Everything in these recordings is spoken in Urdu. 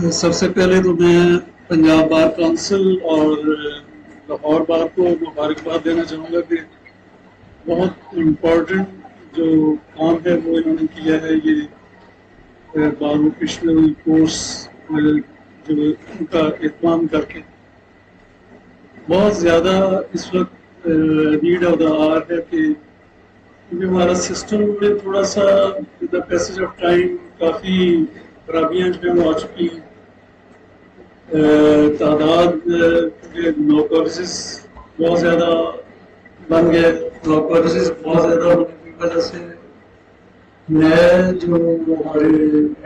سب سے پہلے تو میں پنجاب بار کونسل اور لاہور بار کو مبارکباد دینا چاہوں گا کہ بہت امپورٹنٹ جو کام ہے وہ انہوں نے کیا ہے. یہ بار ووکیشنل کورس جو ان کا اہتمام کر کے بہت زیادہ اس وقت نیڈ آف دا آر ہے کہ کیونکہ ہمارا سسٹم میں تھوڑا سا with the passage of time کافی خرابیاں جو ہیں وہ آ چکی ہیں. تعداد لا کالجز بہت زیادہ بن گئے. لا کالجز بہت زیادہ ہونے کی وجہ سے نئے جو ہمارے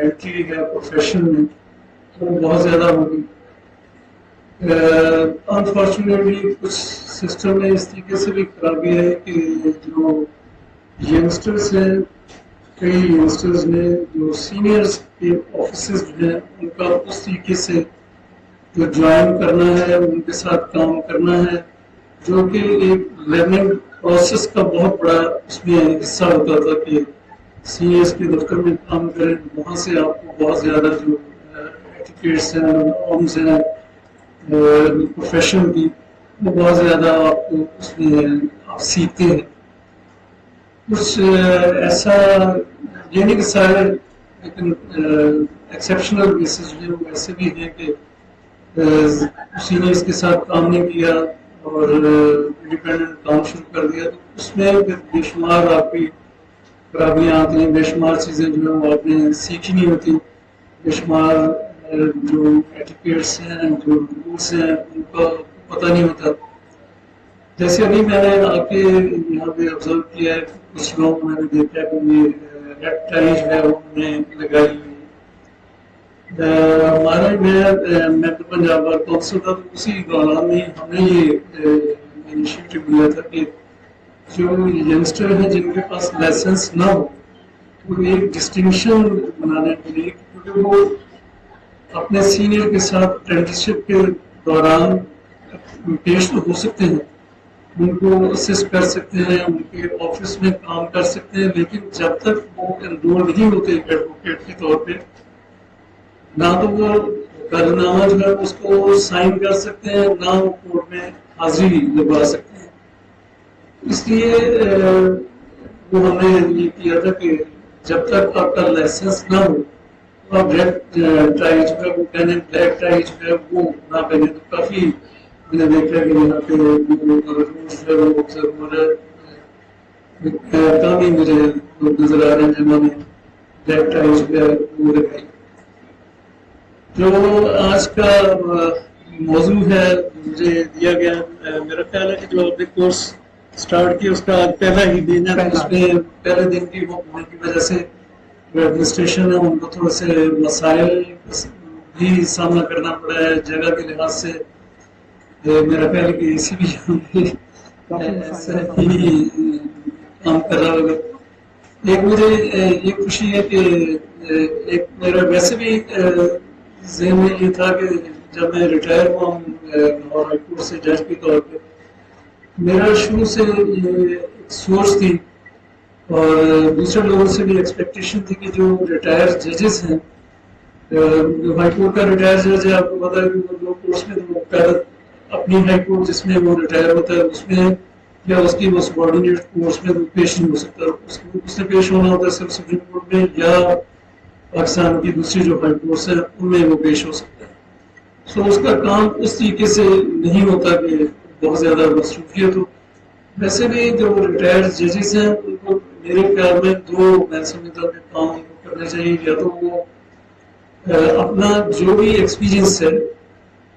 انٹری ہے پروفیشن میں وہ بہت زیادہ ہوگی. انفارچونیٹلی کچھ سسٹم میں اس طریقے سے بھی خرابی ہے کہ جو ینگسٹرس ہیں کئی ینگسٹرز نے جو سینئرس کے آفیسز جو ہیں ان کا اس طریقے سے جو جوائن کرنا ہے ان کے ساتھ کام کرنا ہے جو کہ ایک لرننگ پروسیس کا بہت بڑا اس میں حصہ ہوتا تھا کہ سینئرس کے دفتر میں کام کریں. وہاں سے آپ کو بہت زیادہ جو ایٹیکیٹس ہیں نارمز ہیں پروفیشن کی وہ بہت زیادہ آپ کو اس میں آپ سیکھتے ہیں. کچھ ایسا یہ نہیں کہ سارے لیکن ایکسیپشنل کیسز جو ہیں وہ ایسے بھی ہیں کہ سینئرس کے ساتھ کام نہیں کیا اور انڈیپینڈنٹ کام شروع کر دیا تو اس میں بے شمار آپ کی خرابیاں آتی ہیں. بے شمار چیزیں جو ہیں وہ آپ نے سیکھنی ہوتی. بے شمار جو ایٹیکیٹس ہیں جو رولس ہیں ان کا پتہ نہیں ہوتا. جیسے ابھی میں نے آ کے یہاں پہ آبزرو کیا ہے کچھ لوگ میں نے دیکھا کہ یہ ریڈ ٹائی جو ہے انہوں نے لگائی ہوئی. ہمارے میں تو پنجاب بار کونسل تھا تو اسی دوران میں ہم نے یہ انیشیٹو لیا تھا کہ جو ینگسٹر ہیں جن کے پاس لائسنس نہ ہو وہ ایک ڈسٹنکشن بنانے کے لیے کیونکہ وہ اپنے سینئر کے ساتھ اپرینٹسشپ کے دوران پیش تو ہو سکتے ہیں ان کو اسسٹ کر سکتے ہیں ان کے آفس میں کام کر سکتے ہیں لیکن جب تک وہ انرول نہیں ہوتے ایڈوکیٹ کے طور پہ نہ تو وہ قرضنامہ جو ہے اس کو سائن کر سکتے ہیں نہ وہ کورٹ میں حاضری لگوا سکتے ہیں. اس لیے وہ ہم نے یہ کیا تھا کہ جب تک آپ کا لائسنس نہ ہو تو آپ ریڈ ٹائی جو ہے وہ پہنے بلیک ٹائی جو ہے وہ نہ پہنے. تو کافی میں نے دیکھا کہ یہاں پہ جو ہے وہ ضرور کام ہی مجھے لوگ نظر آ رہے ہیں جنہوں نے بلیک ٹائی جو ہے وہ لگائی. جو آج کا موضوع ہے مجھے دیا گیا میرا خیال ہے کہ جو آپ نے کورس اسٹارٹ کیا اس کا پہلا ہی دن ہے. اس میں پہلے دن کی وہ ہونے کی وجہ سے جو ایڈمنسٹریشن ہے ان کو تھوڑے سے مسائل بھی سامنا کرنا پڑا ہے. جگہ کے لحاظ سے میرا خیال ہے کہ اسی بھی کام کر رہا ہوگا. ایک مجھے یہ خوشی ہے کہ ایک میرا ویسے بھی ذہن میں یہ تھا کہ جب میں ریٹائر ہوا ہوں لاہور ہائی کورٹ سے جج کے طور پہ میرا شروع سے یہ سوچ تھی اور دوسرے لوگوں سے بھی ایکسپیکٹیشن تھی کہ جو ریٹائر ججز ہیں جو ہائی کورٹ کا ریٹائر جج ہے آپ کو پتا ہے کہ وہ دو کورس میں تو پہلے اپنی ہائی کورٹ جس میں وہ ریٹائر ہوتا ہے اس میں یا اس کی وہ سبارڈینیٹ کورس میں وہ پیش نہیں ہو سکتا. اس نے پیش ہونا ہوتا ہے صرف سپریم کورٹ میں یا پاکستان کی دوسری جو ہائی کورٹس ہیں ان میں وہ پیش ہو سکتا ہے. سو اس کا کام اس طریقے سے نہیں ہوتا کہ بہت زیادہ مصروفیت ہو. ویسے بھی جو ریٹائرڈ ججز ہیں ان کو میرے خیال میں دو میں سمجھتا ہوں کہ کام ان کو کرنا چاہیے. یا تو وہ اپنا جو بھی ایکسپیرئنس ہے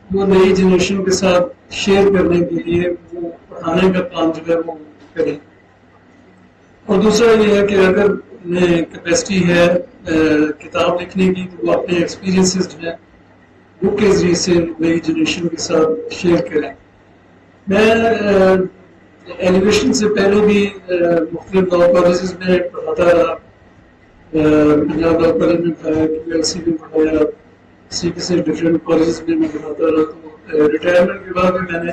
وہ نئی جنریشن کے ساتھ شیئر کرنے کے لیے وہ پڑھانے کا کام جو ہے وہ کریں. اور دوسرا یہ ہے کہ اگر انہیں کیپیسٹی ہے کتاب لکھنے کی تو وہ اپنے ایکسپیرینسز جو ہیں بک کے ذریعے سے نئی جنریشن کے ساتھ شیئر کریں. میں ایلیویشن سے پہلے بھی مختلف لا کالجز میں پڑھاتا رہا. پنجاب لا کالج میں پڑھایا, QLC میں پڑھایا, اسی کے سے ڈفرینٹ کالجز میں میں پڑھاتا رہا. تو ریٹائرمنٹ کے بعد میں نے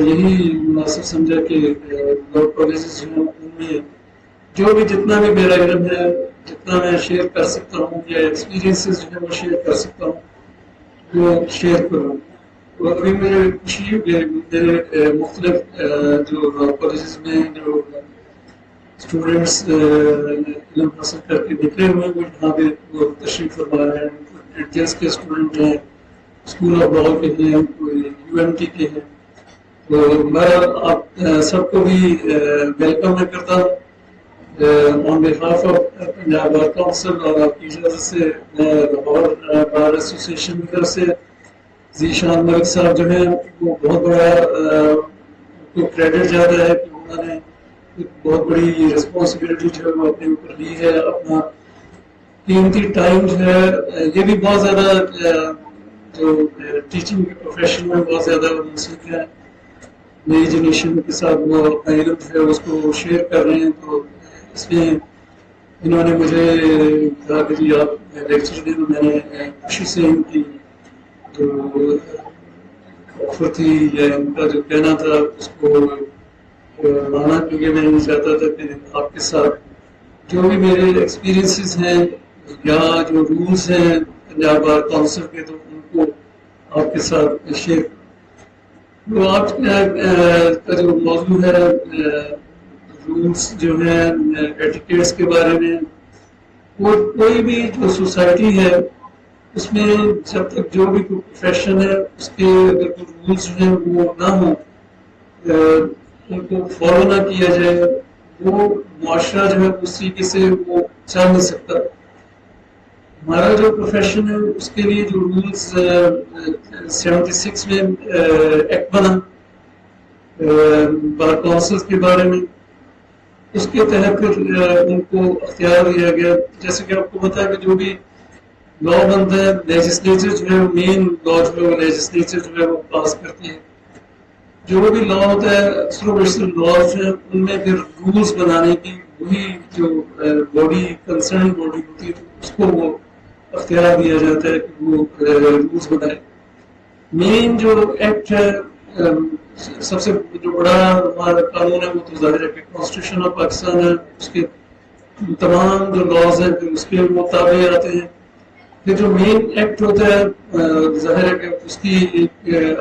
یہی مناسب سمجھا کہ لا کالجز جو ہیں ان میں جو بھی جتنا بھی میرا علم ہے جتنا میں شیئر کر سکتا ہوں یا ایکسپیرینسز جو ہے وہ شیئر کر سکتا ہوں وہ شیئر کروں. اور ابھی میرے خوشی میرے مختلف جو کالجز میں جو اسٹوڈینٹس علم حاصل کر کے نکلے ہوئے ہیں وہ یہاں پہ وہ تشریف فرما رہے ہیں. جیس کے اسٹوڈنٹ ہیں, اسکول آف لا کے ہیں, کوئی یو ایم ٹی کے ہیں. تو میں آپ سب کو بھی ویلکم میں کرتا ہوں on behalf of Punjab bar council, اور آپ کی اجازت سے میں لاہور بار ایسوسیشن کی طرف سے ذیشان ملک صاحب جو ہیں وہ بہت بڑا کو کریڈٹ جاتا ہے کہ انہوں نے بہت بڑی رسپانسبلٹی جو ہے وہ اپنے اوپر لی ہے. اپنا قیمتی ٹائم جو ہے, یہ بھی بہت زیادہ جو ٹیچنگ کے پروفیشن میں بہت زیادہ منسلک ہے, نئی جنریشن کے ساتھ وہ اپنا علم جو ہے اس کو شیئر کر رہے ہیں. تو اس میں انہوں نے مجھے کہا کہ جی آپ لیکچر دیں, تو میں نے خوشی سے ان کی جو آفر تھی یا ان کا جو کہنا تھا اس کو مانا, کیونکہ میں نہیں چاہتا تھا کہ آپ کے ساتھ جو بھی میرے ایکسپیرینسز ہیں یا جو رولس ہیں پنجاب بار کونسل کے, تو ان کو آپ کے ساتھ شیئر. تو آپ کا جو موضوع ہے رولس جو ہیں ایٹیکیٹس کے بارے میں, وہ کوئی بھی جو سوسائٹی ہے اس میں جب تک جو بھی کوئی پروفیشن ہے اس کے اگر کوئی رولس جو ہیں وہ نہ ہوں, ان کو فالو نہ کیا جائے, وہ معاشرہ جو ہے اس طریقے سے وہ چل نہیں سکتا. ہمارا جو پروفیشن ہے اس کے لیے جو رولس 76 میں ایکٹ بنا بار کونسل کے بارے میں, اس کے تحت پھر ان کو اختیار دیا گیا. جیسے کہ آپ کو پتا ہے کہ جو بھی لا بنتا ہے لیجسلیچر جو ہے مین لا جو ہے لیجسلیچر جو ہے وہ پاس کرتی ہے. جو بھی لا ہوتا ہے اکثر و بیشتر لاز جو ہے ان میں پھر رولس بنانے کی وہی جو باڈی کنسرن باڈی ہوتی ہے اس کو وہ اختیار دیا جاتا ہے کہ وہ رولس بنائے. مین جو ایکٹ ہے سب سے جو بڑا ہمارا قانون ہے وہ تو ظاہر ہے کہ کانسٹیٹیوشن آف پاکستان ہے. اس کے تمام جو لاز ہیں پھر اس کے مطابق آتے ہیں. پھر جو مین ایکٹ ہوتا ہے ظاہر ہے کہ اس کی ایک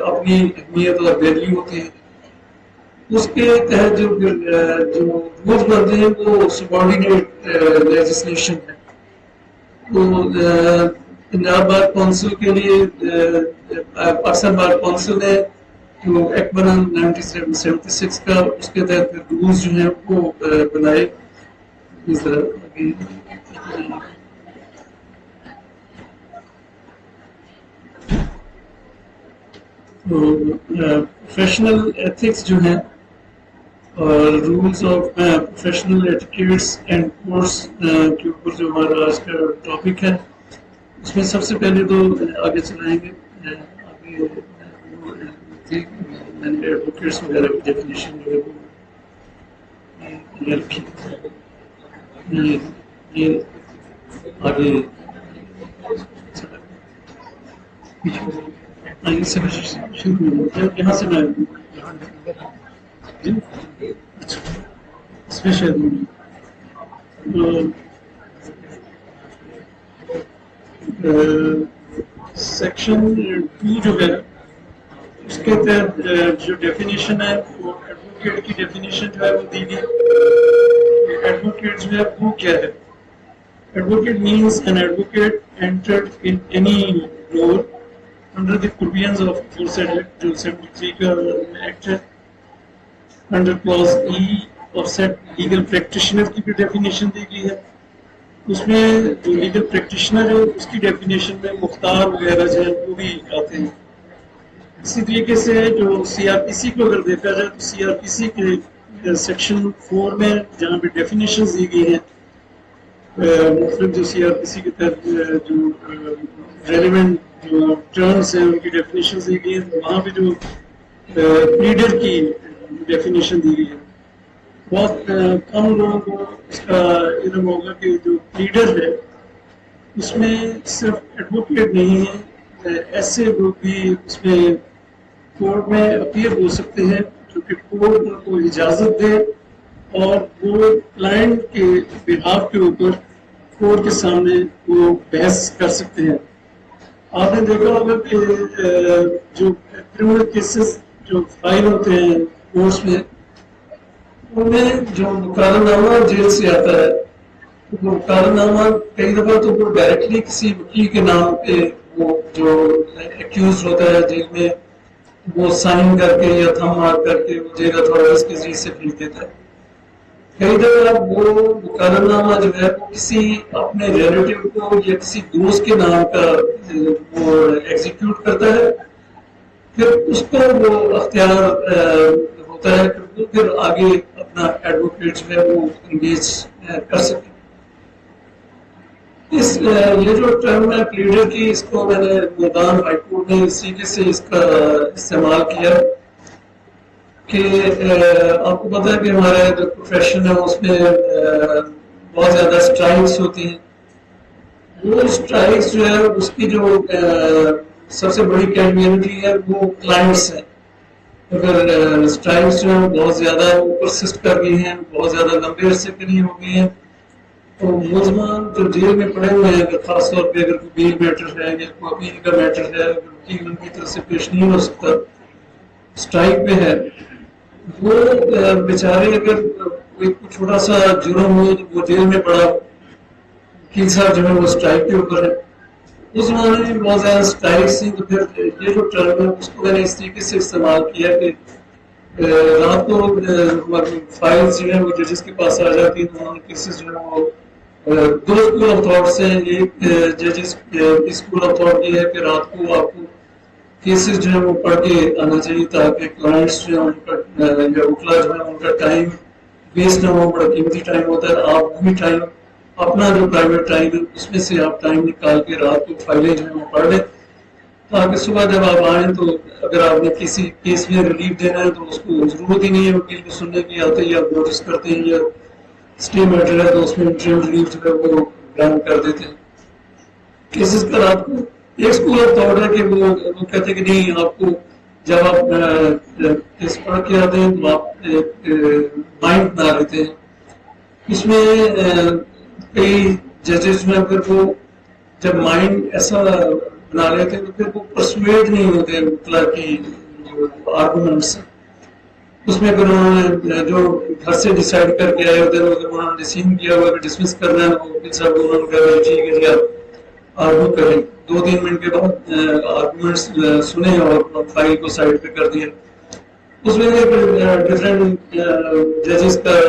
اپنی اہمیت اور ویلیو ہوتی ہے. اس کے تحت جو رولز بنتے ہیں وہ سبارڈینیٹ لیجسلیشن ہے. تو پنجاب بار کونسل کے لیے پاکستان بار کونسل نے جو ایکٹ بنا 1976 کا, اس کے تحت رولز جو ہیں وہ بنائے. اس طرح پروفیشنل ایتھکس جو ہیں اور rules of professional etiquettes and course کے اوپر جو ہمارا آج کا ٹاپک ہے, اس میں سب سے پہلے تو آگے چلائیں گے. آگے میں نے ایڈوکیٹس وغیرہ کی ڈیفینیشن جو ہے وہ رکھی. یہ آگے یہاں سے میں سیکشن 2 جو ہے اس کے تحت جو ڈیفینیشن ہے وہ ایڈوکیٹ کی ڈیفینیشن جو ہے وہ دی گئی. ایڈوکیٹ جو ہے وہ کیا ہے؟ Advocate means an advocate entered in any role under the provisions of aforesaid act جو 73 کا ایکٹ ہے. انڈر کلاس ای اور سیٹ لیگل پریکٹیشنر کی بھی ڈیفینیشن دی گئی ہے. اس میں جو لیگل پریکٹیشنر ہے اس کی ڈیفینیشن میں مختار وغیرہ جو ہے وہ بھی آتے ہیں. اسی طریقے سے جو سی آر پی سی کو اگر دیکھا جائے تو سی آر پی سی کے سیکشن 4 میں جہاں پہ ڈیفینیشن دی گئی ہیں مختلف جو سی آر پی سی کے تحت جو ریلیونٹ جو ٹرمس ہیں ان کی ڈیفینیشن دی گئی ہیں, وہاں پہ جو پلیڈر کی ڈیفینیشن دی گئی ہے. بہت کم لوگوں کو اس کا علم ہوگا کہ جو پلیڈر ہے اس میں صرف ایڈوکیٹ نہیں ہے, ایسے لوگ بھی اس میں کورٹ میں اپیئر ہو سکتے ہیں جو کہ کورٹ ان کو اجازت دے اور وہ کلائنٹ کے بہاف کے اوپر کورٹ کے سامنے وہ بحث کر سکتے ہیں. آپ نے دیکھا ہوگا کہ جو کرمنل کیسز جو فائل ہوتے ہیں کورٹس میں، ان میں جو مقرر نامہ جیل سے آتا ہے، وہ مقرر نامہ کئی دفعہ تو وہ ڈائریکٹلی کسی وکیل کے نام پہ وہ جو ایکیوز ہوتا ہے جیل میں، وہ سائن کر کے یا تھم مار کر کے وہ جیل اتھارٹیز کے ذریعے سے بھیج دیتا ہے. کئی دفعہ وہ مقرر نامہ جو ہے وہ کسی اپنے ریلیٹیو کو یا کسی دوست کے نام کا وہ ایگزیکیوٹ کرتا ہے، پھر اس کو وہ اختیار ہوتا ہے کہ وہ پھر آگے اپنا ایڈوکیٹ جو ہے وہ انگیج کر سکے. یہ جو ٹرم ہے پلیڈر کی، اس کو میں نے ملتان ہائی کورٹ نے اسی کے سے اس کا استعمال کیا کہ آپ کو پتا ہے کہ ہمارا جو پروفیشن ہے اس میں بہت زیادہ اسٹرائکس ہوتی ہیں. وہ اسٹرائکس جو ہے اس کی جو سب سے بڑی کیٹیگری ہے وہ کلائنٹس ہیں. اگر اسٹرائکس جو ہے بہت زیادہ پرسسٹ کر گئی ہیں، بہت زیادہ لمبے عرصے کے لیے ہو گئی ہیں، تو ملزمان جو جیل میں پڑے ہوئے ہیں، خاص طور پہ اگر کوئی بیل میٹر ہے یا کوئی اپیل کا میٹر ہے، اگر وکیل ان کی طرف سے پیش نہیں ہو سکتا، اسٹرائک پہ ہے، وہ بیچارے اگر کوئی چھوٹا سا جرم ہو تو وہ جیل میں پڑا، وکیل صاحب جو ہے وہ اسٹرائک کے اوپر ہے. اس زمانے میں بہت زیادہ اسٹرائکس تھیں، تو پھر یہ جو ٹرم ہے اس کو میں نے اس طریقے سے استعمال کیا کہ رات کو ہماری فائلز جو ہیں وہ ججز کے پاس آ جاتی ہیں، تو انہوں نے کیسز جو ہے وہ دو اسکول آف تھاٹس ہیں. ایک ججز کی اسکول آف تھاٹ یہ ہے کہ رات کو آپ کو کیسز جو ہے وہ پڑھ کے آنا چاہیے تاکہ کلائنٹس جو ہے ان کا یا وکلا جو ہے ان کا ٹائم ویسٹ نہ ہو. بڑا قیمتی ٹائم ہوتا ہے. آپ بھی ٹائم اپنا جو پرائیویٹ ٹائم ہے اس میں سے آپ ٹائم نکال کے رات کو فائلیں جو ہے وہ پڑھ لیں تاکہ صبح جب آپ آئیں تو اگر آپ نے کسی کیس میں ریلیف دینا ہے تو اس کو ضرورت ہی نہیں ہے وکیل کو سننے کی. آتے ہی آپ نوٹس کرتے ہیں یا اسٹے میٹر ہے تو اس میں انٹریم ریلیف جو ہے وہ گرانٹ کر دیتے ہیں. کیسز پر آپ کو ایک اسکول آف تھاٹ ہے کہ وہ کہتے ہیں کہ نہیں، آپ کو جب آپ کیس پڑھ کے آتے ہیں تو آپ مائنڈ بنا لیتے ہیں. اس میں کئی ججز میں پھر وہ جب مائنڈ ایسا بنا لیتے ہیں تو پھر وہ پرسویٹ نہیں ہوتے وکلا کی جو آرگومنٹس ہیں. اس میں پھر انہوں نے جو گھر سے ڈیسائیڈ کر کے آئے ہوتے ہیں، اگر انہوں نے ڈیسیژن کیا ہوا کہ ڈسمس کرنا ہے تو وکیل صاحب انہوں نے کہا ٹھیک ہے جی آپ آرگو کریں. 2-3 منٹ کے بعد آرگومنٹس سنے اور فائل کو سائڈ پہ کر دیا. اس میں ڈفرینٹ ججز کا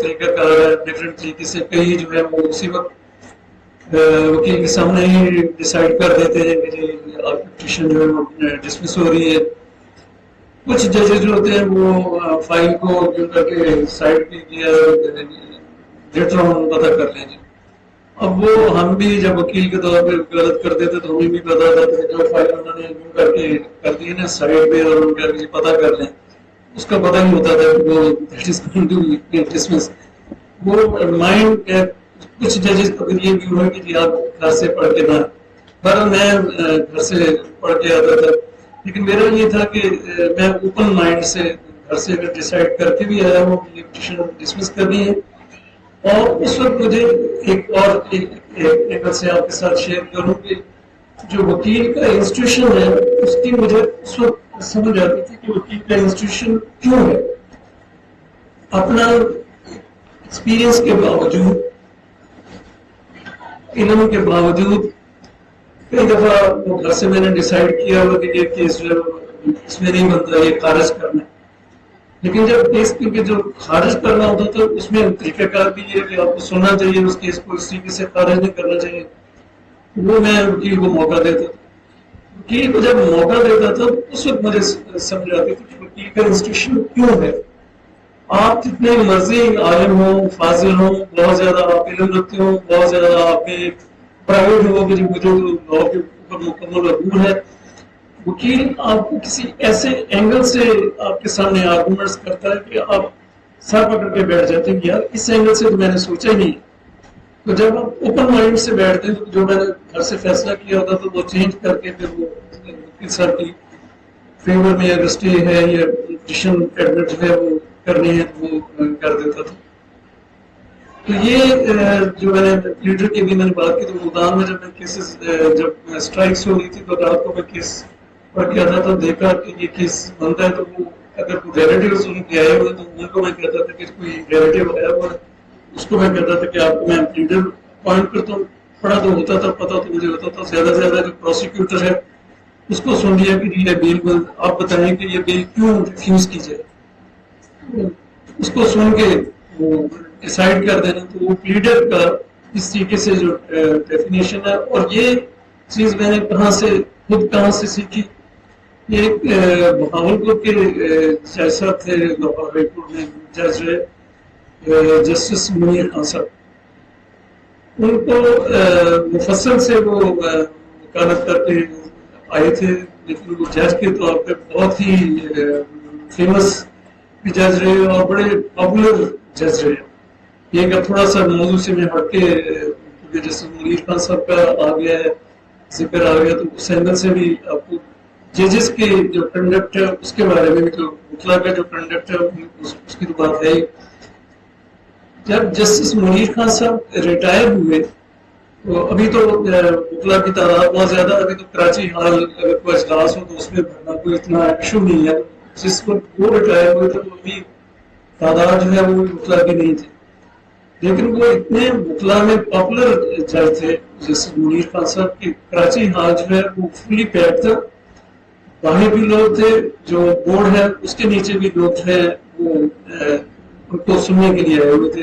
طریقہ کار ہے، ڈفرینٹ طریقے سے کئی جو ہے وہ اسی وقت وکیل کے سامنے ہی ڈیسائیڈ کر دیتے ہیں کہ جی آپ کی پٹیشن جو ہے وہ ڈسمس ہو رہی ہے. کچھ ججز جو ہوتے ہیں وہ فائل کو جو کر کے سائڈ پہ کیا لیٹر آن پتہ کر لیں گے. اب وہ ہم بھی جب وکیل کے طور پہ غلط کرتے تھے تو ہمیں بھی پتا تھا کہ جو فائل انہوں نے یوں کر کے کر دی نا سائڈ پہ اور کر کے پتہ کر لیں، اس کا پتہ نہیں ہوتا تھا کہ وہ ڈسمس. وہ مائنڈ کچھ ججز کا یہ بھی ہوا کہ جی آپ گھر سے پڑھ کے نہ، پر میں گھر سے پڑھ کے آتا تھا، لیکن میرا یہ تھا کہ میں اوپن مائنڈ سے گھر سے اگر ڈیسائیڈ کر کے بھی آیا ہوں کہ یہ پٹیشن ڈسمس کرنی ہے. اور اس وقت مجھے ایک اور ایک سے آپ کے ساتھ شیئر کروں کہ جو وکیل کا انسٹیٹیوشن ہے اس کی مجھے اس وقت سمجھ آتی تھی کہ وکیل کا انسٹیٹیوشن کیوں ہے. اپنا ایکسپیرئنس کے باوجود، علم کے باوجود، کئی دفعہ وہ گھر سے میں نے ڈیسائیڈ کیا ہوا کہ یہ کیس جو ہے اس میں نہیں بنتا، یہ خارج کرنا ہے. لیکن جب کیس کی جو خارج کرنا ہوتا تو اس میں طریقہ کار بھی یہ کہ آپ کو سننا چاہیے اس کیس کو، اس طریقے سے خارج نہیں کرنا چاہیے. وہ میں وکیل کو موقع دیتا تھا. وکیل کو جب موقع دیتا تھا اس وقت مجھے سمجھ آتی تھی کہ وکیل کا انسٹیٹیوشن کیوں ہے. آپ جتنے مرضی عالم ہوں، فاضل ہوں، بہت زیادہ آپ علم رکھتے ہوں، بہت زیادہ آپ کے پرائیویٹ ہو کہ مجھے تو لا کے اوپر مکمل عبور ہے، وکیل آپ کو کسی ایسے اینگل سے آپ کے سامنے آرگومنٹس کرتا ہے کہ آپ سر پکڑ کے بیٹھ جاتے ہیں کہ یار اس اینگل سے تو میں نے سوچا ہی نہیں. تو جب آپ اوپن مائنڈ سے بیٹھتے ہیں تو جو میں نے گھر سے فیصلہ کیا ہوتا تو وہ چینج کر کے پھر وہ وکیل صاحب کی فیور میں اگر اسٹے ہے یا پٹیشن ایڈمٹ جو ہے وہ کرنی ہے تو وہ کر دیتا تھا. تو یہ جو میں نے لیڈر کی بھی میں نے بات کی تو ملتان میں جب میں کیسز جب اسٹرائکس ہو رہی تھی تو رات کو میں کیس پڑھ کے آتا تھا دیکھا کہ یہ کیس بنتا ہے تو وہ اگر کوئی ریلیٹیوز ان کے آئے ہوئے تو ان کو میں کہتا تھا کہ کوئی ریلیٹیو آیا ہوا ہے اس کو میں کہتا تھا کہ آپ کو میں لیڈر اپوائنٹ کرتا ہوں. پڑھا تو ہوتا تھا پتا تو مجھے ہوتا تھا زیادہ سے زیادہ جو پروسیکیوٹر ہے اس کو سن لیا کہ یہ بیل کو آپ بتائیں کہ یہ بیل کیوں ریفیوز کی جائے اس کو سن کے وہ ڈیسائیڈ کر دینا. تو وہ لیڈر کا اس طریقے سے جو ڈیفینیشن ہے اور یہ چیز میں نے کہاں سے سیکھی. یہ ایک بہاولپور کے جج صاحب تھے لاہور ہائی کورٹ میں جج رہے جسٹس منیر خان صاحب. ان کو مفصل سے وہ وکالت کر کے آئے تھے لیکن وہ جج کے طور پہ بہت ہی فیمس جج رہے اور بڑے پاپولر جج رہے. یہ کہ تھوڑا سا موضوع سے میں ہٹ کے کیونکہ جیسے منیر خان صاحب کا آ گیا ہے ذکر آ گیا تو اس اینگل سے بھی آپ کو ججز کے جو کنڈکٹ ہے اس کے بارے میں بھی تو وکلا کا جو کنڈکٹ ہے اس کی تو بات ہے. جب جسٹس منیر خان صاحب ریٹائر ہوئے تو ابھی تو وکلا کی تعداد بہت زیادہ ابھی تو کراچی ہال اگر کوئی اجلاس ہو تو اس میں بھرنا کوئی اتنا ایشو نہیں ہے. جس وقت وہ ریٹائر ہوئے تھے تو ابھی تعداد جو ہے وہ وکلا کی نہیں تھی لیکن وہ اتنے وکلا میں پاپولر جج تھے جیسے منیر خان صاحب کی کراچی ہال جو ہے وہ فلی پیک تھا. باہر بھی لوگ تھے جو بورڈ ہے اس کے نیچے بھی لوگ تھے وہ ان کو سننے کے لیے آئے ہوئے تھے.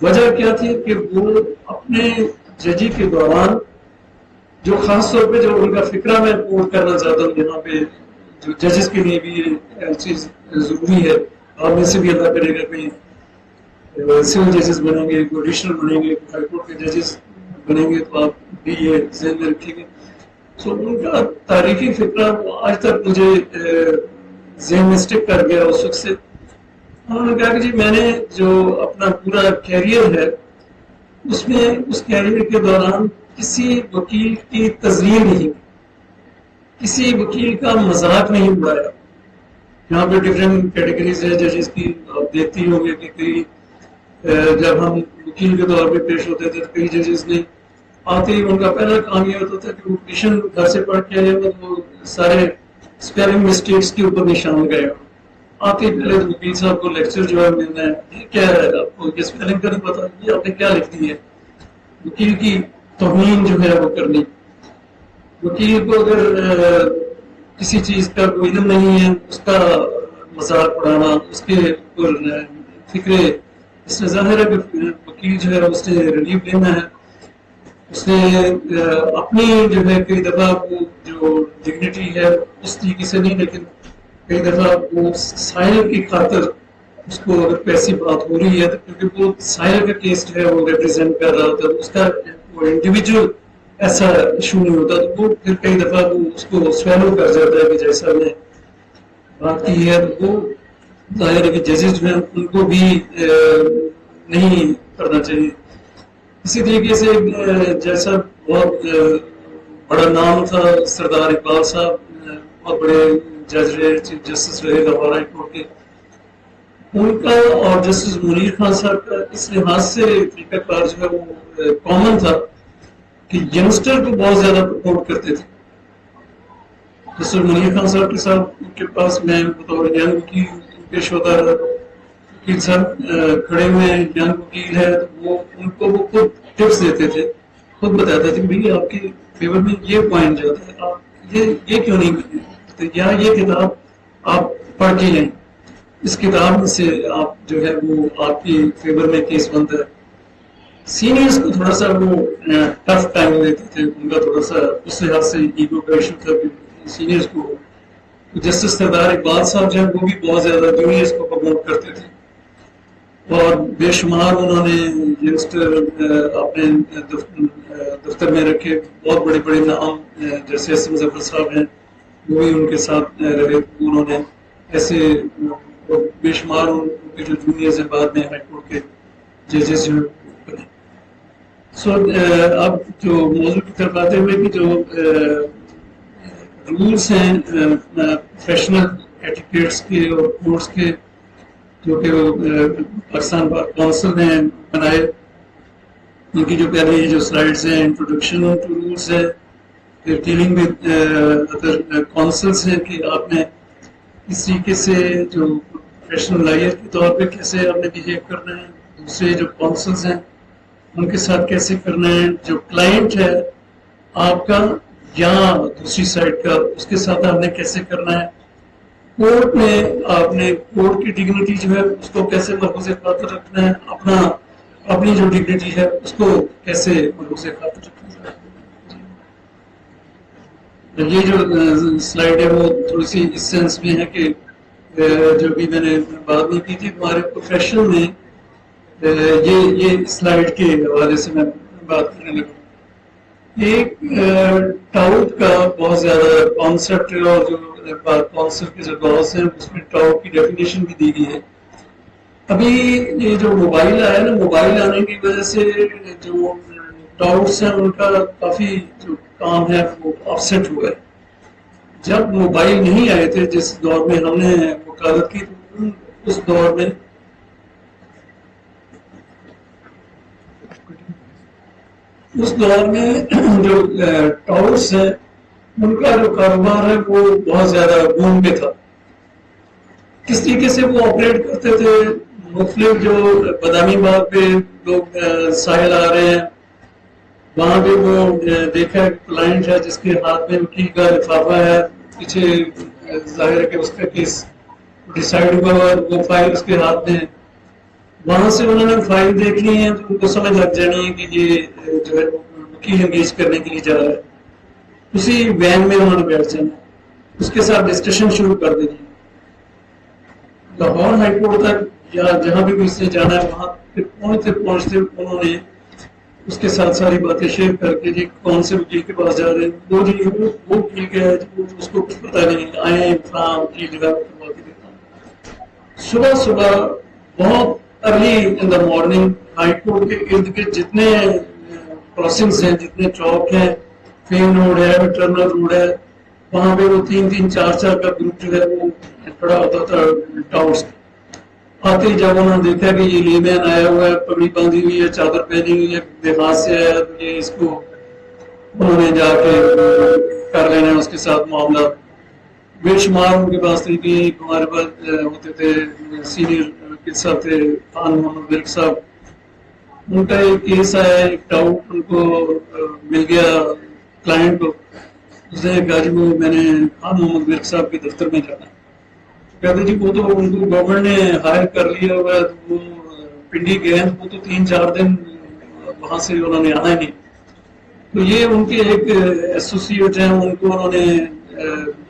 وجہ کیا تھی کہ وہ اپنے ججی کے دوران جو خاص طور پہ جو ان کا فکرہ میں کوٹ کرنا چاہتا ہوں یہاں پہ جو ججز کے لیے بھی یہ چیز ضروری ہے. آپ میں سے بھی اللہ کرے گا کوئی سول ججز بنیں گے کوئی ایڈیشنل بنیں گے ہائی کورٹ کے ججز بنیں گے تو آپ بھی یہ ذہن میں رکھیں گے. سو ان کا تاریخی فکرہ آج تک مجھے ذہن میں اسٹک کر گیا اس وقت سے. انہوں نے کہا کہ جی میں نے جو اپنا پورا کیریئر ہے اس میں اس کیریئر کے دوران کسی وکیل کی تزلیل نہیں کسی وکیل کا مذاق نہیں اڑایا. یہاں پہ ڈفرینٹ کیٹیگریز ہے ججز کی آپ دیکھتی ہوں گے کہ کئی جب ہم وکیل کے طور پہ پیش ہوتے تھے تو کئی ججز نے آتے ہی ان کا پہلا کام یہ ہوتا تھا کہ وہ پٹیشن گھر سے پڑھ کے آئے وہ سارے اسپیلنگ مسٹیکس کے اوپر نشان گئے آتے ہی پہلے وکیل صاحب کو لیکچر جو ہے ملنا ہے یہ کیا ہے آپ کو یہ اسپیلنگ کا نہیں پتا یہ آپ نے کیا لکھ دی ہے. وکیل کی توہین جو ہے وہ کرنی. وکیل کو اگر کسی چیز کا کوئی علم نہیں ہے اس کا مذاق اڑانا اس کے اوپر فکرے اس نے ظاہر ہے کہ وکیل جو ہے اس نے ریلیف لینا ہے اس نے اپنی جو ہے کئی دفعہ وہ جو ڈگنیٹی ہے اس طریقے سے نہیں لیکن کئی دفعہ وہ سائل کی خاطر اس کو اگر پیسی بات ہو رہی ہے تو کیونکہ وہ سائل کا کیس جو ہے وہ ریپرزینٹ کر رہا ہوتا ہے اس کا وہ انڈیویجول ایسا ایشو نہیں ہوتا تو وہ پھر کئی دفعہ وہ اس کو سویلو کر جاتا ہے کہ جیسا میں بات کی ہے تو وہ ظاہر ہے کہ ججز جو ہیں ان کو بھی نہیں کرنا چاہیے. اسی طریقے سے جیسا بہت بڑا نام تھا سردار اقبال صاحب بہت بڑے جج رہے چیف جسٹس رہے لاہور ہائی کورٹ کے ان کا اور جسٹس منیر خان صاحب کا اس لحاظ سے طریقہ کار جو ہے وہ کامن تھا کہ ینگسٹر کو بہت زیادہ سپورٹ کرتے تھے. جسٹس منیر خان صاحب کے ساتھ ان کے پاس میں بطور ینگ وکیل پیش ہوتا رہا. وکیل صاحب کھڑے ہوئے ینگ وکیل ہے تو وہ ان کو وہ خود ٹپس دیتے تھے خود بتاتے تھے کہ بھائی آپ کے فیور میں یہ پوائنٹ جاتا ہے آپ یہ کیوں نہیں کرتے یا یہ کتاب آپ پڑھ کے لیں اس کتاب سے آپ جو ہے وہ آپ کی فیور میں کیس بنتا ہے. سینئرز کو تھوڑا سا وہ ٹف ٹائم دیتے تھے ان کا تھوڑا سا اس لحاظ سے ایگو کا ایشو تھا کہ سینئرز کو جسٹس سردار اقبال صاحب جو ہے وہ بھی بہت زیادہ جونیئرز کو پروموٹ کرتے تھے اور بے شمار انہوں نے ینگسٹر اپنے دفتر میں رکھے. بہت بڑے بڑے نام جیسے ایس ایم ظفر صاحب ہیں وہ بھی ان کے ساتھ رہے. انہوں نے ایسے بے شمار ان کے جو جونیئرز ہیں بعد میں ہائی کورٹ کے ججز جو بنے. سو اب جو موضوع کی طرف آتے ہوئے کہ جو رولس ہیں پروفیشنل ایٹیکیٹس کے اور کورٹس کے جو کہ پاکستان بار کونسل نے بنائے. ان کی جو پہلے جو سلائڈس ہیں انٹروڈکشن ٹو رولس ہے, پھر ڈیلنگ ود ادر کونسلس ہیں کہ آپ نے اس طریقے سے جو پروفیشنل لائر کے طور پہ کیسے آپ نے بہیو کرنا ہے, دوسرے جو کونسلس ہیں ان کے ساتھ کیسے کرنا ہے, جو کلائنٹ ہے آپ کا یا دوسری سائڈ کا اس کے ساتھ آپ نے کیسے کرنا ہے, کورٹ میں آپ نے کورٹ کی ڈگنیٹی جو ہے اس کو کیسے محفوظ خاطر رکھنا ہے, اپنی جو ڈگنیٹی ہے اس کو کیسے محفوظ خاطر رکھنا ہے. یہ جو سلائڈ ہے وہ تھوڑی سی اس سینس میں ہے کہ جو بھی میں نے بات نہیں کی تھی ہمارے پروفیشن میں, یہ سلائڈ کے حوالے سے میں بات کرنے لگا. ایک ٹاؤٹ کا بہت زیادہ کانسیپٹ ہے, اور جو کانسیپٹ کے جو لاس ہیں اس میں ٹاؤٹ کی ڈیفینیشن بھی دی گئی ہے. ابھی یہ جو موبائل آیا نا, موبائل آنے کی وجہ سے جو ٹاؤٹس ہیں ان کا کافی جو کام ہے وہ آفسیٹ ہوا ہے. جب موبائل نہیں آئے تھے, جس دور میں ہم نے وکالت کی, اس دور میں جو ٹاورس ہیں ان کا جو کاروبار ہے وہ بہت زیادہ بوم پہ تھا. کس طریقے سے وہ آپریٹ کرتے تھے, مختلف جو بادامی باغ پہ لوگ ساحل آ رہے ہیں, وہاں پہ وہ دیکھا کلائنٹ ہے جس کے ہاتھ میں وکیل کا لفافہ ہے, پیچھے ظاہر ہے کہ اس کا کیس ڈیسائیڈ ہوا اور وہ فائل اس کے ہاتھ میں ہے. وہاں سے انہوں نے فائل دیکھنی ہے تو ان کو سمجھ لگ جانی ہے کہ یہ جو ہے وکیل انگیج کرنے کے لیے جا رہا ہے. اسی وین میں انہوں نے بیٹھ جانا, اس کے ساتھ ڈسکشن شروع کر دینی. لاہور ہائی کورٹ تک یا جہاں بھی اس نے جانا ہے وہاں پہنچتے انہوں نے اس کے ساتھ ساری باتیں شیئر کر کے جی کون سے وکیل کے پاس جا رہے ہیں, وہ وکیل کے اس کو کچھ پتا نہیں, آئے فلاں وکیل جگہ باتیں دیتا ہوں. صبح بہت early in the morning high court کے ارد گرد جتنے کراسنگز ہیں, جتنے چوک ہیں, فیم روڈ ہے, ٹرنر روڈ ہے, وہاں پہ وہ 3-3 4-4 کا گروپ جو ہے وہ کھڑا ہوتا تھا ٹاورس. آتے جب انہوں نے دیکھا کہ یہ لے مین آیا ہوا ہے, پگڑی باندھی ہوئی ہے, چادر پہنی ہوئی ہے, دیہات سے آیا, تو یہ اس کو انہوں نے جا کے کر لینا ہے اس کے ساتھ معاملہ. بے شمار ان کے پاس طریقے ہمارے پاس ہوتے تھے. سینئر وکیل صاحب تھے خان محمد ورک صاحب, ان کا ایک کیس آیا, ایک ٹاؤٹ ان کو مل گیا کلائنٹ کو. اس نے کہا جی وہ میں نے خان محمد ورک صاحب کے دفتر میں جانا. کہتے جی وہ تو ان کو گورنمنٹ نے ہائر کر لیا ہوا ہے, وہ پنڈی گئے ہیں, وہ تو 3-4 دن وہاں سے انہوں نے آنا ہی نہیں. تو یہ ان کے ایک ایسوسیٹ ہیں, ان کو انہوں نے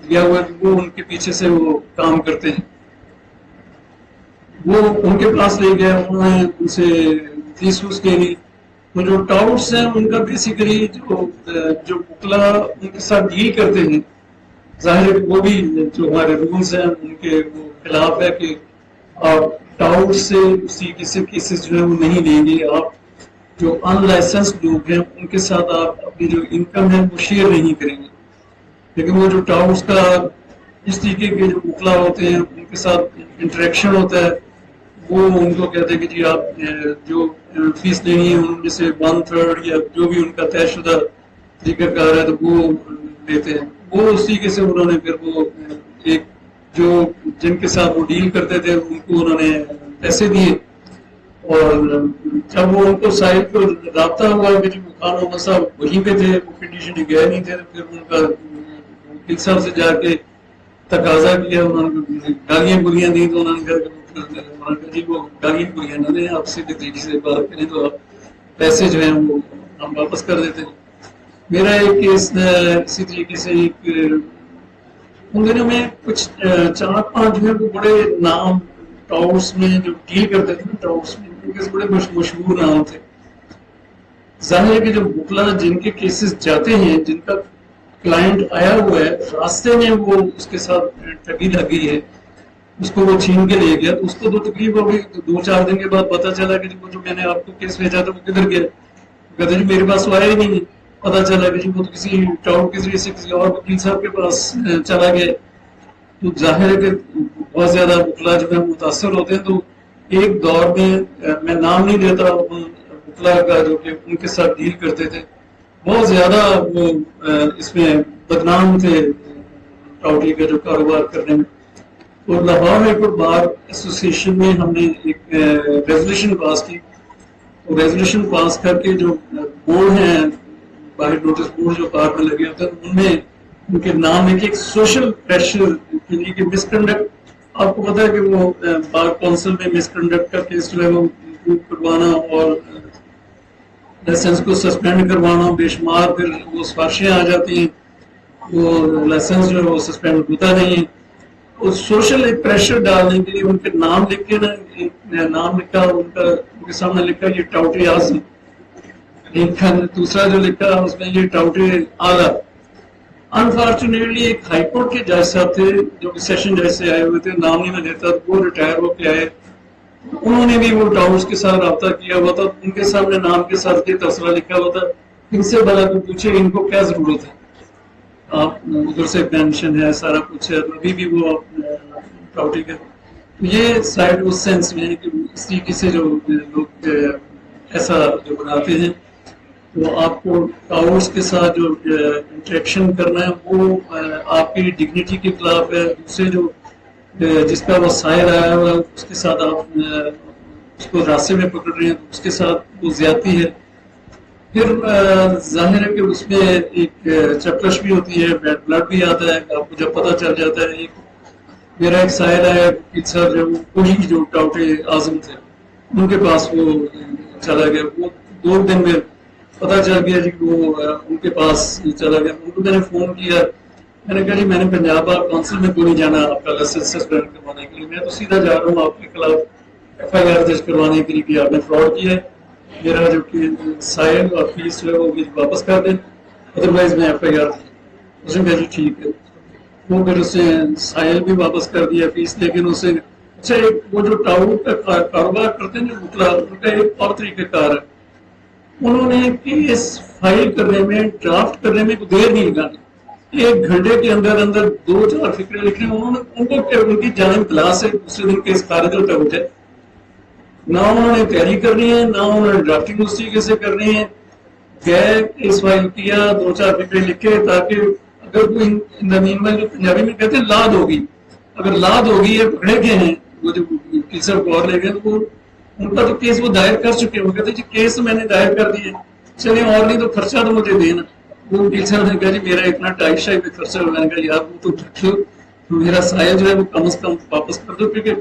دیا ہوا ہے, وہ ان کے پیچھے سے وہ کام کرتے ہیں. وہ ان کے پاس لے گئے, انہوں نے ان سے فیس ووس کے لی. تو جو ٹاؤٹس ہیں ان کا بیسیکلی جو وکلا ان کے ساتھ ڈیل کرتے ہیں, ظاہر وہ بھی جو ہمارے رولز ہیں ان کے وہ خلاف ہے کہ آپ ٹاؤٹ سے اسی کسی کیسز جو ہے وہ نہیں لیں گے. آپ جو ان لائسنس لوگ ہیں ان کے ساتھ آپ اپنی جو انکم ہے وہ شیئر نہیں کریں گے. لیکن وہ جو ٹاؤٹس کا اس طریقے کے جو وکلا ہوتے ہیں ان کے ساتھ انٹریکشن ہوتا ہے, وہ ان کو کہتے ہیں کہ جی آپ جو فیس لینی ہے ان میں سے 1/3 یا جو بھی ان کا طے شدہ طریقہ کار ہے تو وہ دیتے ہیں. وہ اس طریقے سے انہوں نے پھر وہ ایک جو جن کے ساتھ وہ ڈیل کرتے تھے ان کو انہوں نے پیسے دیے. اور جب وہ ان کو ساحل کو رابطہ ہوا کہ جب خان محمد صاحب وہیں پہ تھے, وہ کنڈیشن گئے نہیں تھے, پھر ان کا وکیل صاحب سے جا کے تقاضا کیا, انہوں نے گالیاں گلیاں دی. تو انہوں نے کہا جی وہ گالیاں گلیاں نہ دیں, آپ سیدھے طریقے سے بات کریں تو آپ پیسے جو ہیں وہ ہم واپس کر دیتے ہیں. میرا ایک کیس اسی طریقے سے ایک ان دنوں میں کچھ 4-5 جو ہے وہ بڑے نام ٹاورس میں جو ڈیل کرتے تھے نا, ٹاورس میں ان کے بڑے مشہور نام تھے. ظاہر ہے کہ جو وکلا جن کے کیسز جاتے ہیں, جن کا کلائنٹ آیا ہوا ہے, راستے میں وہ اس کے ساتھ ٹھگی لگ گئی ہے, اس کو وہ چھین کے لے گیا, تو اس کو تو تکلیف ہو گئی. 2-4 دن کے بعد پتا چلا کہ وہ جو میں نے آپ کو کیس بھیجا تھا وہ کدھر گیا. کہتے جی میرے پاس وہ آیا ہی نہیں. پتا چلا کہ جی وہ تو کسی ٹاؤن کے ذریعے سے کسی اور وکیل صاحب کے پاس چلا گیا. تو ظاہر ہے کہ بہت زیادہ وکلا جو ہے متاثر ہوتے ہیں. تو ایک دور میں نام نہیں لیتا وکلا کا جو کہ ان کے ساتھ ڈیل کرتے تھے, بہت زیادہ وہ اس میں بدنام تھے ٹاؤٹری کا جو کاروبار کرنے میں. تو Lahore high court bar association میں ہم نے ایک ریزولوشن پاس کی. ریزولوشن پاس کر کے جو بورڈ ہیں باہر نوٹس بورڈ جو بار میں لگے ہوتے ہیں ان میں ان کے نام ہے کہ ایک سوشل پریشر کے لیے کہ مس کنڈکٹ, آپ کو پتا ہے کہ وہ بار کونسل میں مس کنڈکٹ کا کیس جو ہے وہ کروانا اور لائسنس کو سسپینڈ کروانا, بے شمار پھر وہ سفارشیں آ جاتی ہیں, وہ لائسنس جو ہے وہ سسپینڈ ہوتا نہیں ہے. اور سوشل ایک پریشر ڈالنے کے لیے ان کے نام لکھ کے نا, ایک نام لکھا ان کا ان کے سامنے لکھا یہ ٹاؤٹری اعظم, ایک دوسرا جو لکھا اس میں یہ ٹاؤٹری اعلیٰ. انفارچونیٹلی ایک ہائی کورٹ کے جج صاحب تھے جو کہ سیشن جج سے آئے ہوئے تھے, نام نہیں میں لیتا, وہ ریٹائر ہو کے آئے, انہوں نے بھی وہ ٹاؤنس کے ساتھ رابطہ کیا ہوا تھا, ان کے سامنے نام کے ساتھ یہ تبصرہ لکھا ہوا تھا, ان سے بھلا تو پوچھے ان کو کیا ضرورت ہے, آپ ادھر سے پینشن ہے سارا کچھ ہے, ابھی بھی وہ ٹاؤٹری کا. یہ سائڈ اس سینس میں ہے کہ اس طریقے سے جو لوگ ایسا جو بناتے ہیں وہ آپ کو ٹاورس کے ساتھ جو انٹریکشن کرنا ہے وہ آپ کی ڈگنیٹی کے خلاف ہے. دوسرے جو جس کا وہ سائر آیا ہوا اس کے ساتھ آپ اس کو راستے میں پکڑ رہے ہیں تو اس کے ساتھ وہ زیادتی ہے. پھر ظاہر ہے کہ اس میں ایک چپکش بھی ہوتی ہے, بیڈ بلڈ بھی آتا ہے, آپ کو جب پتہ چل جاتا ہے. میرا ایک سائر ہے صاحب وہی جو ٹاؤٹری اعظم تھے ان کے پاس وہ چلا گیا, وہ 2 دن میں پتہ چل گیا جی وہ ان کے پاس چلا گیا. ان کو میں نے فون کیا, میں نے کہا جی میں نے پنجاب بار کونسل میں کوئی نہیں جانا آپ کا لائسنس سسپینڈ کروانے کے لیے, میں تو سیدھا جا رہا ہوں آپ کے خلاف FIR درج کروانے کے لیے کہ آپ نے فراڈ کیا ہے, میرا جو کہ سائل اور فیس جو ہے وہ واپس کر دیں, ادروائز میں FIR. اس نے کہا جی ٹھیک ہے, وہ پھر اس نے سائل بھی واپس کر دیا, فیس, لیکن اسے اچھا ایک وہ جو ٹاؤن کا کاروبار کرتے ہیں جو وکلا ان کا ایک اور طریقہ کار ہے, انہوں نے کیس فائل کرنے میں ڈرافٹ کرنے میں کوئی دیر نہیں لگانی, 1 گھنٹے کے اندر اندر 2-4 فکرے لکھنے میں ان کو ان کی جانب کلاس ہے, دوسرے دن کیس خارج ہوتا ہو جائے. نہ انہوں نے تیاری کرنی ہے, نہ انہوں نے ڈرافٹنگ اس طریقے سے کرنی ہے, گئے کیس فائل کیا, 2-4 فکرے لکھے تاکہ اگر کوئی زمین میں جو پنجابی میں کہتے ہیں لاد ہوگی, اگر لاد ہوگی یہ پکڑے گئے ہیں وہ جو کیسر کو اور لے گئے تو ان کا تو کیس وہ دائر کر چکے, وہ کہتے ہیں جی کیس میں نے دائر کر دیے, چلے اور نہیں تو خرچہ تو مجھے دینا. وہ وکیل صاحب نے کہا جی میرا اتنا 2.5 پہ خرچہ ہو جائے گا, یار وہ تو رکھ لو, میرا سائل جو ہے وہ کم از کم واپس کر دو, کیونکہ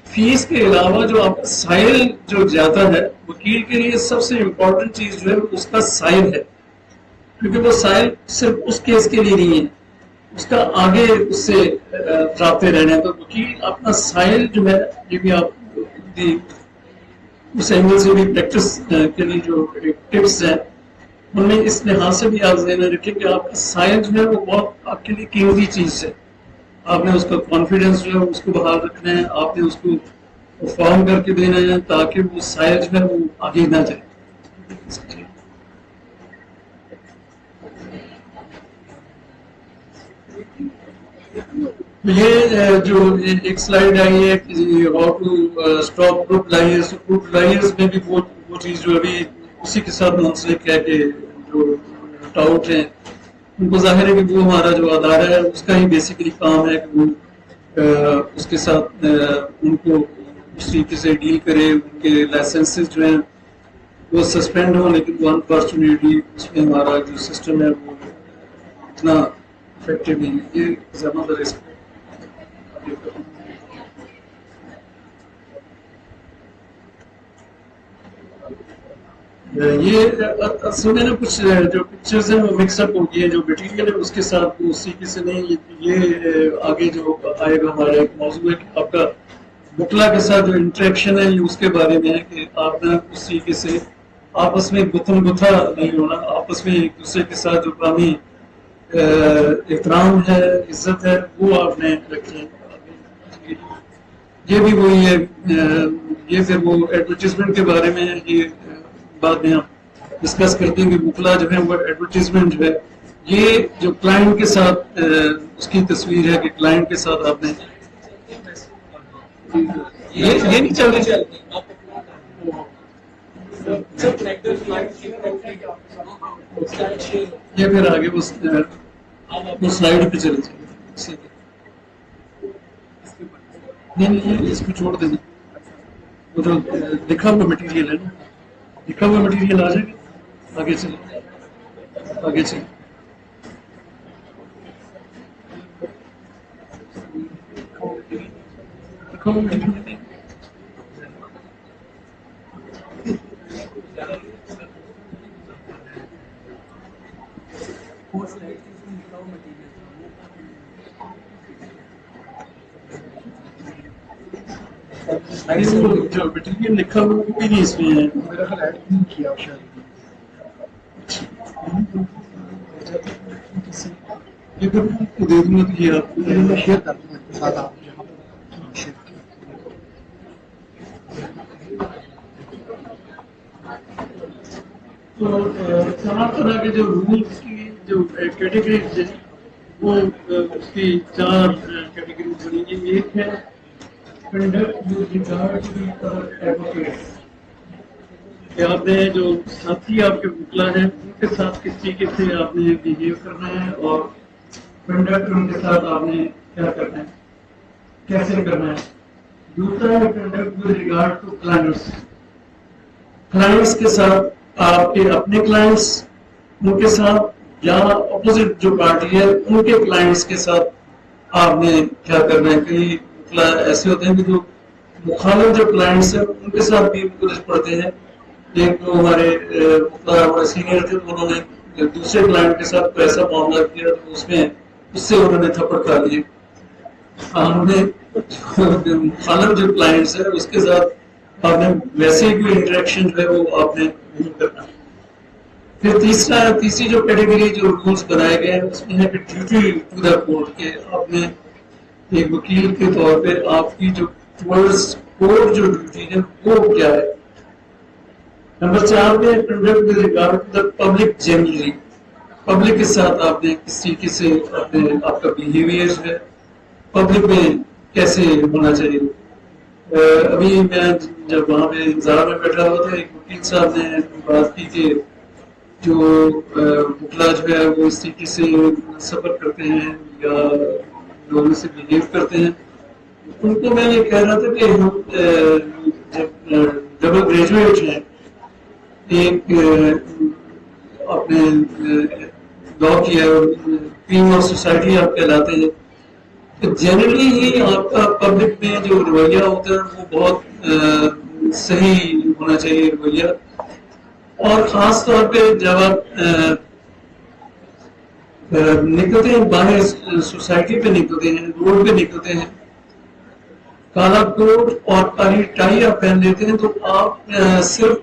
فیس کے علاوہ جو آپ کا سائل جو جاتا ہے وکیل کے لیے سب سے امپورٹنٹ چیز جو ہے اس کا سائل ہے, کیونکہ وہ سائل صرف اس کیس کے لیے نہیں ہے, اس کا آگے اس سے رابطے رہنے ہیں. تو وکیل اپنا سائل جو ہے یہ بھی آپ اس اینگل سے بھی پریکٹس کے لیے جو ٹپس ہیں ان میں اس لحاظ سے بھی آپ ذہن میں رکھیں کہ آپ کا سائل جو ہے وہ بہت آپ کے لیے قیمتی چیز ہے. آپ نے اس کا کانفیڈنس جو ہے اس کو بحال رکھنا ہے, آپ نے اس کو فارم کر کے دینا ہے تاکہ وہ سائل جو ہے وہ آگے نہ جائے. یہ جو ایک سلائیڈ آئی ہے کہ how to stop group lawyers, group lawyers میں بھی وہ چیز جو ابھی اسی کے ساتھ منسلک ہے کہ جو ٹاؤٹ ہیں ان کو ظاہر ہے کہ وہ ہمارا جو ادارہ ہے اس کا ہی بیسیکلی کام ہے کہ وہ اس کے ساتھ ان کو اس طریقے سے ڈیل کرے, ان کے لائسنسز جو ہیں وہ سسپینڈ ہوں, لیکن وہ انفارچونیٹلی اس میں ہمارا جو سسٹم ہے وہ اتنا افیکٹو نہیں ہے. یہ زیادہ رسک ہے. یہ اصل میں نا کچھ جو پکچرز ہیں وہ مکس اپ ہو گئی ہیں, جو مٹیریل ہے اس کے ساتھ وہ اسی سے نہیں. یہ آگے جو آئے گا ہمارا ایک موضوع ہے کہ آپ کا وکلا کے ساتھ جو انٹریکشن ہے یہ اس کے بارے میں ہے کہ آپ نے اس طریقے سے آپس میں گتھم گتھا نہیں ہونا, آپس میں ایک دوسرے کے ساتھ جو باہمی احترام ہے, عزت ہے, وہ آپ نے رکھی. یہ بھی وہی ہے, یہ پھر وہ ایڈورٹیزمنٹ کے بارے میں ہے. یہ بعد میں ہم ڈسکس کرتے ہیں کہ وکلا جو ہے وہ ایڈورٹیزمنٹ جو ہے یہ جو کلائنٹ کے ساتھ اس کی تصویر ہے کہ کلائنٹ کے ساتھ آپ نے یہ نہیں چل رہی. یہ پھر آگے وہ سلائڈ پہ چلے جائے. نہیں اس کو چھوڑ دینا. وہ جو لکھا ہوا مٹیریل ہے نا, لکھا ہوا مٹیریل آ جائے گا. آگے چلے آگے چلے. لکھا ہوا مٹیریل جو مٹیریل لکھا ہوا وہ بھی نہیں اس میں ہے. میرا خیال ایڈ نہیں کیا شاید. یہ پھر دے دوں گا تو یہ آپ میں شیئر کر دوں گا ساتھ آپ جہاں شیئر کیا. تو طرح طرح کے جو رولس کی جو کیٹیگریز ہیں وہ اس کی 4 کیٹیگریز بنی ہیں. ایک ہے conduct with regard to advocates, کہ آپ نے جو ساتھی آپ کے وکلا ہیں ان کے ساتھ کس طریقے سے آپ نے بہیو کرنا ہے, اور کنڈکٹ ان کے ساتھ آپ نے کیا کرنا ہے, کیسے کرنا ہے. دوسرا ہے conduct with regard to clients, clients کے ساتھ آپ کے اپنے کلائنٹس ان کے ساتھ یا اپوزٹ جو پارٹی ہے ان کے کلائنٹس کے ساتھ آپ نے کیا کرنا ہے. کئی ایسے ہوتے ہیں کہ جو مخالف جو کلائنٹس ہیں ان کے ساتھ بھی کچھ پڑتے ہیں. ایک جو ہمارے سینئر تھے انہوں نے دوسرے کلائنٹ کے ساتھ ایسا معاملہ کیا تو اس میں اس سے انہوں نے تھپڑ کھا لیے. ہم نے مخالف جو کلائنٹس ہے اس کے ساتھ آپ نے ویسے ہی کوئی انٹریکشن جو ہے وہ آپ نے نہیں کرنا. پھر تیسری جو کیٹیگری جو رولز بنائے گئے ہیں اس میں ہے کہ ڈیوٹی ٹو دا کورٹ, کے آپ نے ایک وکیل کے طور پہ آپ کی جو کورٹ جو ڈیوٹی ہے وہ کیا ہے. نمبر 4 میں conduct with regard to the public generally, public کے ساتھ آپ نے کس طریقے سے آپ کا بیہیویئر ہے پبلک میں کیسے ہونا چاہیے. ابھی میں جب وہاں پہ انتظار میں بیٹھا ہوا تھا ایک وکیل صاحب نے بات کی کہ جو وکلا جو ہے وہ اس طریقے سے سفر کرتے ہیں یا لوگوں سے بہیو کرتے ہیں. ان کو میں یہ کہہ رہا تھا کہ ہم جب ڈبل گریجویٹ ہیں, ایک اپنے لا کیا کریم آف سوسائٹی آپ کہلاتے ہیں, تو جنرلی ہی آپ کا پبلک میں جو رویہ ہوتا ہے وہ بہت صحیح ہونا چاہیے رویہ. اور خاص طور پہ جب آپ نکلتے ہیں باہر سوسائٹی پہ نکلتے ہیں, روڈ پہ نکلتے ہیں, کالا کوٹ اور کالی ٹائی آپ پہن لیتے ہیں تو آپ صرف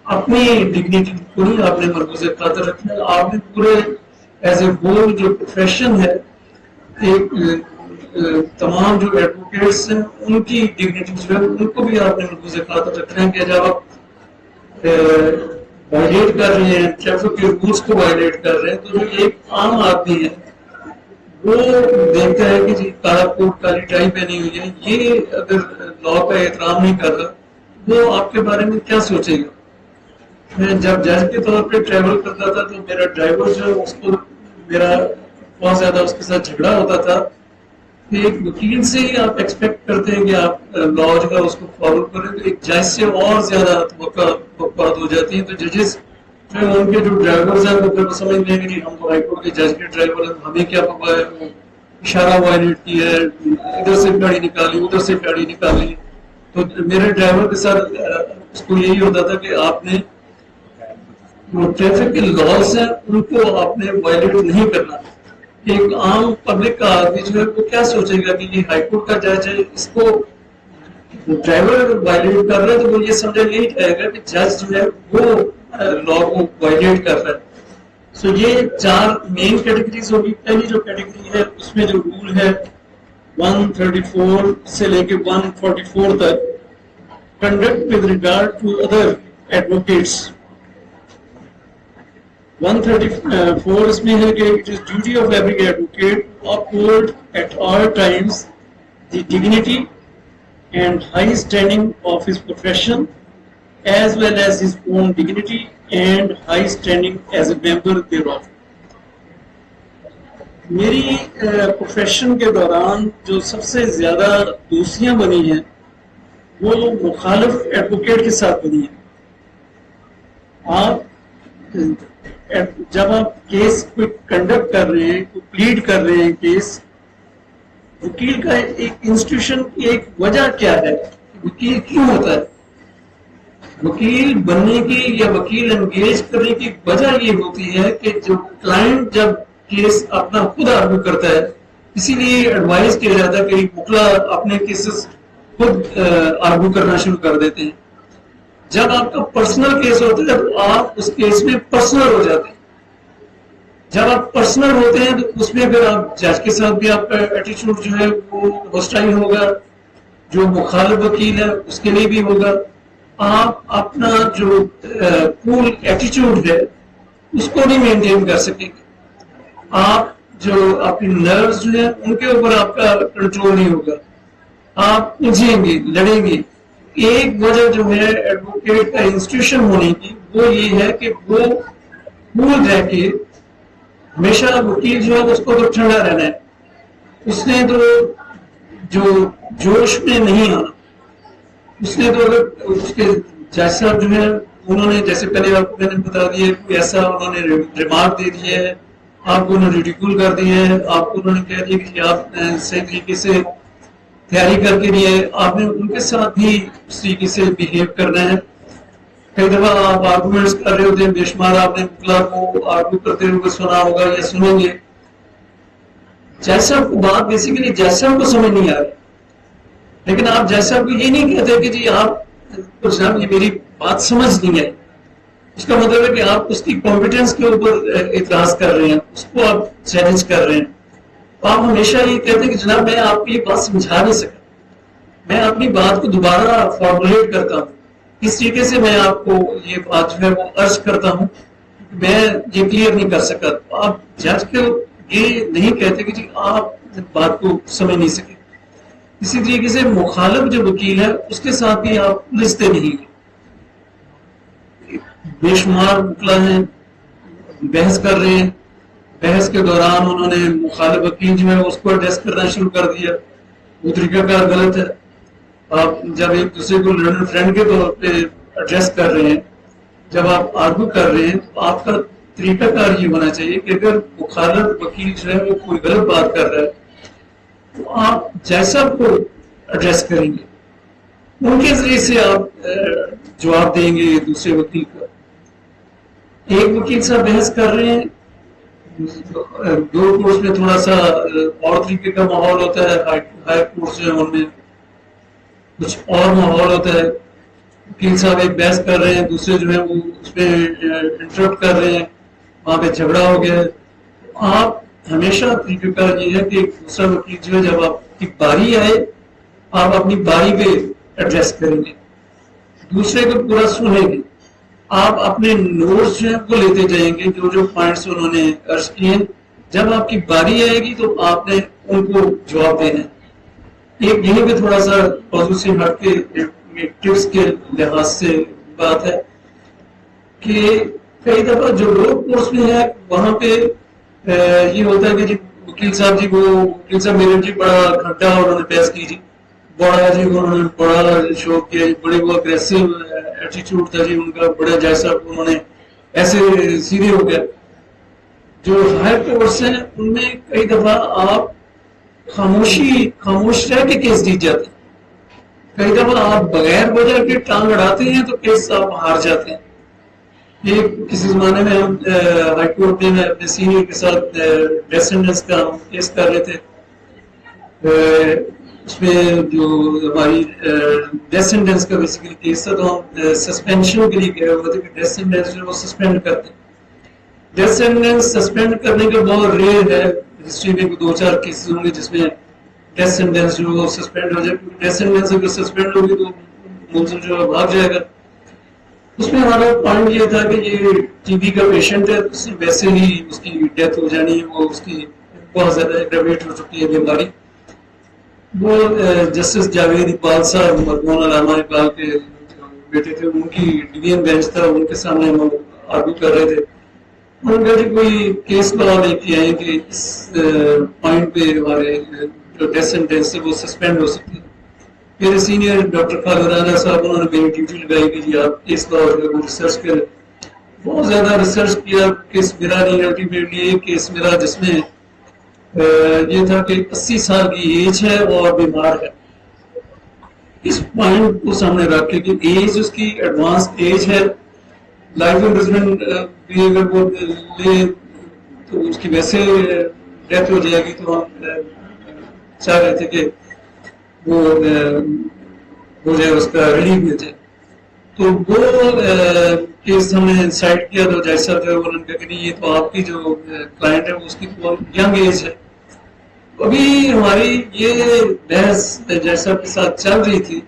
اپنی ڈگنیٹی کو نہیں آپ نے مرکوز خاطر رکھنا ہے. آپ نے پورے ایز اے ہول جو پروفیشن ہے ایک تمام جو ایڈوکیٹس ہیں ان کی ڈگنیٹی جو ہے ان کو بھی آپ نے مرکوز خاطر رکھنا ہے. کہ جب آپ وائلیٹ کر رہے ہیں ٹریفک کے رولس کو وائلیٹ کر رہے ہیں تو جو ایک عام آدمی ہے وہ دیکھتا ہے کہ جی کالا کوٹ کالی ٹائی پہنی ہوئی ہے, یہ اگر لا کا احترام نہیں کر رہا وہ آپ کے بارے میں کیا سوچے گا. میں جب جج کے طور پہ ٹریول کرتا تھا تو میرا ڈرائیور جو اس کو میرا بہت زیادہ اس کے ساتھ جھگڑا ہوتا تھا. ایک وکیل سے ہی آپ ایکسپیکٹ کرتے ہیں کہ آپ لا جو ہے اس کو فالو کریں, تو ایک جج سے اور زیادہ توقعات ہو جاتی ہیں. تو ججز جو ان کے جو ڈرائیورز ہیں وہ پھر سمجھ لیں گے کہ ہم تو ہائی کورٹ کے جج کے ڈرائیور ہیں, ہمیں کیا پتا ہے, اشارہ وائلیٹ کیا ہے, ادھر سے گاڑی نکالی ادھر سے گاڑی نکالی. تو میرے ڈرائیور کے ساتھ اس کو یہی ہوتا تھا کہ آپ نے جو ٹریفک کے لاز ہیں ان کو آپ نے وائلیٹ نہیں کرنا. ایک عام پبلک کا آدمی جو ہے وہ کیا سوچے گا کہ یہ ہائی کورٹ کا جج ہے, اس کو ڈرائیور وائلیٹ کر رہا ہے تو وہ یہ سمجھا یہی جائے گا کہ جج جو ہے وہ لا کو وائلیٹ کر رہا ہے. سو یہ 4 مین کیٹیگریز ہوگی. پہلی جو کیٹیگری ہے اس میں جو رول ہے 134 سے لے کے 144 تک, conduct with regard to other advocates. 134 اس میں ہے کہ it is duty of every advocate to uphold at all times the dignity and high standing of his profession as well as his own dignity and high standing as a member thereof. میری پروفیشن کے دوران جو سب سے زیادہ دوستیاں بنی ہیں وہ مخالف ایڈوکیٹ کے ساتھ بنی ہیں. آپ جب آپ کیس کو کنڈکٹ کر رہے ہیں، کو پلیڈ کر رہے ہیں کیس، وکیل کا ایک انسٹیٹیوشن کی ایک وجہ کیا ہے، وکیل کیوں ہوتا ہے؟ وکیل بننے کی یا وکیل انگیج کرنے کی وجہ یہ ہوتی ہے کہ جو کلائنٹ جب کیس اپنا خود آرگو کرتا ہے، اسی لیے ایڈوائز کیا جاتا ہے کہ وکلا اپنے کیسز خود آرگو کرنا شروع کر دیتے ہیں. جب آپ کا پرسنل کیس ہوتا ہے تو آپ اس کیس میں پرسنل ہو جاتے ہیں. جب آپ پرسنل ہوتے ہیں تو اس میں پھر آپ جج کے ساتھ بھی آپ کا ایٹیچیوڈ جو ہے وہ ہوسٹائل ہوگا، جو مخالف وکیل ہے اس کے لیے بھی ہوگا. آپ اپنا جو کول ایٹیچیوڈ ہے اس کو نہیں مینٹین کر سکیں گے. آپ جو اپنی نروز جو ہیں ان کے اوپر آپ کا کنٹرول نہیں ہوگا. آپ الجھیں گے، لڑیں گے. ایک وجہ جو ہے ایڈوکیٹ کا انسٹیٹیوشن ہونے کی وہ یہ ہے کہ وہ کول رہ کے ہمیشہ وکیل جو ہے اس کو تو ٹھنڈا رہنا ہے، اس نے تو جو جوش میں نہیں آنا. اس نے تو اگر اس کے جج صاحب جو ہے انہوں نے جیسے پہلے آپ کو میں نے بتا دیا کوئی ایسا انہوں نے ریمارک دے دیا ہے، آپ کو انہوں نے ریڈیکول کر دیا ہے، آپ کو انہوں نے کہہ دیا کہ آپ صحیح طریقے سے تیاری کر کے لیے آپ نے ان کے ساتھ بھی اس طریقے سے بیہیو کرنا ہے. کئی دفعہ آپ آرگومنٹس کر رہے ہوتے ہیں، بے شمار آپ نے وکلا کو آرگو کرتے ہوئے سنا ہوگا یا سنیں گے. جیسا کو بات بیسیکلی جیسا کو سمجھ نہیں آ رہی، لیکن آپ جیسا کو یہ نہیں کہتے کہ جی آپ یہ میری بات سمجھ نہیں آئی. اس کا مطلب ہے کہ آپ اس کی کمپیٹنس کے اوپر اعتراض کر رہے ہیں، اس کو آپ چیلنج کر رہے ہیں. آپ ہمیشہ یہ کہتے ہیں کہ جناب میں آپ کو یہ بات سمجھا نہیں سکا، میں اپنی بات کو دوبارہ فارمولیٹ کرتا ہوں، اس طریقے سے میں آپ کو یہ بات جو ہے وہ عرض کرتا ہوں، میں یہ کلیئر نہیں کر سکا. آپ جج کو یہ نہیں کہتے کہ جی آپ بات کو سمجھ نہیں سکے. اسی طریقے سے مخالف جو وکیل ہے اس کے ساتھ بھی آپ الجھتے نہیں. بے شمار وکلا ہیں بحث کر رہے ہیں، بحث کے دوران انہوں نے مخالف وکیل جو ہے اس کو ایڈریس کرنا شروع کر دیا. وہ طریقہ کار غلط ہے. آپ جب ایک دوسرے کو لرنر فرینڈ کے طور پہ ایڈریس کر رہے ہیں، جب آپ آرگو کر رہے ہیں تو آپ کا طریقہ کار یہ ہونا چاہیے کہ اگر مخالف وکیل جو ہے وہ کوئی غلط بات کر رہا ہے تو آپ جیسا کو ایڈریس کریں گے، ان کے ذریعے سے آپ جواب دیں گے دوسرے وکیل کا. ایک وکیل صاحب بحث کر رہے ہیں، دو کورس میں تھوڑا سا اور طریقے کا ماحول ہوتا ہے، ہائی کورس جو ہے ان میں کچھ اور ماحول ہوتا ہے. وکیل صاحب ایک بحث کر رہے ہیں، دوسرے جو ہے وہ اس پہ انٹرپٹ کر رہے ہیں، وہاں پہ جھگڑا ہو گیا ہے. آپ ہمیشہ طریقہ کار یہ ہے کہ دوسرا وکیل جو ہے جب آپ کی باری آئے آپ اپنی باری پہ ایڈریس کریں گے، دوسرے کو پورا سنیں گے. آپ اپنے نوٹس جو ہیں وہ لیتے جائیں گے، جو جو پوائنٹس انہوں نے عرض کیے ہیں. جب آپ کی باری آئے گی تو آپ نے ان کو جواب دینا ہے. ایک یہیں پہ تھوڑا سا موضوع سے ہٹ کے ٹپس کے لحاظ سے بات ہے کہ کئی دفعہ جو لوگ کورس میں ہے وہاں پہ یہ ہوتا ہے کہ جی وکیل صاحب جی وہ وکیل صاحب میرے جی بڑا گھنٹہ انہوں نے بحث کی جی، بڑا جی انہوں نے بڑا شوق کیا جی، بڑے وہ اگریسو ایٹیچیوڈ تھا جی ان کا، بڑا جیسا انہوں نے ایسے سیدھے ہو گیا. جو ہائی کورٹس ہیں ان میں کئی دفعہ آپ خاموش رہ کے کیس جیت جاتے ہیں. کئی دفعہ آپ بغیر وجہ کے ٹانگ اڑاتے ہیں تو کیس آپ ہار جاتے ہیں. یہ کسی زمانے میں ہم ہائی کورٹ میں اپنے سینئر کے ساتھ ڈیسینڈنس کا کیس کر رہے تھے. اس میں جو ہماری ڈیسینڈنس کا بیسیکلی کیس تھا تو ہم سسپینشن کے لیے گئے ہوئے تھے کہ ڈیسینڈنس جو وہ سسپینڈ کرتے ہیں. ڈیسینڈنس سسپینڈ کرنے کا بہت ریئر ہے، ہسٹری میں 2-4 کیسز ہوں گے جس میں ڈیسینڈنس جو سسپینڈ ہو جائے. ڈیسینڈنس اگر سسپینڈ ہوگی تو ملزم جو ہے بھاگ جائے گا. اس میں ہمارا پوائنٹ یہ تھا کہ یہ ٹی بی کا پیشنٹ ہے، ویسے ہی اس کی ڈیتھ ہو جانی ہے، وہ اس کی بہت زیادہ ایگریویٹ ہو چکی ہے بیماری. وہ جسٹس جاوید اقبال صاحب مرحوم علامہ اقبال کے بیٹے تھے، ان کی ڈویژن بینچ تھا، ان کے سامنے ہم آرگو کر رہے تھے. انہوں نے کہا جی کوئی کیس لا لے کے آئے کہ اس پوائنٹ پہ ہمارے جو ڈیتھ سینٹینس ہے وہ سسپینڈ ہو سکتی ہے. میرے سینئر ڈاکٹر خالد رانا صاحب انہوں نے میری ڈیوٹی لگائی کہ جی آپ کیس لا جو ہے وہ ریسرچ کریں. بہت زیادہ ریسرچ کیا، کیس میرا نہیں، الٹیمیٹلی ایک کیس میرا جس میں یہ تھا کہ 80 سال کی ایج ہے اور بیمار ہے. اس پوائنٹ کو سامنے رکھ کے کہ ایج اس کی ایڈوانس ایج ہے، لائف امپریزمنٹ بھی اگر وہ لے تو اس کی ویسے ڈیتھ ہو جائے گی، تو ہم چاہ رہے تھے کہ وہ ہو جائے، اس کا ریلیف مل جائے. تو وہ کیس ہم نے سائٹ کیا تو جج صاحب جو ہے انہوں نے کہا کہ نہیں یہ تو آپ کی جو کلائنٹ ہے اس کی تو ینگ ایج ہے. ابھی ہماری یہ بحث جج صاحب کے ساتھ چل رہی تھی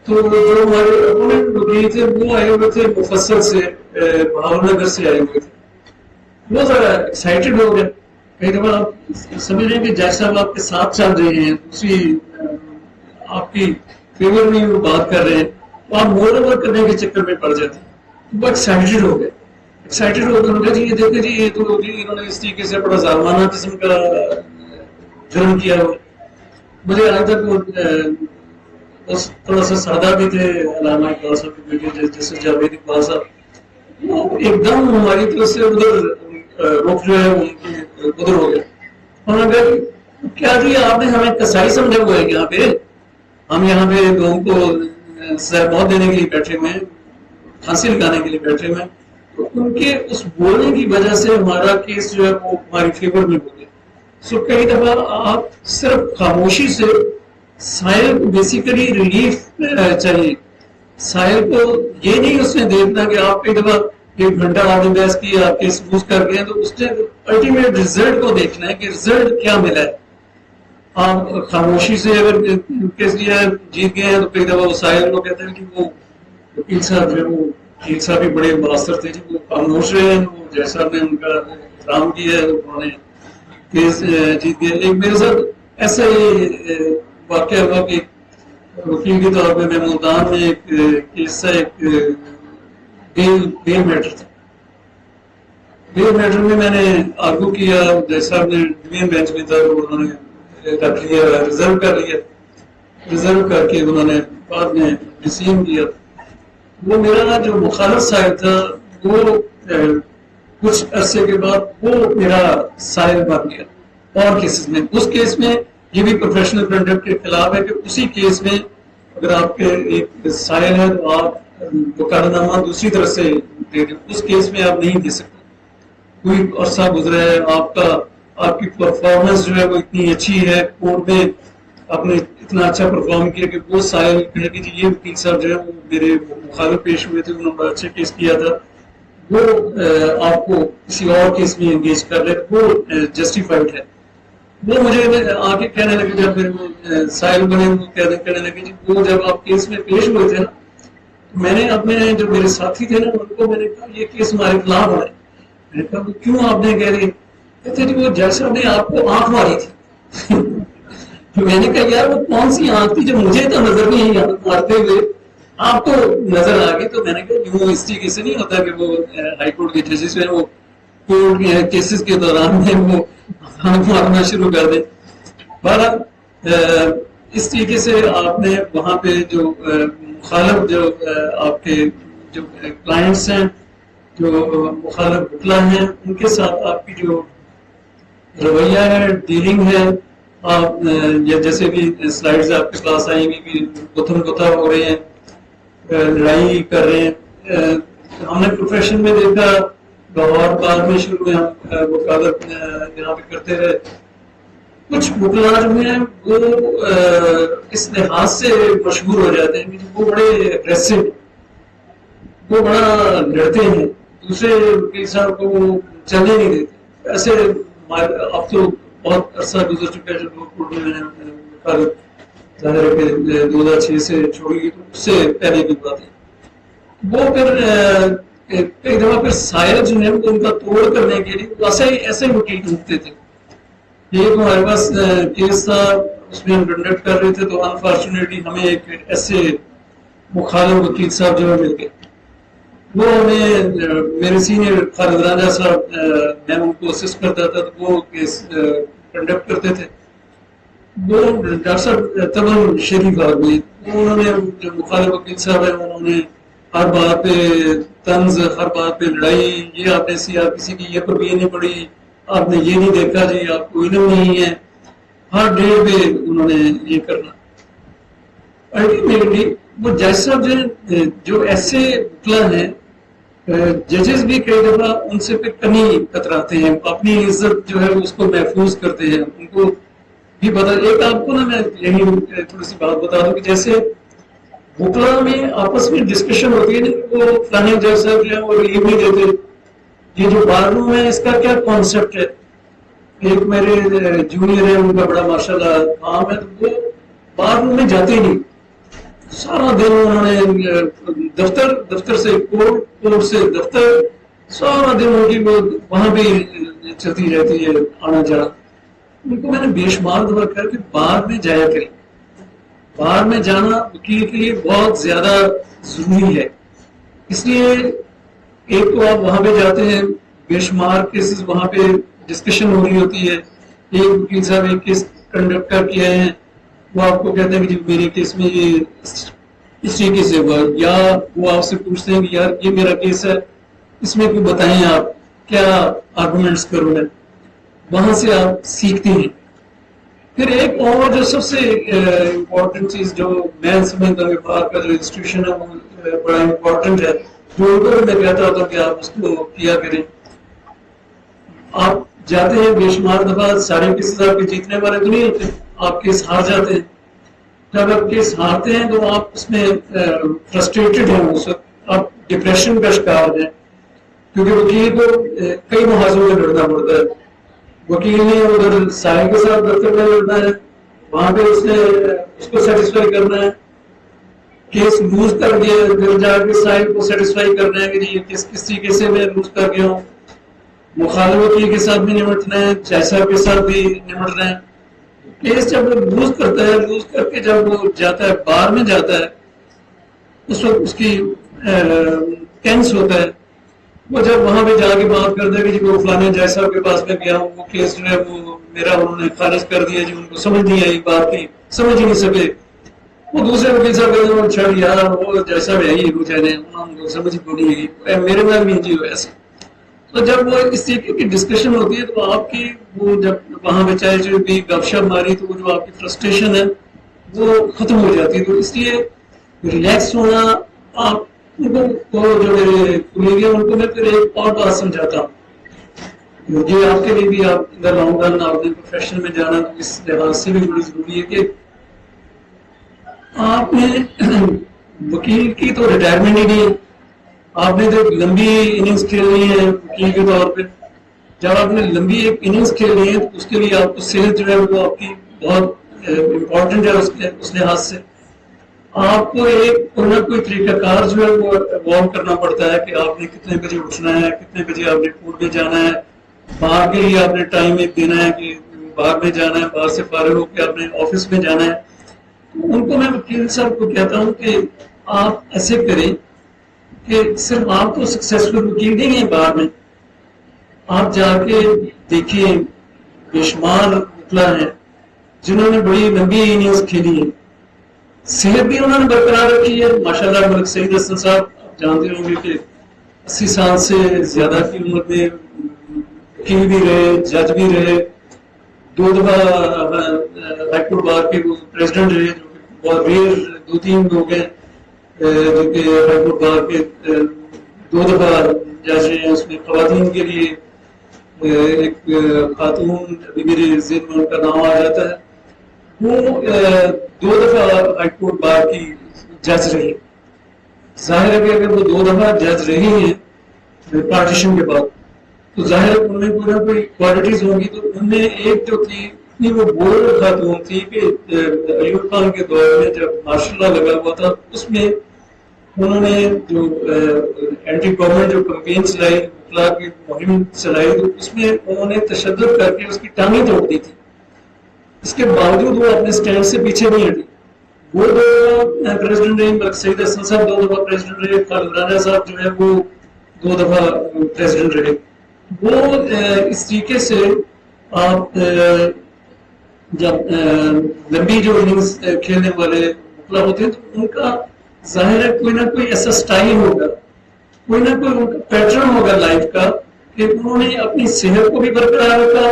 تو جو ہمارے اپوننٹ وکیل تھے وہ آئے ہوئے تھے مفصل سے، بہاول نگر سے آئے ہوئے تھے. وہ ذرا ایکسائٹیڈ ہو گئے، کئی دفعہ آپ سمجھ رہے ہیں کہ جج صاحب آپ کے ساتھ چل رہے ہیں، دوسری آپ کی فیور میں وہ بات کر رہے ہیں، تو آپ مور اوور کرنے کے چکر میں پڑ جاتے ہیں. وہ ایکسائٹیڈ ہو گئے، ایکسائٹیڈ ہو کر کہا جی یہ دیکھیں جی یہ تو جی انہوں نے اس طریقے سے بڑا ظالمانہ قسم کا جرم کیا ہوا. مجھے آج تک وہ بس تھوڑا سا سادہ بھی تھے علامہ اقبال صاحب کے بیٹے جیسے جاوید اقبال صاحب، وہ ایک دم ہماری طرف سے ادھر رخ جو ہے ان کی ادھر ہو گیا. انہوں نے کہا کیا جی آپ نے ہمیں کسائی سمجھا ہوا ہے یہاں پہ، ہم یہاں پہ لوگوں کو سزا موت دینے کے لیے بیٹھے ہوئے ہیں، پھانسی لگانے کے لیے بیٹھے ہوئے ہیں. تو ان کے اس بولنے کی وجہ سے ہمارا کیس جو ہے وہ ہماری فیور میں ہو گیا. سو کئی دفعہ آپ صرف خاموشی سے سائل کو بیسیکلی ریلیف چاہیے. سائل کو یہ نہیں اس نے دیکھنا کہ آپ کئی دفعہ 1 گھنٹہ آپ نے بحث کی، آپ کیس لوز کر گئے، تو اس نے الٹیمیٹ ریزلٹ کو دیکھنا ہے کہ ریزلٹ کیا ملا ہے. آپ خاموشی سے اگر کیس لیا جیت گئے ہیں تو کئی دفعہ وہ سائل کو کہتے ہیں کہ وہ وکیل صاحب جو ہے وہ وکیل صاحب بھی بڑے مؤثر تھے جی، وہ خاموش رہے ہیں، وہ جج صاحب نے ان کا احترام کیا ہے، انہوں نے کیس جیت گیا. ایک میرے ساتھ ایسا ہی واقعہ ہوا کہ وکیل کے طور پہ میں ملتان میں ایک کیس تھا، ایک بیل میٹر تھا. بیل میٹر میں میں نے آرگو کیا، جج صاحب نے ڈویژن بینچ میں تھا، انہوں نے رکھ لیا، ریزرو کر لیا، ریزرو کر کے انہوں نے بعد میں ڈسیزن کیا. وہ میرا جو مخالف سائل تھا وہ کچھ عرصے کے بعد وہ میرا سائل بن گیا اور کیسز میں. اس کیس میں یہ بھی پروفیشنل کنڈکٹ کے خلاف ہے کہ اسی کیس میں اگر آپ کے ایک سائل ہے تو آپ وکالت نامہ دوسری طرف سے دے دیں، اس کیس میں آپ نہیں دے سکتے. کوئی عرصہ گزرا ہے، آپ کی پرفارمنس جو ہے وہ اتنی اچھی ہے، کورٹ میں آپ نے اتنا اچھا پرفارم کیا کہ وہ سائل کہ جی یہ وکیل صاحب جو ہے وہ میرے مخالف پیش ہوئے تھے، انہوں نے بڑا اچھا کیس کیا تھا، وہ آپ کو کسی اور کیس میں انگیج کر لے، وہ جسٹیفائڈ ہے. وہ مجھے آ کے کہنے لگے، جب پھر سائل بنے وہ کہنے لگے جی وہ جب آپ کیس میں پیش ہوئے تھے نا، میں نے اپنے جو میرے ساتھی تھے نا ان کو میں نے کہا یہ کیس ہمارے خلاف ہے. میں نے کہا وہ کیوں آپ نے کہہ رہے کہتے جی وہ جج صاحب نے آپ کو آنکھ ماری تھی. میں نے کہا یار وہ کون سی آنکھ تھی جو مجھے تو نظر نہیں مارتے ہوئے آپ کو نظر آ گئی. تو میں نے کہا وہ اس طریقے سے نہیں ہوتا کہ وہ ہائی کورٹ کے ججز جو ہے وہ کورٹ کے کیسز کے دوران میں وہ آنکھ مارنا شروع کر دیں. بہرحال اس طریقے سے آپ نے وہاں پہ جو مخالف جو آپ کے جو کلائنٹس ہیں، جو مخالف وکلا ہیں، ان کے ساتھ آپ کی جو رویہ ہے، ڈیلنگ ہے، آپ جیسے بھی سلائیڈز آپ کے پاس آئیں گی کہ گتھم گتھا ہو رہے ہیں، لڑائی کر رہے ہیں. ہم نے پروفیشن میں دیکھا لاہور بعد میں شروع میں ہم وکالت یہاں پہ کرتے رہے. کچھ وکلا جو ہیں وہ اس لحاظ سے مشہور ہو جاتے ہیں کہ وہ بڑے اگریسو، وہ بڑا لڑتے ہیں، دوسرے وکیل صاحب کو وہ چلنے نہیں دیتے. ایسے اب تو بہت عرصہ گزر چکا ہے جو لوگ کورٹ میں وکالت ظاہر ہے کہ 2006 سے چھوڑی گئی، تو اس سے پہلے کی بات ہے. وہ پھر کئی دفعہ پھر سایہ جو ہے ان کا توڑ کرنے کے لیے ایسے ہی وکیل ڈھونڈتے تھے. ایک ہمارے پاس کیس تھا, اس میں ہم کنڈکٹ کر رہے تھے, تو انفارچونیٹلی ہمیں ایک ایسے مخالف وکیل صاحب جو مل گئے. وہ ہمیں میرے سینئر خالد راجہ صاحب, میں ان کو اسسٹ کرتا تھا, تو وہ کیس کنڈکٹ کرتے تھے. وہ ڈاکٹر صاحب تبن شریف آدمی, انہوں نے جو مخالف وکیل صاحب ہیں انہوں نے ہر بات پہ طنز, ہر بات پہ لڑائی, یہ آپ نے کسی کی یہ پر یہ نہیں پڑی, آپ نے یہ نہیں دیکھا جی, آپ کو علم نہیں ہے, ہر ڈے پہ انہوں نے یہ کرنا. الٹیمیٹلی وہ جج صاحب جو ایسے وکلا ہیں, ججز بھی کئی دفعہ ان سے پھر کمی کتراتے ہیں, اپنی عزت جو ہے اس کو محفوظ کرتے ہیں. ان کو بھی پتا, ایک آپ کو نا میں یہی تھوڑی سی بات بتا دوں کہ جیسے وکلا میں آپس میں ڈسکشن ہوتی ہے نا, وہ فلانے جج صاحب جو ہے وہ لیو نہیں دیتے, یہ جو بار روم ہے اس کا کیا کانسیپٹ ہے. ایک میرے جونیئر ہے, ان کا بڑا ماشاءاللہ کام ہے, تو وہ بار روم میں جاتے ہی نہیں. سارا دن انہوں نے دفتر سے کورٹ, کورٹ سے دفتر, سارا دن ان کی وہ وہاں بھی چلتی رہتی ہے آنا جانا. ان کو میں نے بے شمار دفعہ کہا کہ بار میں جایا کریں. بار میں جانا وکیل کے لیے بہت زیادہ ضروری ہے. اس لیے ایک تو آپ وہاں پہ جاتے ہیں, بے شمار کیسز وہاں پہ ڈسکشن ہو رہی ہوتی ہے. ایک وکیل صاحب ایک کیس کنڈکٹ کر کے آئے ہیں, وہ آپ کو کہتے ہیں کہ جی میرے کیس میں یہ اس طریقے سے ہوا, یا وہ آپ سے پوچھتے ہیں کہ یار یہ میرا کیس ہے, اس میں کوئی بتائیں آپ کیا آرگومنٹس کروں میں. وہاں سے آپ سیکھتے ہیں. پھر ایک اور جو سب سے امپورٹنٹ چیز جو میں سمجھتا ہوں کہ بار کا جو انسٹیٹیوشن ہے وہ بڑا امپورٹنٹ ہے, جو میں کہتا ہوتا ہوں کہ آپ اس کو کیا کریں. آپ جاتے ہیں بے شمار دفعہ, سارے کیسز آپ کے جیتنے والے تو نہیں ہوتے, آپ کیس ہار جاتے ہیں. جب آپ کیس ہارتے ہیں تو آپ اس میں فرسٹریٹڈ ہیں, اس وقت آپ ڈپریشن کا شکار ہیں, کیونکہ وکیل کو کئی محاذوں میں لڑنا پڑتا ہے. وکیل نے ادھر سائے کے ساتھ دفتر میں لڑنا ہے, وہاں پہ اس کو سیٹسفائی کرنا ہے, کیس لوز کر دیا پھر جا کے سائے کو سیٹسفائی کرنا ہے کہ جی کس طریقے سے میں لوز کر گیا ہوں. مخالف وکیل کے ساتھ بھی نمٹنا ہے, جج صاحب کے ساتھ بھی نمٹنا ہے. کیس جب لوز کرتا ہے, لوز کر کے جب وہ جاتا ہے بار میں جاتا ہے, اس وقت اس کی ٹینس ہوتا ہے. وہ جب وہاں پہ جا کے بات کرتا ہے کہ جی وہ فلانے جج صاحب کے پاس میں گیا ہوں, وہ کیس جو ہے وہ میرا انہوں نے خارج کر دیا, جی ان کو سمجھ نہیں آئی بات کی, سمجھ ہی نہیں سکے. وہ دوسرے وکیل صاحب کہتے ہیں چھڑ یار وہ جج صاحب ہے ہی کچھ ہے, انہوں کو سمجھ نہیں آئی, میرے میں بھی جی ایسے. تو جب وہ اس طریقے کی ڈسکشن ہوتی ہے تو آپ کی وہ جب وہاں پہ چاہے جو بھی گپ شپ ماری تو وہ جو آپ کی فرسٹریشن ہے وہ ختم ہو جاتی ہے. تو اس لیے ریلیکس ہونا, آپ ان کو جو میرے کولیگ ہیں ان کو میں پھر ایک اور بات سمجھاتا ہوں, یہ آپ کے لیے بھی آپ ان دا لانگ رن آپ نے پروفیشن میں جانا تو اس لحاظ سے بھی بڑی ضروری ہے کہ آپ نے وکیل کی تو ریٹائرمنٹ ہی نہیں ہے, آپ نے جو لمبی اننگز کھیلنی ہے وکیل کے طور پہ, جب آپ نے لمبی ایک اننگز کھیلنی ہے تو اس کے لیے آپ کو صحت جو ہے وہ آپ کی بہت امپورٹنٹ ہے. اس لحاظ سے آپ کو ایک کوئی نہ کوئی طریقہ کار جو ہے وہ ایوالو کرنا پڑتا ہے کہ آپ نے کتنے بجے اٹھنا ہے, کتنے بجے آپ نے کورٹ میں جانا ہے, باہر کے لیے آپ نے ٹائم ایک دینا ہے کہ باہر میں جانا ہے, باہر سے فارغ ہو کے آپ نے آفس میں جانا ہے. تو ان کو میں وکیل صاحب کو کہتا ہوں کہ آپ ایسے کریں کہ صرف آپ تو سکسیسفل وکیل نہیں ہیں, باہر میں آپ جا کے دیکھیے بے شمار وکلا ہیں جنہوں نے بڑی لمبی اننگز کھیلی ہے, صحت بھی انہوں نے برقرار رکھی ہے. ماشاءاللہ ملک سعید حسن صاحب آپ جانتے ہوں گے کہ 80 سال سے زیادہ کی عمر میں وکیل بھی رہے, جج بھی رہے, 2 دفعہ ہائی کورٹ بار کے وہ پریزیڈنٹ رہے, جو کہ بہت ریئر 2-3 لوگ ہیں جو کہ ہائی کورٹ بار کے 2 دفعہ جج رہے ہیں. اس میں خواتین کے لیے ایک خاتون ابھی میرے ذہن میں ان کا نام آ جاتا ہے, وہ 2 دفعہ ہائی کورٹ بار کی جج رہی. ظاہر ہے کہ اگر وہ 2 دفعہ جج رہی ہیں پارٹیشن کے بعد تو ظاہر ہے ان میں کوئی نہ کوئی کوالٹیز ہوں گی. تو ان میں ایک جو تھی اتنی وہ بولڈ خاتون تھی کہ ایوب خان کے دور میں جب مارشل لا لگا ہوا تھا اس میں انہوں نے جو اینٹی گورنمنٹ جو کمپین چلائی، وکلا کی مہم چلائی، تو اس میں انہوں نے تشدد کر کے اس کی ٹانگیں توڑ دی تھی. اس کے باوجود وہ اپنے سٹینڈ سے پیچھے نہیں ہٹی. وہ 2 دفعہ پریزیڈنٹ رہے، ملک سعید حسن صاحب 2 دفعہ پریزیڈنٹ رہے، خالد راجہ صاحب جو ہے وہ 2 دفعہ پریزیڈنٹ رہے. وہ اس طریقے سے آپ جب لمبی جو اننگز کھیلنے والے وکلا ہوتے ہیں تو ان کا ظاہر ہے کوئی نہ کوئی ایسا سٹائل ہوگا، کوئی نہ کوئی ان کا پیٹرن ہوگا لائف کا کہ انہوں نے اپنی صحت کو بھی برقرار رکھا،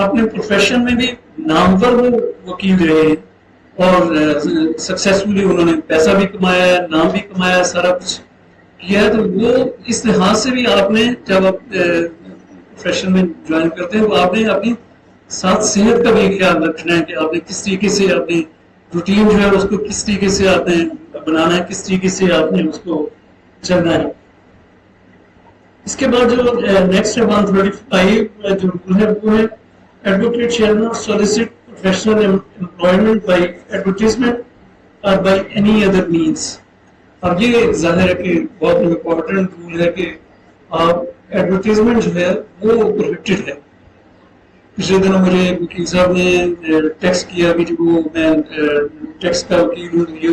اپنے پروفیشن میں بھی نامور وہ وکیل رہے ہیں اور سکسیسفلی انہوں نے پیسہ بھی کمایا، نام بھی کمایا، سارا کچھ کیا. تو وہ اس لحاظ سے بھی آپ نے جب آپ پروفیشن میں جوائن کرتے ہیں تو آپ نے اپنی ساتھ صحت کا بھی خیال رکھنا ہے کہ آپ نے کس طریقے سے اپنی روٹین جو ہے اس کو کس طریقے سے آپ نے بنانا ہے، کس طریقے سے آپ نے اس کو چلنا ہے. اس کے بعد جو نیکسٹ 135 جو رول ہے وہ ہے advocate shall not solicit professional employment by advertisement اور بائی اینی ادر مینس. اب یہ ظاہر ہے کہ بہت امپورٹنٹ رول ہے کہ آپ ایڈورٹیزمنٹ جو ہے وہ پروہیبٹڈ ہے. پچھلے دنوں مجھے وکیل صاحب نے ٹیکسٹ کیا کہ جو میں ٹیکسٹ کا وکیل ہوں، یہ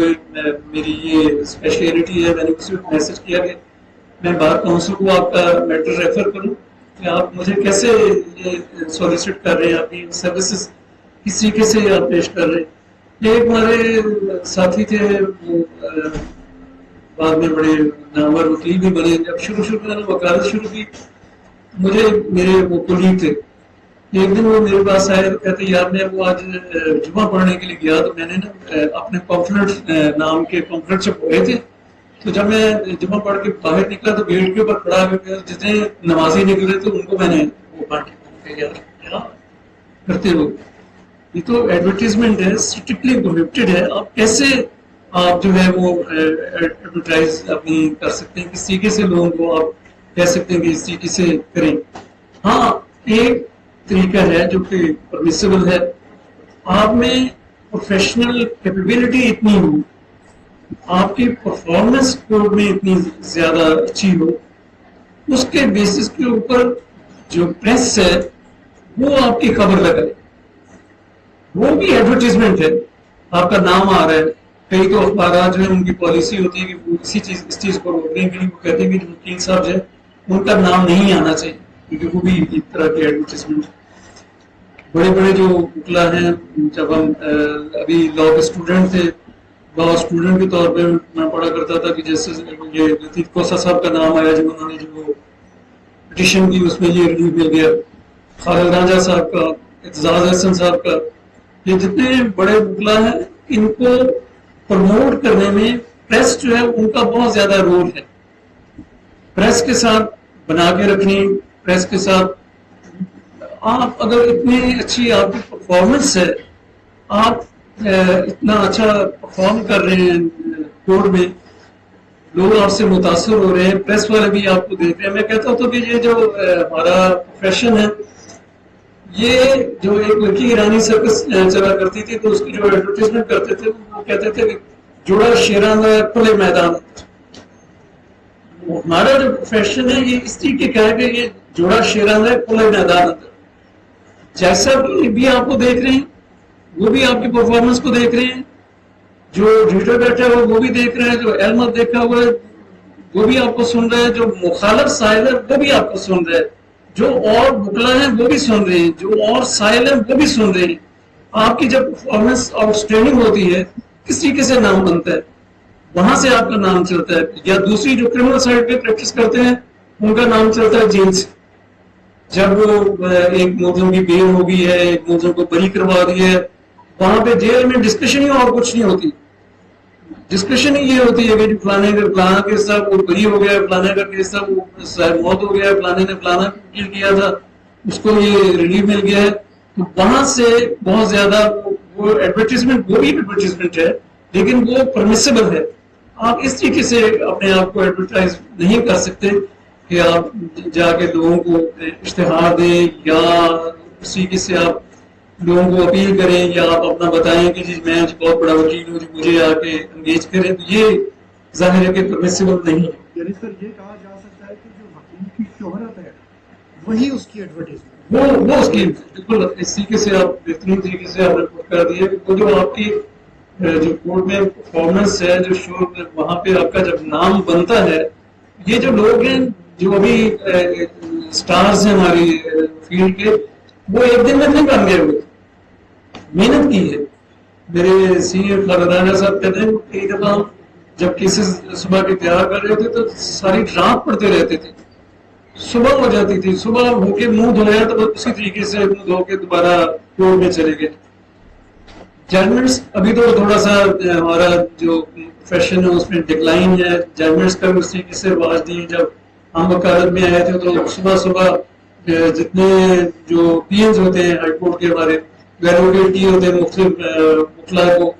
میری یہ اسپیشلٹی ہے. میں نے کسی کو میسج کیا کہ میں بار کونسل کو آپ کا میٹر ریفر کروں کہ آپ مجھے کیسے یہ سولیسٹ کر رہے ہیں، اپنی سروسز کس طریقے سے آپ پیش کر رہے ہیں. یہ ایک ہمارے ساتھی تھے، وہ بعد میں بڑے نامور وکیل بھی بنے. جب شروع میں نے وکالت شروع کی، مجھے میرے وہ کولیگ تھے، ایک دن وہ میرے پاس آئے، کہتے یار میں وہ آج جمعہ پڑھنے کے لیے گیا تو میں نے نا اپنے پمفلٹ نام کے پمفلٹ سے پڑھے تھے. تو جب میں جمعہ پڑھ کے باہر نکلا تو گیٹ کے اوپر کھڑا ہو گیا، جتنے نمازی نکلے تو ان کو میں نے وہ بانٹے کیا کرتے ہو. یہ تو ایڈورٹیزمنٹ ہے، اسٹرکٹلی پروہیبٹڈ ہے. آپ کیسے آپ جو ہے وہ ایڈورٹائز اپنی کر سکتے ہیں، کس طریقے سے لوگوں کو آپ کہہ سکتے ہیں کہ اس طریقے سے کریں. ہاں ایک طریقہ ہے جو کہ پرمیسیبل ہے، آپ میں پروفیشنل کیپیبلٹی اتنی ہو، آپ کی پرفارمنس کوڈ میں اتنی زیادہ اچھی ہو، اس کے بیسس کے اوپر جو پریس ہے وہ آپ کی خبر لگائے. وہ بھی ایڈورٹیزمنٹ ہے، آپ کا نام آ رہا ہے. کئی تو اخبارات جو ہے ان کی پالیسی ہوتی ہے کہ وہ اس چیز کو روکنے کے لیے وہ کہتے ہیں کہ جو وکیل صاحب جو ہے ان کا نام نہیں آنا چاہیے، کیونکہ وہ بھی ایک طرح کی ایڈورٹیزمنٹ. بڑے بڑے جو وکلا ہیں، جب ہم ابھی لا کے اسٹوڈنٹ تھے، لا اسٹوڈنٹ کے طور پہ میں پڑھا کرتا تھا کہ جیسے یہ لطیف کوسا صاحب کا نام آیا، جب انہوں نے جو پٹیشن کی اس میں یہ ریلیو مل گیا. خالد راجہ صاحب کا، اعتزاز احسن صاحب کا، یہ جتنے بڑے وکلا ہیں ان کو پروموٹ کرنے میں پریس جو ہے ان کا بہت زیادہ رول ہے. پریس کے ساتھ بنا کے رکھنی، پریس کے ساتھ آپ اگر اتنی اچھی آپ کی پرفارمنس ہے، آپ اتنا اچھا پرفارم کر رہے ہیں کورٹ میں، لوگ آپ سے متاثر ہو رہے ہیں، پریس والے بھی آپ کو دیکھ رہے ہیں. میں کہتا ہوں کہ یہ جو ہمارا پروفیشن ہے، یہ جو ایک لڑکی ایرانی سرکس چلا کرتی تھی تو اس کی جو ایڈورٹیزمنٹ کرتے تھے وہ کہتے تھے کہ جوڑا شیران کھلے میدان. ہمارا جو پروفیشن ہے یہ اس طریقے کا ہے کہ یہ جوڑا شیران ہے کھلے میدان. جیسا بھی آپ کو دیکھ رہے ہیں وہ بھی آپ کی پرفارمنس کو دیکھ رہے ہیں، جو ریڈر بیٹھا ہوا وہ بھی دیکھ رہے ہیں، جو علمت دیکھا ہوا ہے وہ بھی آپ کو سن رہے ہیں، جو مخالف سائل ہے وہ بھی آپ کو سن رہے ہیں، جو اور وکلا ہیں وہ بھی سن رہے ہیں، جو اور سائل ہیں وہ بھی سن رہے ہیں. آپ کی جب پرفارمنس آؤٹ اسٹینڈنگ ہوتی ہے کس طریقے سے نام بنتا ہے، وہاں سے آپ کا نام چلتا ہے. یا دوسری جو کرمنل سائڈ پہ پریکٹس کرتے ہیں ان کا نام چلتا ہے جیل سے. جب وہ ایک ملزم کی بیل ہو گئی ہے، ایک ملزم کو بری کروا دی ہے، وہاں پہ جیل میں ڈسکشن ہی اور کچھ نہیں ہوتی. ڈسکشن ہی یہ ہوتی ہے کہ فلانے کا فلانا کیس تھا وہ بری ہو گیا، فلانے کا کیس تھا وہ موت ہو گیا، فلانے نے فلانا وکیل کیا تھا اس کو یہ ریلیف مل گیا ہے. تو وہاں سے بہت زیادہ وہ ایڈورٹیزمنٹ، وہ بھی ایڈورٹیزمنٹ ہے لیکن وہ پرمیسیبل ہے. آپ اس طریقے سے اپنے آپ کو ایڈورٹائز نہیں کر سکتے کہ آپ جا کے لوگوں کو اشتہار دیں یا اس طریقے سے آپ لوگوں کو اپیل کریں یا آپ اپنا بتائیں کہ جی میں بہت بڑا وکیل ہوں، مجھے آ کے انگیج کریں. تو یہ ظاہر ہے کہ پرمیسیبل نہیں ہے. یعنی سر یہ کہا جا سکتا ہے کہ جو وکیل کی شہرت ہے وہی اس کی ایڈورٹیزمنٹ، وہ اس کی بالکل اس طریقے سے آپ بہترین طریقے سے آپ رپورٹ کر دیے کہ وہ جو آپ کی جو کورٹ میں پرفارمنس ہے، جو شو وہاں پہ آپ کا جب نام بنتا ہے، یہ جو لوگ ہیں جو ابھی سٹارز ہیں ہماری فیلڈ کے، وہ ایک دن میں نہیں بن گئے، ہوئے محنت کی ہے. میرے سینئر خالدانہ صاحب کہتے ہیں کئی دفعہ ہم جب کیسز صبح کے تیار کر رہے تھے تو ساری رات پڑھتے رہتے تھے. صبح ہو جاتی تھی، صبح ہو کے منہ دھویا تو اسی طریقے سے منہ دھو کے دوبارہ کورٹ میں چلے گئے. ججمنٹس ابھی تو تھوڑا سا ہمارا جو پروفیشن ہے اس میں ڈکلائن ہے. ججمنٹس کا بھی اس طریقے سے رواج دیے. جب ہم وکالت میں آئے تھے تو صبح صبح جتنے جو پی اینز ہوتے ہیں ہائی کورٹ کے ہمارے ویلوکیٹی ہوتے ہیں مختلف وکلا کو،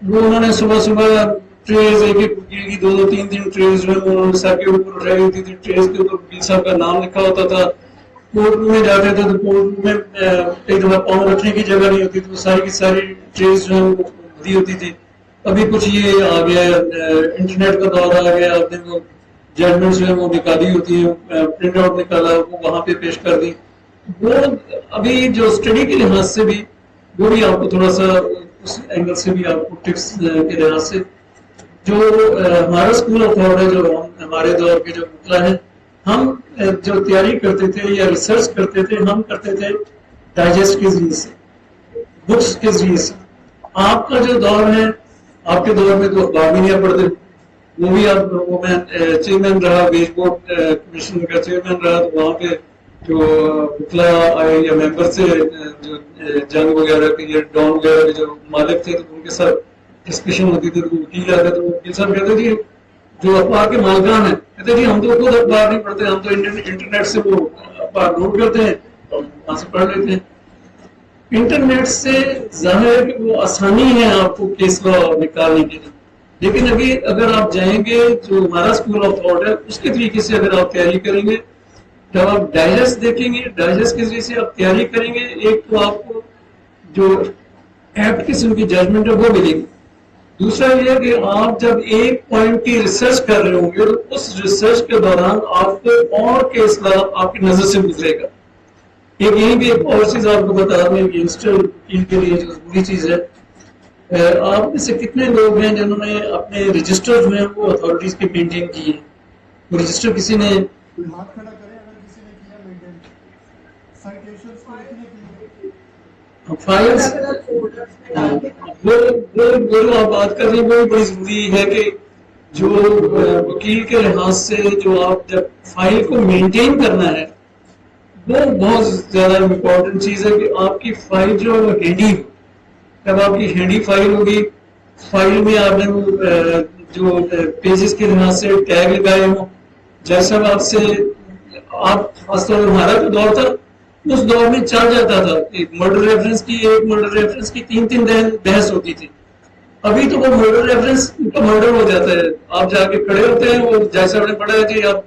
وہ انہوں نے صبح صبح ٹریز ایک ایک وکیل کی 2-3 ٹریز جو ہے انہوں نے سر کے اوپر اٹھائی ہوتی تھی. ٹریز کے اوپر وکیل صاحب کا نام لکھا ہوتا تھا. کورٹ روم میں جاتے تھے تو کورٹ روم میں ایک دفعہ پاؤں رکھنے کی جگہ نہیں ہوتی تھی، ساری کی ساری ٹریز جو ہے وہ بھری ہوتی تھی. ابھی کچھ یہ آ گیا انٹرنیٹ کا دور آ گیا، آپ نے وہ ججمنٹ جو ہے وہ نکالی ہوتی ہیں، پرنٹ آؤٹ نکالا وہ وہاں پہ پیش کر دی. وہ ابھی جو اسٹڈی کے لحاظ سے بھی وہ بھی آپ کو تھوڑا سا اس اینگل سے بھی آپ کو ٹپس کے لحاظ سے جو ہمارا اسکول آف تھاٹ ہے، جو ہمارے دور کے جو وکلا ہیں، ہم جو تیاری کرتے تھے یا ریسرچ کرتے تھے، ہم کرتے تھے ڈائجسٹ کے ذریعے سے، بکس کے ذریعے سے. آپ کا جو دور ہے، آپ کے دور میں تو اخبار بھی نہیں پڑھتے. وہ بھی آپ وہ میں چیئرمین رہا، ویج بورڈ کمیشن کا چیئرمین رہا، تو وہاں پہ جو وکلا آئے یا ممبر سے جو جنگ وغیرہ کے یا ڈان وغیرہ کے جو مالک تھے تو ان کے ساتھ ڈسکشن ہوتی تھی. تو وکیل آتے تو وکیل صاحب کہتے جی جو اخبار کے مالکان ہیں، کہتے جی ہم تو خود اخبار نہیں پڑھتے، ہم تو انٹرنیٹ سے وہ اخبار نوٹ کرتے ہیں اور وہاں سے پڑھ لیتے ہیں. انٹرنیٹ سے ظاہر ہے کہ وہ آسانی ہے آپ کو کیس لا نکالنے کے لیے، لیکن ابھی اگر آپ جائیں گے جو ہمارا اسکول آف تھاٹ ہے اس کے طریقے سے اگر آپ تیاری کریں گے، جب آپ ڈائجسٹ دیکھیں گے، ڈائجسٹ کے ذریعے سے آپ تیاری کریں گے، ایک تو آپ کو جو ایپٹ قسم کی ججمنٹ ہے وہ ملے گی. دوسرا یہ ہے کہ آپ جب ایک پوائنٹ کی ریسرچ کر رہے ہوں گے تو اس ریسرچ کے دوران آپ کو اور کیس لا آپ کی نظر سے گزرے گا. ایک یہیں بھی ایک اور چیز آپ کو بتا دوں، یونگسٹر وکیل کے لیے جو ضروری چیز ہے، آپ میں سے کتنے لوگ ہیں جنہوں نے اپنے رجسٹر جو ہیں وہ اتھارٹیز کے مینٹین کیے ہیں؟ وہ رجسٹر کسی نے کوئی ہاتھ کھڑا کرے اگر کسی نے کیا مینٹین، سائٹیشنز کو کتنے کی فائلز وہ جو آپ بات کر رہے ہیں وہ بڑی ضروری ہے کہ جو وکیل کے لحاظ سے جو آپ جب فائل کو مینٹین کرنا ہے وہ بہت زیادہ امپورٹنٹ چیز ہے کہ آپ کی فائل جو ہے وہ ہینڈی ہو. جب آپ کی ہینڈی فائل ہوگی، فائل میں آپ نے جو پیجز کے لحاظ سے ٹیگ لگائے ہوں، جیسا آپ سے آپ خاص طور پر ہمارا جو دور تھا اس دور میں چل جاتا تھا ایک مرڈر ریفرنس کی 3 بحث ہوتی تھی. ابھی تو وہ مرڈر ریفرنس کا مرڈر ہو جاتا ہے، آپ جا کے کھڑے ہوتے ہیں، وہ جیسا آپ نے پڑھا ہے جی آپ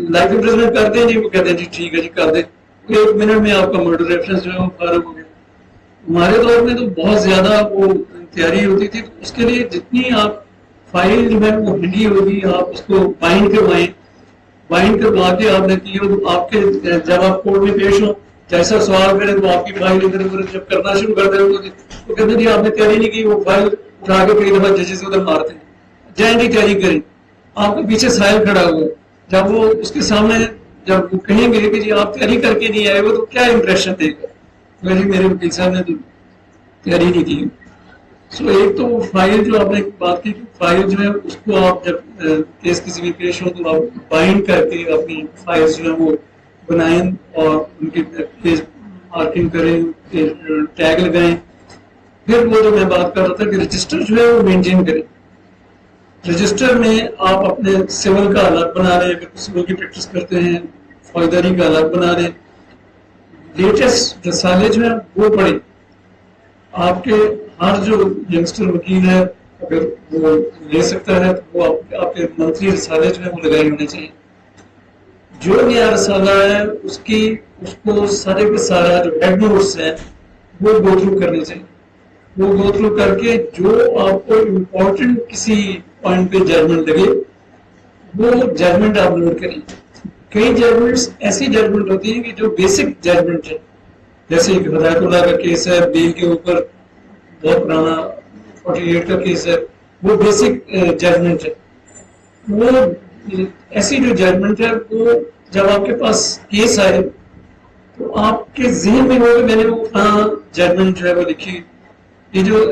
لائف امپریزمنٹ کرتے ہیں جی، وہ کہتے ہیں جی ٹھیک ہے جی کر دیں، 1 منٹ میں آپ کا مرڈر ریفرنس جو ہے وہ فارغ ہو گیا. ہمارے دور میں تو بہت زیادہ وہ تیاری ہوتی تھی. تو اس کے لیے جتنی آپ فائل جو ہے وہ ہنڈی ہوگی، آپ اس کو بائنڈ کروائیں، بائنڈ کروا کے آپ نے کی ہو تو آپ کے جب آپ کورٹ میں پیش ہوں جیسا سوال کریں تو آپ کی فائل ادھر ادھر جب کرنا شروع کر دیں تو کہتے ہیں جی آپ نے تیاری نہیں کی. وہ فائل اٹھا کے کئی دفعہ ججز ادھر مارتے ہیں، جائیں گی تیاری کریں، آپ کے پیچھے سائل کھڑا ہوا ہے. جب وہ اس کے سامنے جب وہ کہیں گے کہ جی آپ تیاری کر کے نہیں آئے ہو تو کیا امپریشن دے گا؟ جی میرے وکیل صاحب نے تو تیاری نہیں کی. سو ایک تو فائل جو آپ نے بات کی، فائل جو ہے اس کو آپ جب کیس کسی بھی پیش ہو تو آپ بائنڈ کر کے اپنی فائل جو ہے وہ بنائیں اور ان کی مارکنگ کریں، ٹیگ لگائیں. پھر وہ جو میں بات کر رہا تھا کہ رجسٹر جو ہے وہ مینٹین کریں. رجسٹر میں آپ اپنے سول کا الگ بنا رہے ہیں، اگر سول کی پریکٹس کرتے ہیں فوجداری کا الگ بنا رہے ہیں. لیٹسٹ رسالے جو ہیں وہ پڑھیں. آپ کے ہر جو ینگسٹر وکیل ہے اگر وہ لے سکتا ہے تو وہ آپ کے منتھلی رسالے جو ہیں وہ لگائے ہونے چاہیے. جو نیا رسالہ ہے اس کو سارے کے سارا جو ہیڈ نوٹس ہیں وہ گو تھرو کرنے چاہیے. وہ گو تھرو کر کے جو آپ کو امپورٹنٹ کسی پوائنٹ پہ ججمنٹ لگے وہ ججمنٹ آپ نوٹ کریں. کئی ججمنٹس ایسی ججمنٹ ہوتی ہیں کہ جو بیسک ججمنٹ ہے، جیسے ایک ہدایت اللہ کا کیس ہے بیل کے اوپر، بہت پرانا 48 کا کیس ہے، وہ بیسک ججمنٹ ہے. وہ ایسی جو ججمنٹ ہے وہ جب آپ کے پاس کیس آئے تو آپ کے ذہن میں ہوگا میں نے وہ ججمنٹ جو ہے وہ لکھی. یہ جو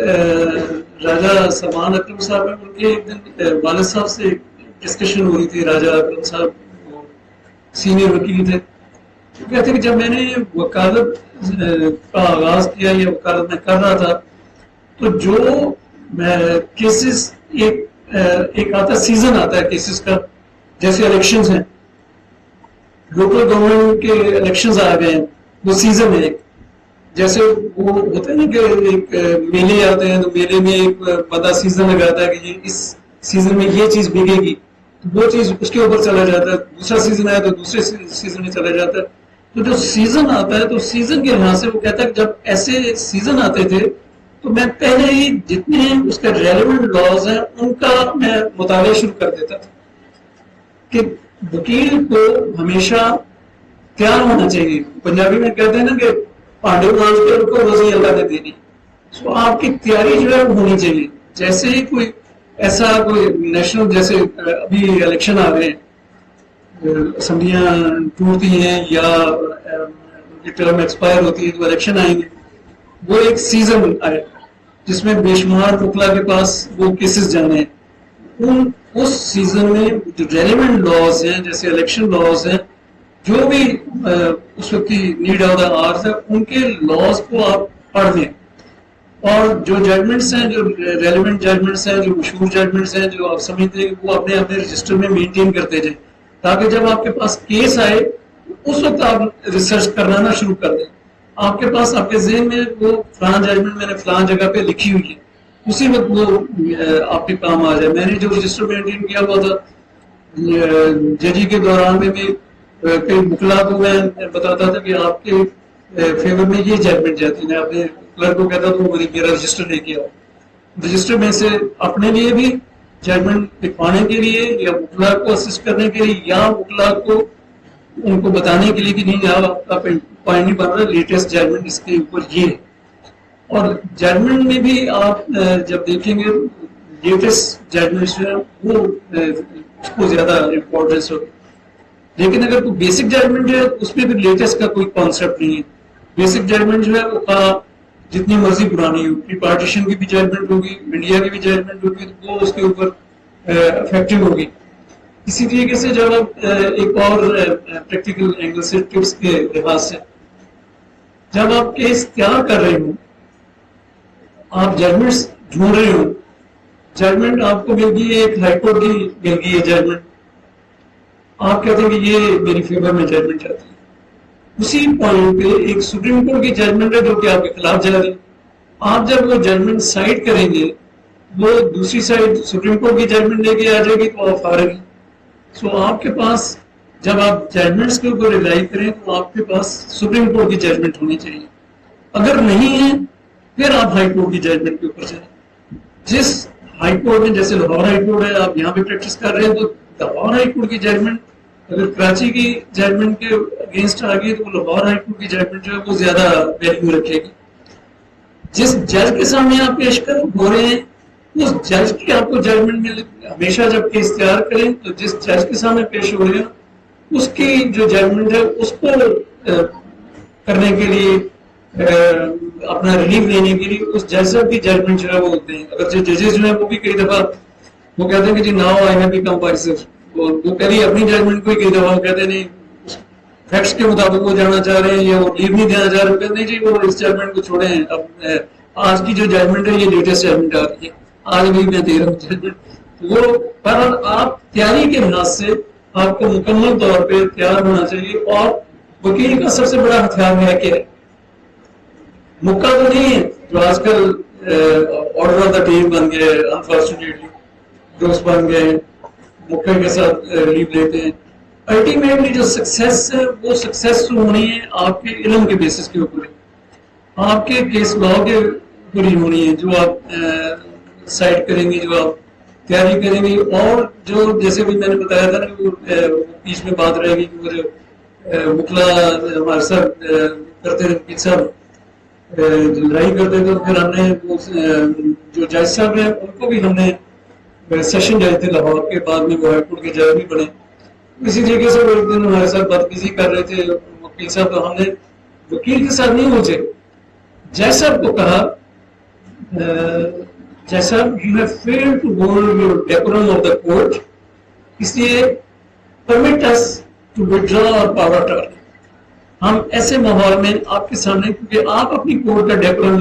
راجہ سلمان اکرم صاحب ہیں ان کے ایک دن والد صاحب سے ڈسکشن ہو رہی تھی. راجہ اکرم صاحب سینئر وکیل تھے. وہ کہتے کہ جب میں نے وکالت کا آغاز کیا یا وکالت میں کر رہا تھا تو جو کیسز ایک آتا سیزن آتا ہے کیسز کا، جیسے الیکشنز ہیں، لوکل گورنمنٹ کے الیکشنز آ گئے ہیں، وہ سیزن ہے ایک. جیسے وہ ہوتا ہے نا کہ ایک میلے آتے ہیں تو میلے میں ایک بندہ سیزن لگاتا ہے کہ اس سیزن میں یہ چیز بکے گی، وہ چیز اس کے اوپر چلا جاتا ہے. دوسرا سیزن آیا تو دوسرے سیزن میں چلا جاتا ہے. تو جو سیزن آتا ہے تو سیزن کے لحاظ سے وہ کہتا ہے کہ جب ایسے سیزن آتے تھے تو میں پہلے ہی جتنے اس کے ریلیونٹ لاز ہیں ان کا میں مطالعہ شروع کر دیتا تھا کہ وکیل کو ہمیشہ تیار ہونا چاہیے. پنجابی میں کہتے ہیں نا کہ پانڈے مانج کے ان کو روزی اللہ نے دینی. سو آپ کی تیاری جو ہے وہ ہونی چاہیے. جیسے ہی کوئی ایسا کوئی نیشنل، جیسے ابھی الیکشن آ رہے ہیں، اسمبلیاں ٹوٹتی ہیں یا ٹرم ایکسپائر ہوتی ہے تو الیکشن آئیں گے، وہ ایک سیزن آئے جس میں بے شمار وکلا کے پاس وہ کیسز جانے ہیں. اس سیزن میں جو ریلیونٹ لاز ہیں جیسے الیکشن لاز ہیں، جو بھی اس وقت کی نیڈ آف دا آرز ہے، ان کے لاز کو آپ پڑھ لیں. اور جو ججمنٹس ہیں، جو ریلیونٹ ججمنٹس ہیں، جو مشہور ججمنٹس ہیں، جو آپ سمجھتے ہیں وہ اپنے رجسٹر میں مینٹین کرتے جائیں تاکہ جب آپ کے پاس کیس آئے اس وقت آپ ریسرچ کرنا شروع کر دیں. آپ کے پاس آپ کے ذہن میں وہ فلاں ججمنٹ میں نے فلاں جگہ پہ لکھی ہوئی ہے، اسی وقت وہ آپ کے کام آ جائے. میں نے جو رجسٹر مینٹین کیا ہوا تھا ججی کے دوران میں بھی کئی وکلا کو میں بتاتا تھا کہ آپ کے فیور میں یہ ججمنٹ جاتی. میں اپنے کلرک کو کہتا تو میرا رجسٹر لے کے آؤ. رجسٹر میں سے اپنے لیے بھی ججمنٹ لکھوانے کے لیے یا وکلا کو اسسٹ کرنے کے لیے یا وکلا کو ان کو بتانے کے لیے کہ نہیں آپ کا پوائنٹ نہیں بن رہا، لیٹسٹ ججمنٹ اس کے اوپر یہ ہے. اور ججمنٹ میں بھی آپ جب دیکھیں گے لیٹسٹ ججمنٹ جو ہے وہ اس کو زیادہ امپورٹینس ہوگی. لیکن اگر کوئی بیسک ججمنٹ ہے اس میں بھی لیٹسٹ کا کوئی کانسیپٹ نہیں ہے. بیسک ججمنٹ جو ہے وہ جتنی مرضی پرانی ہوگی، پارٹیشن کی بھی ججمنٹ ہوگی، انڈیا کی بھی ججمنٹ ہوگی، تو وہ اس کے اوپر افیکٹو ہوگی. اسی طریقے سے جب آپ ایک اور پریکٹیکل اینگل سے ٹپس کے لحاظ سے جب آپ کیس تیار کر رہے ہوں، آپ ججمنٹس ڈھونڈ رہے ہوں، ججمنٹ آپ کو مل گئی ہے، ایک ہائی کورٹ کی مل گئی ہے ججمنٹ، آپ کہتے ہیں کہ یہ میری فیور میں ججمنٹ چاہتی ہے. اسی پوائنٹ پہ ایک سپریم کورٹ کی ججمنٹ ہے جو کہ آپ کے خلاف جا رہی ہے. آپ جب وہ ججمنٹ سائڈ کریں گے وہ دوسری سائڈ سپریم کورٹ کی ججمنٹ لے کے آ جائے گی تو آپ فارغ ہیں. سو آپ کے پاس جب آپ ججمنٹس کے اوپر ریلائی کریں تو آپ کے پاس سپریم کورٹ کی ججمنٹ ہونی چاہیے. اگر نہیں ہے پھر آپ ہائی کورٹ کی ججمنٹ کے اوپر جائیں. جس ہائی کورٹ میں، جیسے لاہور ہائی کورٹ ہے، آپ یہاں پہ پریکٹس کر رہے ہیں تو لاہور ہائی کورٹ کی ججمنٹ اگر کراچی کی ججمنٹ کے اگینسٹ آ گئی تو لاہور ہائی کورٹ کی ججمنٹ جو ہے وہ زیادہ ویلیو رکھے گی. جس جج کے سامنے آپ پیش ہو رہے ہیں اس جج کی آپ کو ججمنٹ مل. ہمیشہ جب کیس تیار کریں تو جس جج کے سامنے پیش ہو رہے ہیں اس کی جو ججمنٹ ہے اس کو کرنے کے لیے، اپنا ریلیف لینے کے لیے اس جج صاحب کی ججمنٹ جو ہے وہ ہوتے ہیں. اگر جو ججز جو ہیں وہ بھی کئی دفعہ وہ کہتے ہیں کہ جی ناؤ آئی ہیو بیکم پارٹیسر، وہ کبھی اپنی ججمنٹ کو ہی کئی دفعہ وہ کہتے ہیں نہیں فیکٹس کے مطابق وہ جانا چاہ رہے ہیں یا وہ لیو نہیں دینا چاہ رہے ہیں، کہتے نہیں جی وہ اس ججمنٹ کو چھوڑے ہیں، اب آج کی جو ججمنٹ ہے یہ لیٹسٹ ججمنٹ آ رہی ہے، آج بھی میں دے رہا ہوں ججمنٹ. وہ پر آپ تیاری کے لحاظ سے آپ کو مکمل طور پہ تیار ہونا چاہیے. اور وکیل کا سب سے بڑا ہتھیار ہے کہ مکہ تو نہیں ہے جو آج کل آرڈر آف دا ٹیم بن گئے، انفارچونیٹلی دوست بن گئے مکہ کے ساتھ لیو لیتے ہیں. الٹیمیٹلی جو سکسیس ہے وہ سکسیس ہونی ہے آپ کے علم کے بیسس کے اوپر، آپ کے کیس لا کے پوری ہونی ہے، جو آپ سائٹ کریں گے، جو آپ تیاری کریں گے، اور جو جیسے بھی میں نے بتایا تھا نا وہ بیچ میں بات رہے گی کہ وہ مکلا ہمارے ساتھ کرتے تھے، وکیل صاحب لڑائی کرتے تھے، پھر ہم نے جو جج صاحب ہیں ان کو بھی ہم نے سیشن جج تھے لاہور کے، بعد میں وہ ہائی کورٹ کے جج بھی بنے، اسی طریقے سے وہ ایک دن ہمارے ساتھ بدتمیزی کر رہے تھے وکیل صاحب، تو ہم نے وکیل کے ساتھ نہیں پہنچے، جج صاحب کو کہا جج صاحب you have failed to hold your decorum of the court, اس لیے پرمٹ اس ٹو وڈرا اور پاور اٹارنی، ہم ایسے ماحول میں آپ کے سامنے، کیونکہ آپ اپنی کورٹ کا ڈیکورم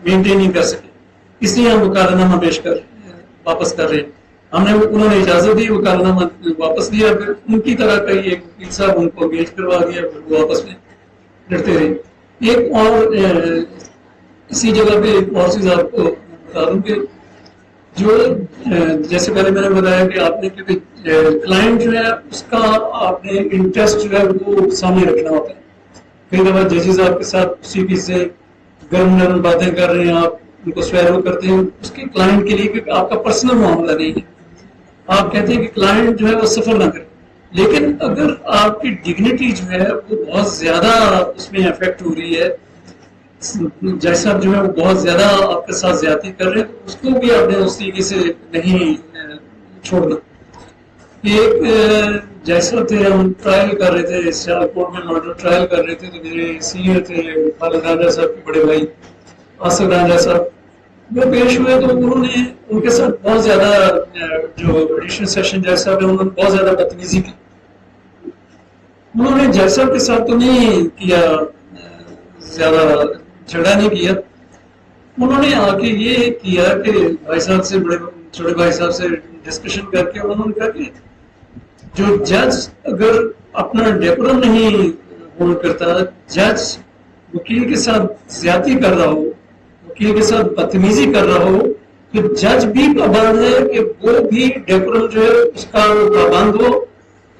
مینٹین نہیں کر سکے، اس لیے ہم وکالت نامہ پیش کر واپس کر رہے ہیں، انہوں نے اجازت دی، وکالت نامہ واپس لیا، پھر ان کی طرح کا ایک وکیل صاحب ان کو انگیج کروا دیا، پھر وہ آپس میں لڑتے رہے۔ ایک اور اسی جگہ پہ ایک اور چیز آپ کو بتا دوں کہ جو جیسے پہلے میں نے بتایا کہ آپ نے کیونکہ کلائنٹ جو ہے اس کا آپ نے انٹرسٹ جو ہے وہ سامنے رکھنا ہوتا ہے، کئی دفعہ ججز آپ کے ساتھ اسی کی سے گرم نرم باتیں کر رہے ہیں، آپ ان کو سویرو کرتے ہیں اس کے کلائنٹ کے لیے، کیونکہ آپ کا پرسنل معاملہ نہیں ہے، آپ کہتے ہیں کہ کلائنٹ جو ہے وہ سفر نہ کرے، لیکن اگر آپ کی ڈگنیٹی جو ہے وہ بہت زیادہ اس میں افیکٹ ہو رہی ہے، جج صاحب جو ہے وہ بہت زیادہ آپ کے ساتھ زیادتی کر رہے ہیں، تو اس کو بھی آپ نے اس طریقے سے نہیں چھوڑنا۔ ایک جج صاحب تھے، ہم ٹرائل کر رہے تھے، سیال کورٹ میں مرڈر ٹرائل کر رہے تھے، تو میرے سینئر تھے خالد رانجھا صاحب کے بڑے بھائی آصف رانجھا صاحب، وہ پیش ہوئے، تو انہوں نے ان کے ساتھ بہت زیادہ جو ایڈیشنل سیشن جج صاحب ہیں انہوں نے بہت زیادہ بدتمیزی کی، انہوں نے جج صاحب کے ساتھ تو نہیں کیا، زیادہ جھگڑا نہیں کیا، انہوں نے آ کے یہ کیا کہ بھائی صاحب سے، بڑے چھوٹے بھائی صاحب سے ڈسکشن کر کے انہوں نے کہا کہ جو جج اگر اپنا ڈیکورم نہیں ہولڈ کرتا، جج وکیل کے ساتھ زیادتی کر رہا ہو، وکیل کے ساتھ بدتمیزی کر رہا ہو، تو جج بھی پابند ہے کہ وہ بھی ڈیکورم جو ہے اس کا پابند ہو،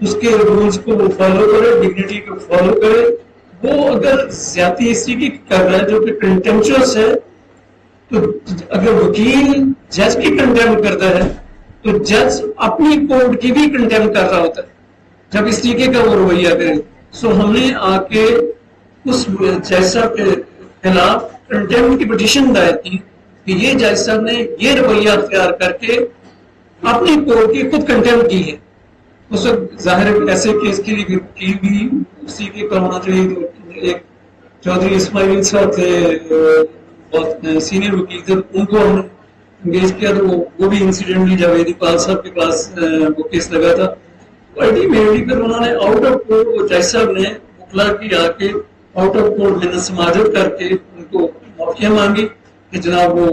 اس کے رولز کو وہ فالو کرے، ڈگنیٹی کو فالو کرے۔ وہ اگر زیادتی اسی کی کر رہا ہے جو کہ کنٹمپچوس ہے، تو اگر وکیل جج کی کنٹیم کرتا ہے تو جج اپنی کورٹ کی بھی کنٹیم کر رہا ہوتا ہے جب اس طریقے کا وہ رویہ کرے۔ سو ہم نے آ کے اس جج صاحب کے خلاف کنٹیم کی پٹیشن دائر کی کہ یہ جج صاحب نے یہ رویہ اختیار کر کے اپنی کورٹ کی خود کنٹیم کی ہے۔ اس وقت ظاہر ہے ایسے کیس کے لیے وکیل بھی اسی کے پر ہونا چاہیے، تو ایک چودھری اسماعیل صاحب تھے، بہت سینئر وکیل تھے، ان کو ہم نے انگیج کیا، تو وہ بھی انسیڈنٹلی جاوید اقبال صاحب کے پاس وہ کیس لگا تھا، الٹیمیٹلی پھر انہوں نے آؤٹ آف کورٹ، وہ جج صاحب نے مکلا کی آ کے آؤٹ آف کورٹ میں سماجت کر کے ان کو معافیاں مانگی کہ جناب وہ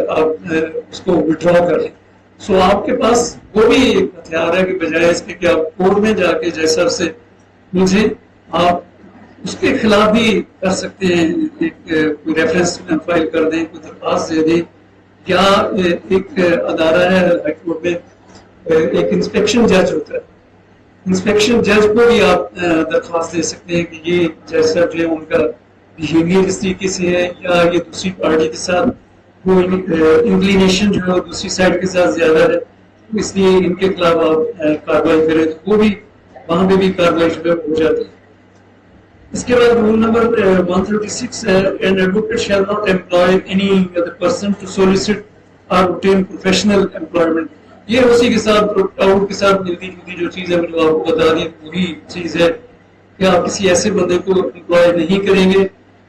آپ اس کو وڈرا کر لیں۔ سو آپ کے پاس وہ بھی ایک ہتھیار ہے کہ بجائے اس کے کہ آپ کورٹ میں جا کے جج صاحب سے مجھے آپ اس کے خلاف بھی کر سکتے ہیں، ایک کوئی ریفرنس فائل کر دیں، کوئی درخواست دے دیں، کیا ایک ادارہ ہے ہائی کورٹ میں ایک انسپیکشن جج ہوتا ہے، انسپیکشن جج کو بھی آپ درخواست دے سکتے ہیں کہ یہ جج صاحب جو ہے ان کا بیہیویئر اس طریقے سے ہے، یا یہ دوسری پارٹی کے ساتھ وہ انکلینیشن جو ہے دوسری سائڈ کے ساتھ زیادہ ہے، اس لیے ان کے خلاف آپ کارروائی کریں، تو وہ بھی وہاں پہ بھی کارروائی جو ہے ہو جاتی ہے۔ اس کے بعد رول نمبر 136 ہے، an advocate shall not employ any other person to solicit or obtain professional employment۔ یہ اسی کے ساتھ آؤٹ کے ساتھ ملتی جلتی جو چیز ہے جو آپ کو بتا دی وہی چیز ہے کہ آپ کسی ایسے بندے کو امپلوائے نہیں کریں گے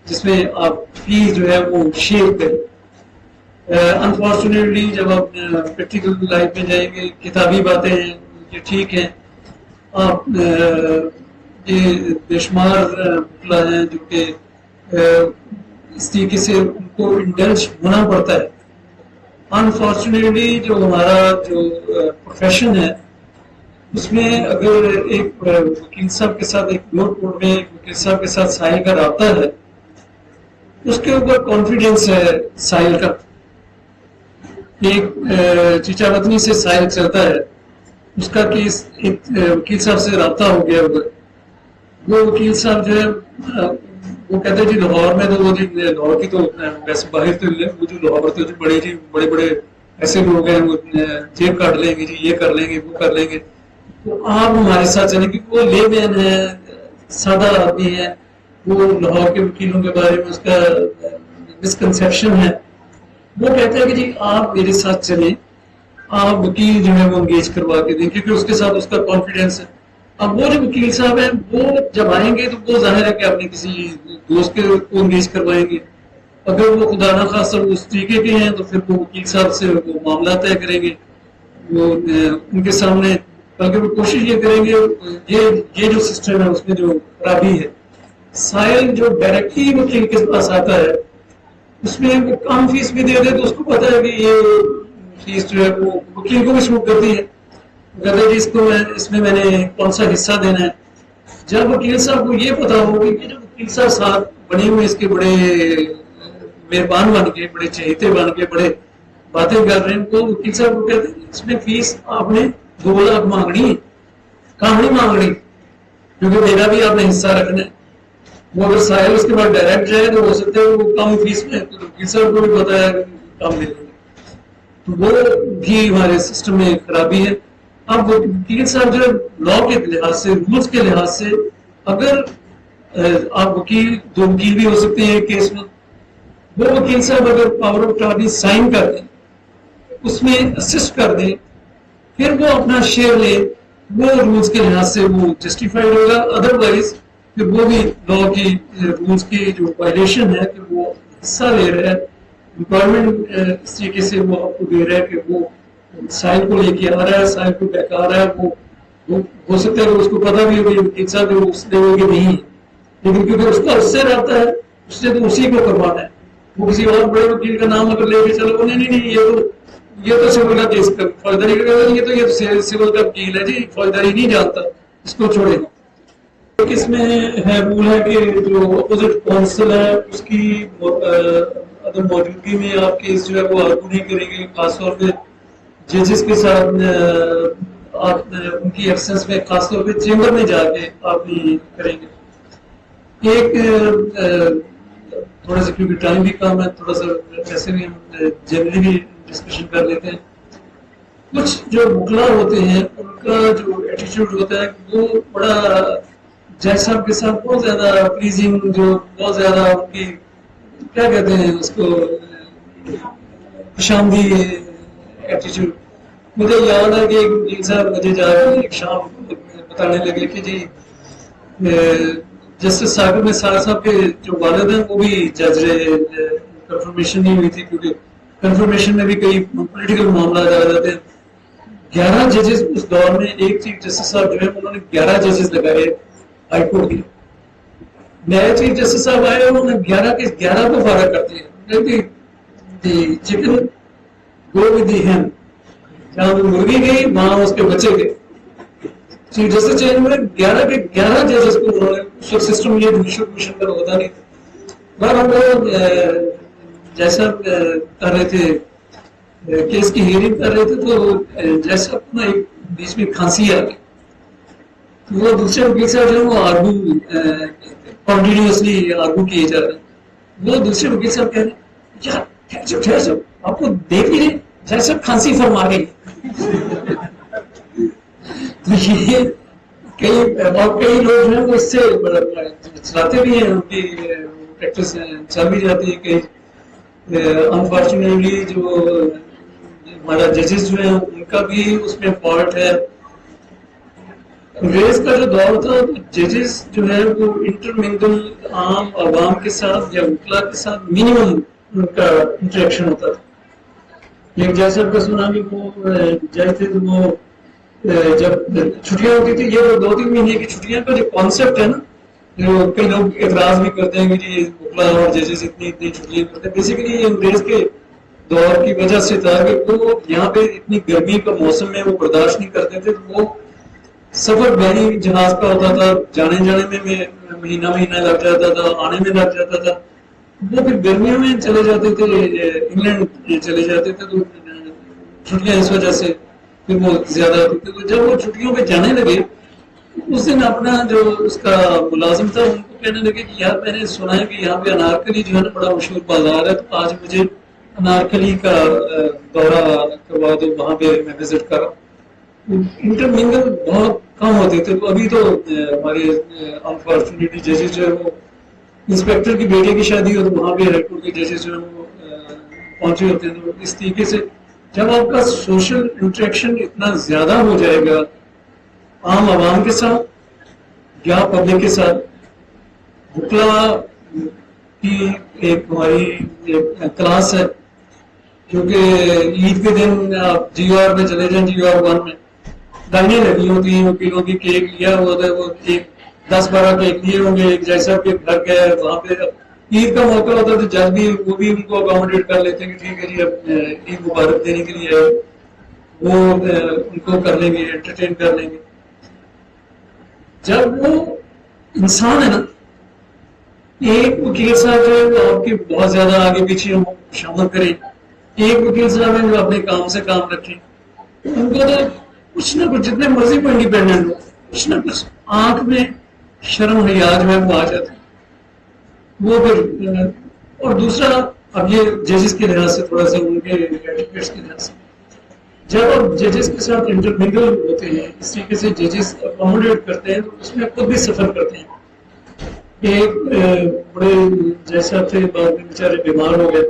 جس میں آپ فیس جو ہے وہ شیئر کریں۔ انفارچونیٹلی جب آپ پریکٹیکل لائف میں جائیں گے، کتابی باتیں ہیں یہ ٹھیک ہیں، آپ یہ بے شمار مطلع ہیں جو کہ اس طریقے سے ان کو انڈلج ہونا پڑتا ہے۔ انفارچونیٹلی جو ہمارا جو پروفیشن ہے اس میں اگر ایک وکیل صاحب کے ساتھ ایک لوڈ کورٹ میں ایک وکیل صاحب کے ساتھ سائل کا رابطہ ہے، اس کے اوپر کانفیڈینس ہے سائل کا، ایک چیچا وطنی سے سائل چلتا ہے، اس کا کیس ایک وکیل صاحب سے رابطہ ہو گیا ہوگا، وہ وکیل صاحب جو ہے وہ کہتے ہیں جی لاہور میں تو وہ جی لاہور کی تو ویسے باہر تو وہ جو لاہور ہوتے ہیں بڑے جی بڑے بڑے ایسے لوگ ہیں وہ جیب کاٹ لیں گے جی یہ کر لیں گے وہ کر لیں گے. تو آپ ہمارے ساتھ چلیں کیونکہ وہ لے مین ہے سادہ آدمی ہے. وہ لاہور کے وکیلوں کے بارے میں اس کا مسکنسیپشن ہے. وہ کہتے ہیں کہ جی آپ میرے ساتھ چلیں آپ وکیل جو ہے وہ انگیج کروا کے دیں کیونکہ اس کے ساتھ اس کا کانفیڈینس ہے. اب وہ جو وکیل صاحب ہیں وہ جب آئیں گے تو وہ ظاہر ہے کہ اپنے کسی دوست کے کو انگیج کروائیں گے. اگر وہ خدا نہ خاصہ اس طریقے کے ہیں تو پھر وہ وکیل صاحب سے وہ معاملہ طے کریں گے. وہ ان کے سامنے بلکہ وہ کوشش یہ کریں گے یہ جو سسٹم ہے اس میں جو خرابی ہے سائل جو ڈائریکٹلی وکیل کے پاس آتا ہے اس میں وہ کم فیس بھی دے دے تو اس کو پتا ہے کہ یہ فیس جو ہے وہ وکیل کو بھی سوٹ کرتی ہے. کہتے جی اس میں نے کون سا حصہ دینا ہے. جب وکیل صاحب کو یہ پتا ہوگا کہ جو وکیل صاحب ساتھ بنے ہوئے اس کے بڑے مہربان بن کے بڑے چہیتے بن کے بڑے باتیں کر رہے ہیں تو وکیل صاحب کو کہتے ہیں اس میں فیس آپ نے 2 لاکھ مانگنی ہے کہاں نہیں مانگنی کیونکہ میرا بھی آپ نے حصہ رکھنا ہے. وہ اگر ساحل اس کے بعد ڈائریکٹ جائے تو ہو سکتا ہے وہ کم فیس میں وکیل صاحب کو بھی پتا ہے کم لے لیں گے. تو وہ بھی ہمارے سسٹم میں خرابی ہے. اب وکیل صاحب جو لا کے لحاظ سے رولز کے لحاظ سے اگر آپ وکیل 2 وکیل بھی ہو سکتے ہیں ایک کیس میں وہ وکیل صاحب اگر پاور آف اٹارنی سائن کر دیں اس میں اسسٹ کر دیں پھر وہ اپنا شیئر لے وہ رولز کے لحاظ سے وہ جسٹیفائڈ ہوگا. ادروائز پھر وہ بھی لا کی رولز کی جو وائلیشن ہے کہ وہ حصہ لے رہا ہے امپلائمنٹ اس طریقے سے وہ آپ کو دے رہا ہے کہ وہ سائل کو لے کے آ رہا ہے سائل کو بیک آ رہا ہے. وہ ہو سکتا ہے کہ اس کو پتا بھی ہوگی وکیل صاحب اس لیول کے نہیں ہے لیکن کیونکہ اس کا اس سے رہتا ہے اس نے تو اسی کو کروانا ہے. وہ کسی اور بڑے وکیل کا نام اگر لے کے چلو نہیں یہ تو سول کا کیس کا فوجداری کا یہ تو سول کا وکیل ہے جی فوجداری نہیں جانتا اس کو چھوڑے. اس میں ہے رول ہے کہ جو اپوزٹ کونسل ہے اس کی عدم موجودگی میں آپ کیس جو ہے وہ آرگو نہیں کریں گے. خاص طور پہ ججز کے ساتھ آپ ان کی ایبسنس میں خاص طور پہ چیمبر میں جا کے آپ نہیں کریں گے. ایک تھوڑا سا کیونکہ ٹائم بھی کم ہے تھوڑا سا ایسے بھی ہم جنرلی بھی ڈسکشن کر لیتے ہیں. کچھ جو وکلا ہوتے ہیں ان کا جو ایٹیٹیوڈ ہوتا ہے وہ بڑا جج صاحب کے ساتھ بہت زیادہ پلیزنگ جو بہت زیادہ ان کی کیا کہتے ہیں اس کو خوشامدی ایٹیٹیوڈ. مجھے یاد ہے کہ ایک وکیل صاحب مجھے جا کے ایک شام بتانے لگے کہ جی جسٹس ثاقب نثار صاحب کے جو والد ہیں وہ بھی جج رہے کنفرمیشن نہیں ہوئی تھی کیونکہ کنفرمیشن میں بھی کئی پولیٹیکل معاملات آ جاتے ہیں. 11 ججز اس دور میں ایک چیف جسٹس صاحب جو ہے انہوں نے 11 ججز لگائے ہائی کورٹ کے. نئے چیف جسٹس صاحب آئے انہوں نے 11 کے 11 کو فارغ کر دیا. چکن گو ود دی ہین جہاں مرغی گئی وہاں اس کے بچے گئے. چیف جسٹس چینج ہوئے 11 کے 11 ججز کو انہوں نے اس وقت سسٹم یہ جوڈیشل کمیشن کا ہوتا نہیں تھا. اور ہم لوگ جیسا کر رہے تھے کیس کی ہیئرنگ کر رہے تھے تو جیسا اپنا ایک بیچ میں کھانسی آ گئی تو وہ دوسرے وکیل صاحب جو ہے وہ آرگو کنٹینیوسلی آرگو کیے جا رہے ہیں. وہ دوسرے وکیل صاحب کہہ رہے ہیں یار ٹھہر جاؤ آپ کو دیکھ لیجیے جیسا کھانسی فرما گئی. تو یہ کئی لوگ جو ہیں وہ اس سے چلاتے بھی ہیں ان کی پریکٹس چل بھی جاتی ہے. کئی انفارچونیٹلی جو ہمارا ججز جو ہیں ان کا بھی اس میں فالٹ ہے. انگریز کا جو دور تھا ججز جو ہے وہ انٹرمنگل عام عوام کے ساتھ یا وکلا کے ساتھ منیمم ان کا انٹریکشن ہوتا تھا. ایک جیسا کا سنا کہ وہ جج تھے تو وہ جب چھٹیاں ہوتی تھی یہ 2-3 مہینے کی چھٹیاں کا جو کانسیپٹ ہے نا جو کئی لوگ اعتراض بھی کرتے ہیں کہ جی وکلا اور ججز اتنی چھٹیاں کرتے ہیں. بیسیکلی یہ انگریز کے دور کی وجہ سے تھا کہ وہ یہاں پہ اتنی گرمی کا موسم میں وہ برداشت نہیں کرتے تھے. وہ سفر بحری جہاز کا ہوتا تھا جانے میں مہینہ لگ جاتا تھا آنے میں لگ جاتا تھا. وہ پھر گرمیوں میں چلے جاتے تھے انگلینڈ چلے جاتے تھے تو چھٹیاں اس وجہ سے پھر وہ زیادہ ہوتی تھی. تو جب وہ چھٹیوں پہ جانے لگے اس دن اپنا جو اس کا ملازم تھا ان کو کہنے لگے کہ یار میں نے سنا ہے کہ یہاں پہ انارکلی جو ہے نا بڑا مشہور بازار ہے، تو آج مجھے انارکلی کا دورہ کروا دو، وہاں پہ میں وزٹ کرا. انٹرمنگل بہت کم ہوتے تھے. تو ابھی تو ہمارے انفارچونیٹلی ججز جو ہے وہ انسپیکٹر کی بیٹے کی شادی ہو تو وہاں پہ ہائی کورٹ کے ججز جو ہے وہ پہنچے ہوتے ہیں. تو اس طریقے سے جب آپ کا سوشل انٹریکشن اتنا زیادہ ہو جائے گا عام عوام کے ساتھ یا پبلک کے ساتھ، وکلا کی ایک ہماری کلاس ہے کیونکہ عید کے دن آپ جی آر میں چلے جائیں، جی آر 1 میں لائنیں لگی ہوتی ہیں وکیلوں کی. کیک لیا ہوا تھا، وہ ایک 10-12 کیک لیے ہوں گے. ایک جیسا کہ گھر گئے وہاں پہ عید کا موقع ہوتا ہے تو جج بھی وہ بھی ان کو اکاموڈیٹ کر لیتے ہیں کہ ٹھیک ہے جی اب عید مبارک دینے کے لیے وہ ان کو کر لیں گے، انٹرٹین کر لیں گے. جب وہ انسان ہے نا، ایک وکیل صاحب جو ہے وہ آپ کے بہت زیادہ آگے پیچھے شامل کریں، ایک وکیل صاحب ہیں جو اپنے کام سے کام رکھیں، ان کو تو کچھ نہ کچھ جتنے مرضی کو انڈیپینڈنٹ ہو کچھ نہ کچھ آنکھ میں شرم حیا جو ہے وہ آ جاتی وہ پھر. اور دوسرا اب یہ ججز کے لحاظ سے تھوڑا سا ان کے ایٹیکیٹس کے لحاظ سے جب آپ ججز کے ساتھ انٹرمنگل ہوتے ہیں اس طریقے سے ججز اکاموڈیٹ کرتے ہیں تو اس میں خود بھی سفر کرتے ہیں. ایک بڑے جیسا تھے بعد میں بیچارے بیمار ہو گئے،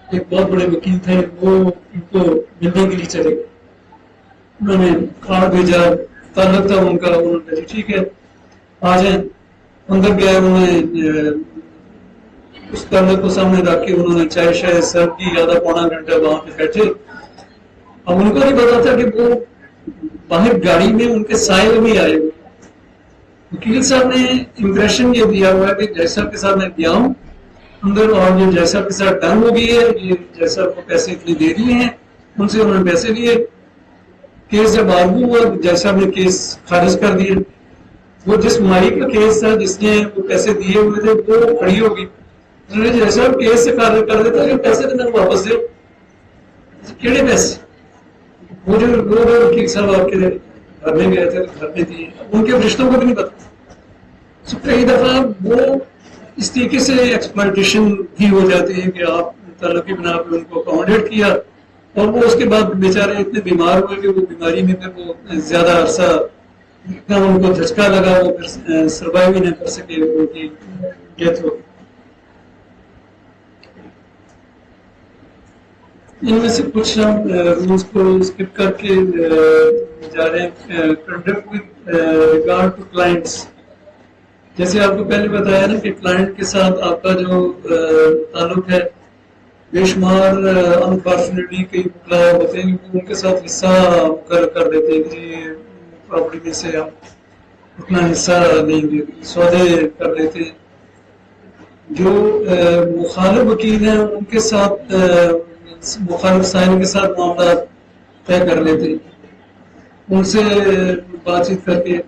ایک بہت بڑے وکیل تھے، وہ ان کو ملنے کے لیے چلے گئے. انہوں نے کارڈ بھیجا، تعلق تھا ان کا، انہوں نے کہا ٹھیک ہے آ جائیں. اندر گئے، انہوں نے اس تعلق کو سامنے رکھ کے انہوں نے چائے شائے سرو کی، آدھا پونا گھنٹہ وہاں پہ بیٹھے. اب ان کو نہیں پتا تھا کہ وہ باہر گاڑی میں ان کے سائل بھی آئے ہوئے. وکیل صاحب نے امپریشن یہ دیا ہوا ہے کہ جیسا کے ساتھ میں گیا ہوں اندر اور یہ جیسا کے ساتھ ڈن ہو گئی ہے، یہ جیسا کو پیسے اتنے دے دیے ہیں، ان سے انہوں نے پیسے لیے. کیس جب آرگو ہوا جیسا نے کیس خارج کر دیے. وہ جس مائی کا کیس تھا جس نے وہ پیسے دیے ہوئے تھے وہ کھڑی ہوگی. انہوں نے جیسا کیس سے خارج کر دیتا کہ پیسے تو میں واپس دے. کیڑے پیسے؟ وہ جو وکیل صاحب آپ کے گھر میں گئے تھے گھر میں دیے، ان کے رشتوں کو بھی نہیں پتا. کئی دفعہ وہ اس طریقے سے ایکسپلائٹیشن بھی ہو جاتی ہے کہ آپ تعلق کی بنا پہ ان کو اکاموڈیٹ کیا اور وہ اس کے بعد بیچارے اتنے بیمار ہوئے کہ وہ بیماری میں پھر وہ زیادہ عرصہ اتنا ان کو جھٹکا لگا وہ پھر سروائیو ہی نہ کر سکے، ان کی ڈیتھ ہو. ان میں سے کچھ ہم رولز کو اسکپ کر کے جا رہے ہیں. Conduct with regard to clients, جیسے آپ کو پہلے بتایا نا کہ کلائنٹ کے ساتھ آپ کا جو تعلق ہے بے شمار انفارچونیٹلی کئی وکلا ہوتے ہیں ان کے ساتھ حصہ مقرر کر دیتے ہیں کہ پراپرٹی میں سے ہم اتنا حصہ لیں گے، سودے کر لیتے ہیں. جو مخالف وکیل ہیں ان کے ساتھ مخالف سائن کے ساتھ معاملات طے کر لیتے ہیں، ان سے بات چیت کر کے.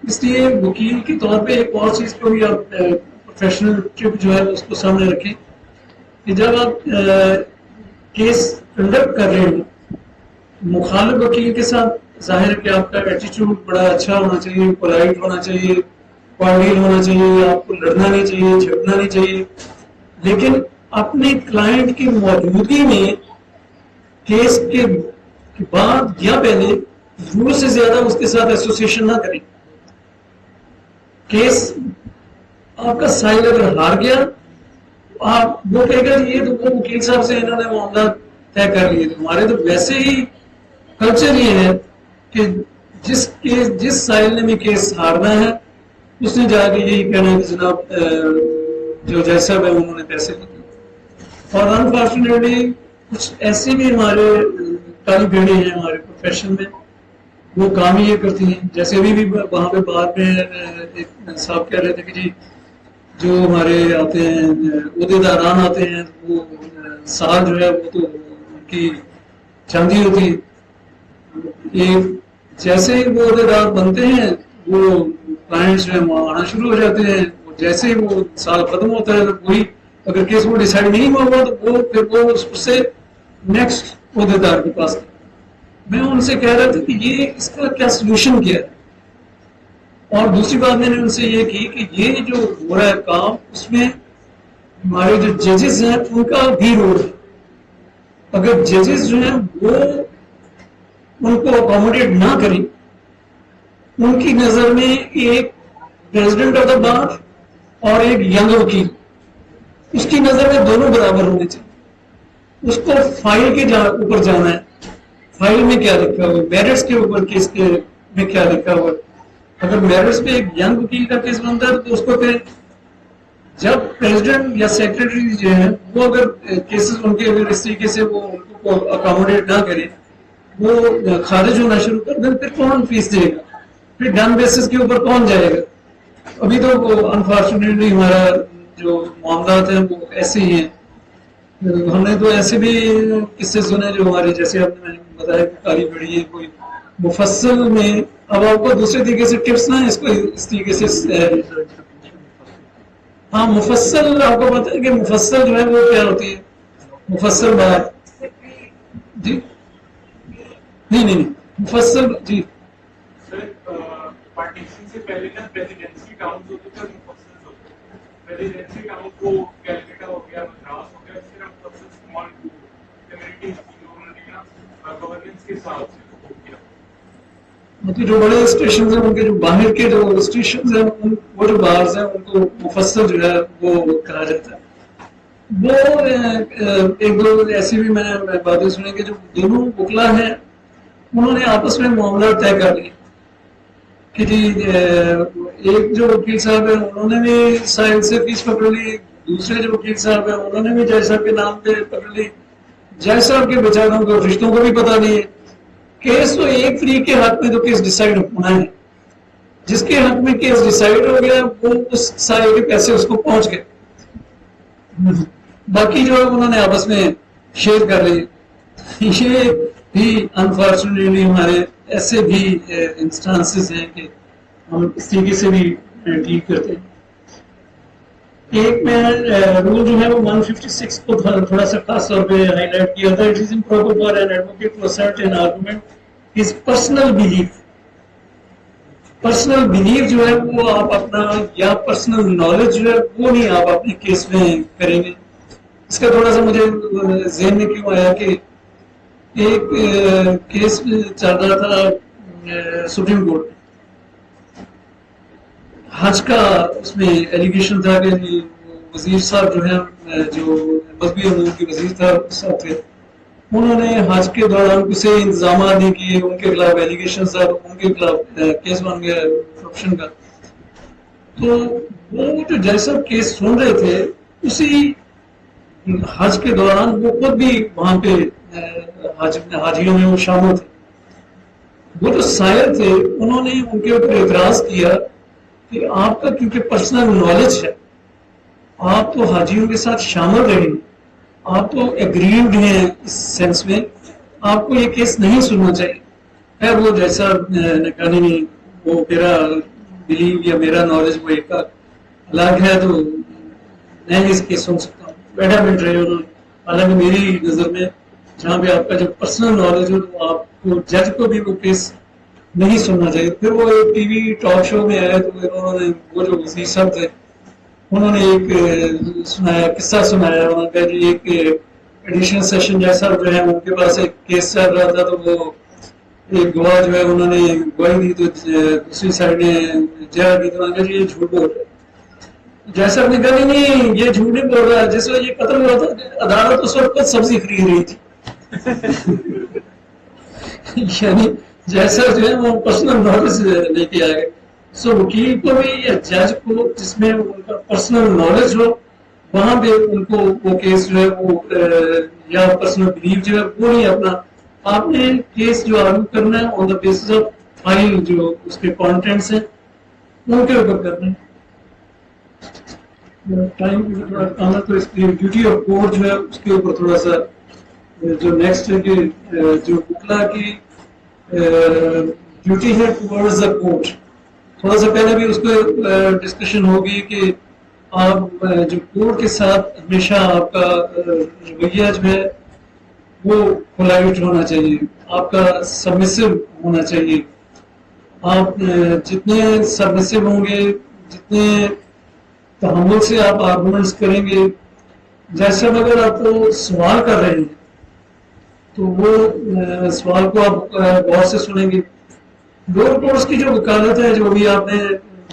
اس لیے وکیل کے طور پہ ایک اور چیز کو بھی آپ پروفیشنل ٹپ جو ہے اس کو سامنے رکھیں کہ جب آپ کیس کنڈکٹ کر رہے ہو مخالف وکیل کے ساتھ، ظاہر ہے کہ آپ کا ایٹیٹیوڈ بڑا اچھا ہونا چاہیے، پولائٹ ہونا چاہیے، کوارڈیل ہونا چاہیے، آپ کو لڑنا نہیں چاہیے، جھگڑنا نہیں چاہیے. لیکن اپنے کلائنٹ کی موجودگی میں کیس کے بعد یا پہلے ضرورت سے زیادہ اس کے ساتھ ایسوسیشن نہ کریں. کیس آپ کا سائل اگر ہار گیا آپ وہ کہے گا یہ تو وہ وکیل صاحب سے انہوں نے معاملات طے کر لیے. ہمارے تو ویسے ہی کلچر یہ ہے کہ جس سائل نے بھی کیس ہارنا ہے اس نے جا کے یہی کہنا ہے کہ جناب جو جیسا ہے انہوں نے پیسے دیے. اور انفارچونیٹلی کچھ ایسے بھی ہمارے کالی بھیڑے ہیں ہمارے پروفیشن میں، وہ کام ہی یہ کرتی ہیں. جیسے ابھی بھی وہاں پہ بعد میں ایک صاحب کہہ رہے تھے کہ جی جو ہمارے آتے ہیں عہدے داران آتے ہیں وہ سال جو ہے وہ تو ان کی چاندی ہوتی ہے. ایک جیسے ہی وہ عہدے دار بنتے ہیں وہ کلائنٹس جو ہیں وہاں آنا شروع ہو جاتے ہیں. جیسے ہی وہ سال ختم ہوتا ہے تو وہی اگر کیس وہ ڈیسائیڈ نہیں ہوا تو وہ پھر وہ اس سے نیکسٹ عہدے دار کے پاس. میں ان سے کہہ رہا تھا کہ یہ اس کا کیا سولوشن کیا ہے. اور دوسری بات میں نے ان سے یہ کی کہ یہ جو ہو رہا ہے کام اس میں ہمارے جو ججز ہیں ان کا بھی رول ہے. اگر ججز جو ہیں وہ ان کو اکوموڈیٹ نہ کریں, ان کی نظر میں ایک پریزیڈنٹ آف دا بار اور ایک ینگ وکیل, اس کی نظر میں دونوں برابر ہونے چاہیے. اس کو فائل کے اوپر جانا ہے, فائل میں کیا لکھا ہوا ہے, میرٹس کے اوپر کیس کے میں کیا لکھا ہوا ہے. اگر میرٹس پہ ایک ینگ وکیل کا کیس بنتا ہے تو اس کو پھر جب پریزیڈنٹ یا سیکرٹری جو ہیں وہ اگر کیسز ان کے اگر اس طریقے سے وہ ان کو اکاموڈیٹ نہ کرے, وہ خارج ہونا شروع کر دیں, پھر کون فیس دے گا, پھر ڈن بیسس کے اوپر کون جائے گا. ابھی تو انفارچونیٹلی ہمارا جو معاملات ہیں وہ ایسے ہی ہیں. ہم نے تو ایسے بھی قصے سنے جو ہمارے جیسے آپ نے بتایا کہ کاری بڑی ہے کوئی مفصل میں. اب آپ کو دوسرے طریقے سے ٹپس نہ اس کو اس طریقے سے ہاں مفصل آپ کو پتا ہے کہ مفصل جو ہے وہ کیا ہوتی ہے, مفصل بات جی نہیں مفصل جی پارٹیشن سے پہلے نا پریزیڈنسی ٹاؤنز ہوتے تھے اور مفصل ہوتے تھے. پریزیڈنسی ٹاؤن کو کیلکٹا ہو گیا, مدراس ہو گیا, پھر ہم مفصل اسمال کمیونٹیز کی جو انہوں نے نا گورننس کے حساب سے وہ کیا. جو بڑے اسٹیشن ہیں ان کے جو باہر کے جو اسٹیشن ہیں وہ جو باہر ہیں ان کو مفصل جو ہے وہ کہا جاتا ہے. وہ ایک دو ایسی بھی میں نے باتیں سنی کہ جو دونوں وکلا ہیں انہوں نے آپس میں معاملات طے کر لیے کہ جی ایک جو وکیل صاحب ہیں انہوں نے بھی ساحل سے فیس پکڑ لی, دوسرے جو وکیل صاحب ہیں انہوں نے بھی جج صاحب کے نام پہ پکڑ لی. جج صاحب کے بیچاروں کو رشتوں کو بھی پتا نہیں ہے. کیس تو ایک فریق کے حق میں تو کیس ڈیسائیڈ ہونا ہے, جس کے حق میں کیس ڈیسائیڈ ہو گیا وہ اس سائے کے پیسے اس کو پہنچ گئے, باقی جو انہوں نے آپس میں شیئر کر لی. یہ بھی انفارچونیٹلی ہمارے ایسے بھی انسٹانسز ہیں کہ ہم اس طریقے سے بھی ڈیل کرتے ہیں. ایک میں رول جو ہے وہ 156 کو تھوڑا سا خاص طور پہ ہائی لائٹ کیا تھا. It is improper for an advocate to assert an argument his personal belief. Personal belief جو ہے وہ آپ اپنا یا پرسنل نالج جو ہے وہ نہیں آپ اپنے کیس میں کریں گے. اس کا تھوڑا سا مجھے ذہن میں کیوں آیا کہ ایک کیس چل رہا تھا سپریم کورٹ میں, حج کا اس میں ایلیگیشن تھا کہ وزیر صاحب جو ہیں جو مذہبی امور کے وزیر صاحب تھے, انہوں نے حج کے دوران کسی انتظامات نہیں کیے, ان کے خلاف ایلیگیشن صاحب ان کے خلاف کیس بن گیا کرپشن کا. تو وہ جو جج صاحب کیس سن رہے تھے اسی حج کے دوران وہ خود بھی وہاں پہ حاجیوں میں وہ شامل تھے. وہ جو سائر تھے انہوں نے ان کے اوپر اعتراض کیا کہ آپ کا کیونکہ پرسنل نالج ہے, آپ تو حاجیوں کے ساتھ شامل رہے ہیں, آپ تو ایگریوڈ ہیں اس سینس میں, آپ کو یہ کیس نہیں سننا چاہیے. خیر وہ جیسا نے کہا نہیں وہ میرا بلیو یا میرا نالج وہ ایک الگ ہے تو میں اس کیس سن سکتا ہوں. ایڈامنٹ رہے انہوں نے, حالانکہ میری نظر میں جہاں پہ آپ کا جو پرسنل نالج ہو تو آپ کو جج کو بھی وہ کیس نہیں سننا چاہیے. پھر وہ ایک ٹی وی ٹاک شو میں آئے تو انہوں نے وہ جو وزیر صاحب تھے انہوں نے ایک سنایا قصہ سنایا. انہوں نے کہا جی ایک ایڈیشنل سیشن جیسا جو ہے ان کے پاس ایک کیس چل رہا تھا تو وہ ایک گواہ جو ہے انہوں نے گواہی دی تو دوسری سائڈ نے جہاں دی تو انہوں نے کہا جی یہ جھوٹ بول رہا ہے. جیسا نے کہا نہیں یہ جھوٹ نہیں بول رہا ہے, جس وقت یہ قتل ہوا تھا عدالت اس وقت سبزی خرید رہی تھی. یعنی جیسا جو ہے وہ پرسنل نالج لے کے آئے. سو وکیل کو بھی یا جج کو جس میں ان کا پرسنل نالج ہو وہاں پہ ان کو وہ کیس جو ہے وہ یا پرسنل بلیف جو ہے وہ نہیں اپنا. آپ نے کیس جو آرگو کرنا ہے آن دا بیسس آف فائل جو اس کے کانٹینٹس ہیں ان کے اوپر کرنا ہے. ٹائم تھوڑا کم ہے تو اس کی ڈیوٹی آف کورٹ جو ہے اس کے اوپر تھوڑا سا جو نیکسٹ ہے کہ جو وکلا کی ڈیوٹی ہے ٹورڈز دا کورٹ, تھوڑا سا پہلے بھی اس کو ڈسکشن ہوگی کہ آپ جو کورٹ کے ساتھ ہمیشہ آپ کا رویہ جو ہے وہ پولائٹ ہونا چاہیے, آپ کا سبمسو ہونا چاہیے. آپ جتنے سبمسو ہوں گے، جتنے تحمل سے آپ آرگومنٹس کریں گے، جیسے اگر آپ کو سوال کر رہے ہیں تو وہ سوال کو آپ غور سے سنیں گے. لوور کورس کی جو وکالت ہے، جو بھی آپ نے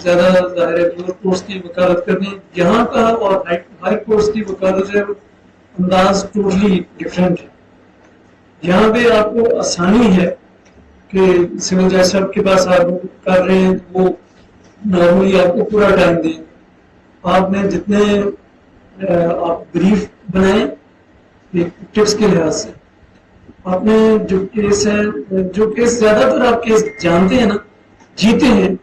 زیادہ ظاہر ہے لوور کورس کی وکالت کرنی، یہاں کا اور ہائی کورس کی وکالت ہے انداز ٹوٹلی ڈفرینٹ ہے. یہاں پہ آپ کو آسانی ہے کہ سول جج صاحب کے پاس آپ کر رہے ہیں، وہ نارملی آپ کو پورا ٹائم دیں. آپ نے جتنے آپ بریف بنائیں ٹپس کے لحاظ سے، آپ نے جو کیس ہے، جو کیس زیادہ تر آپ کیس جانتے ہیں نا، جیتے ہیں،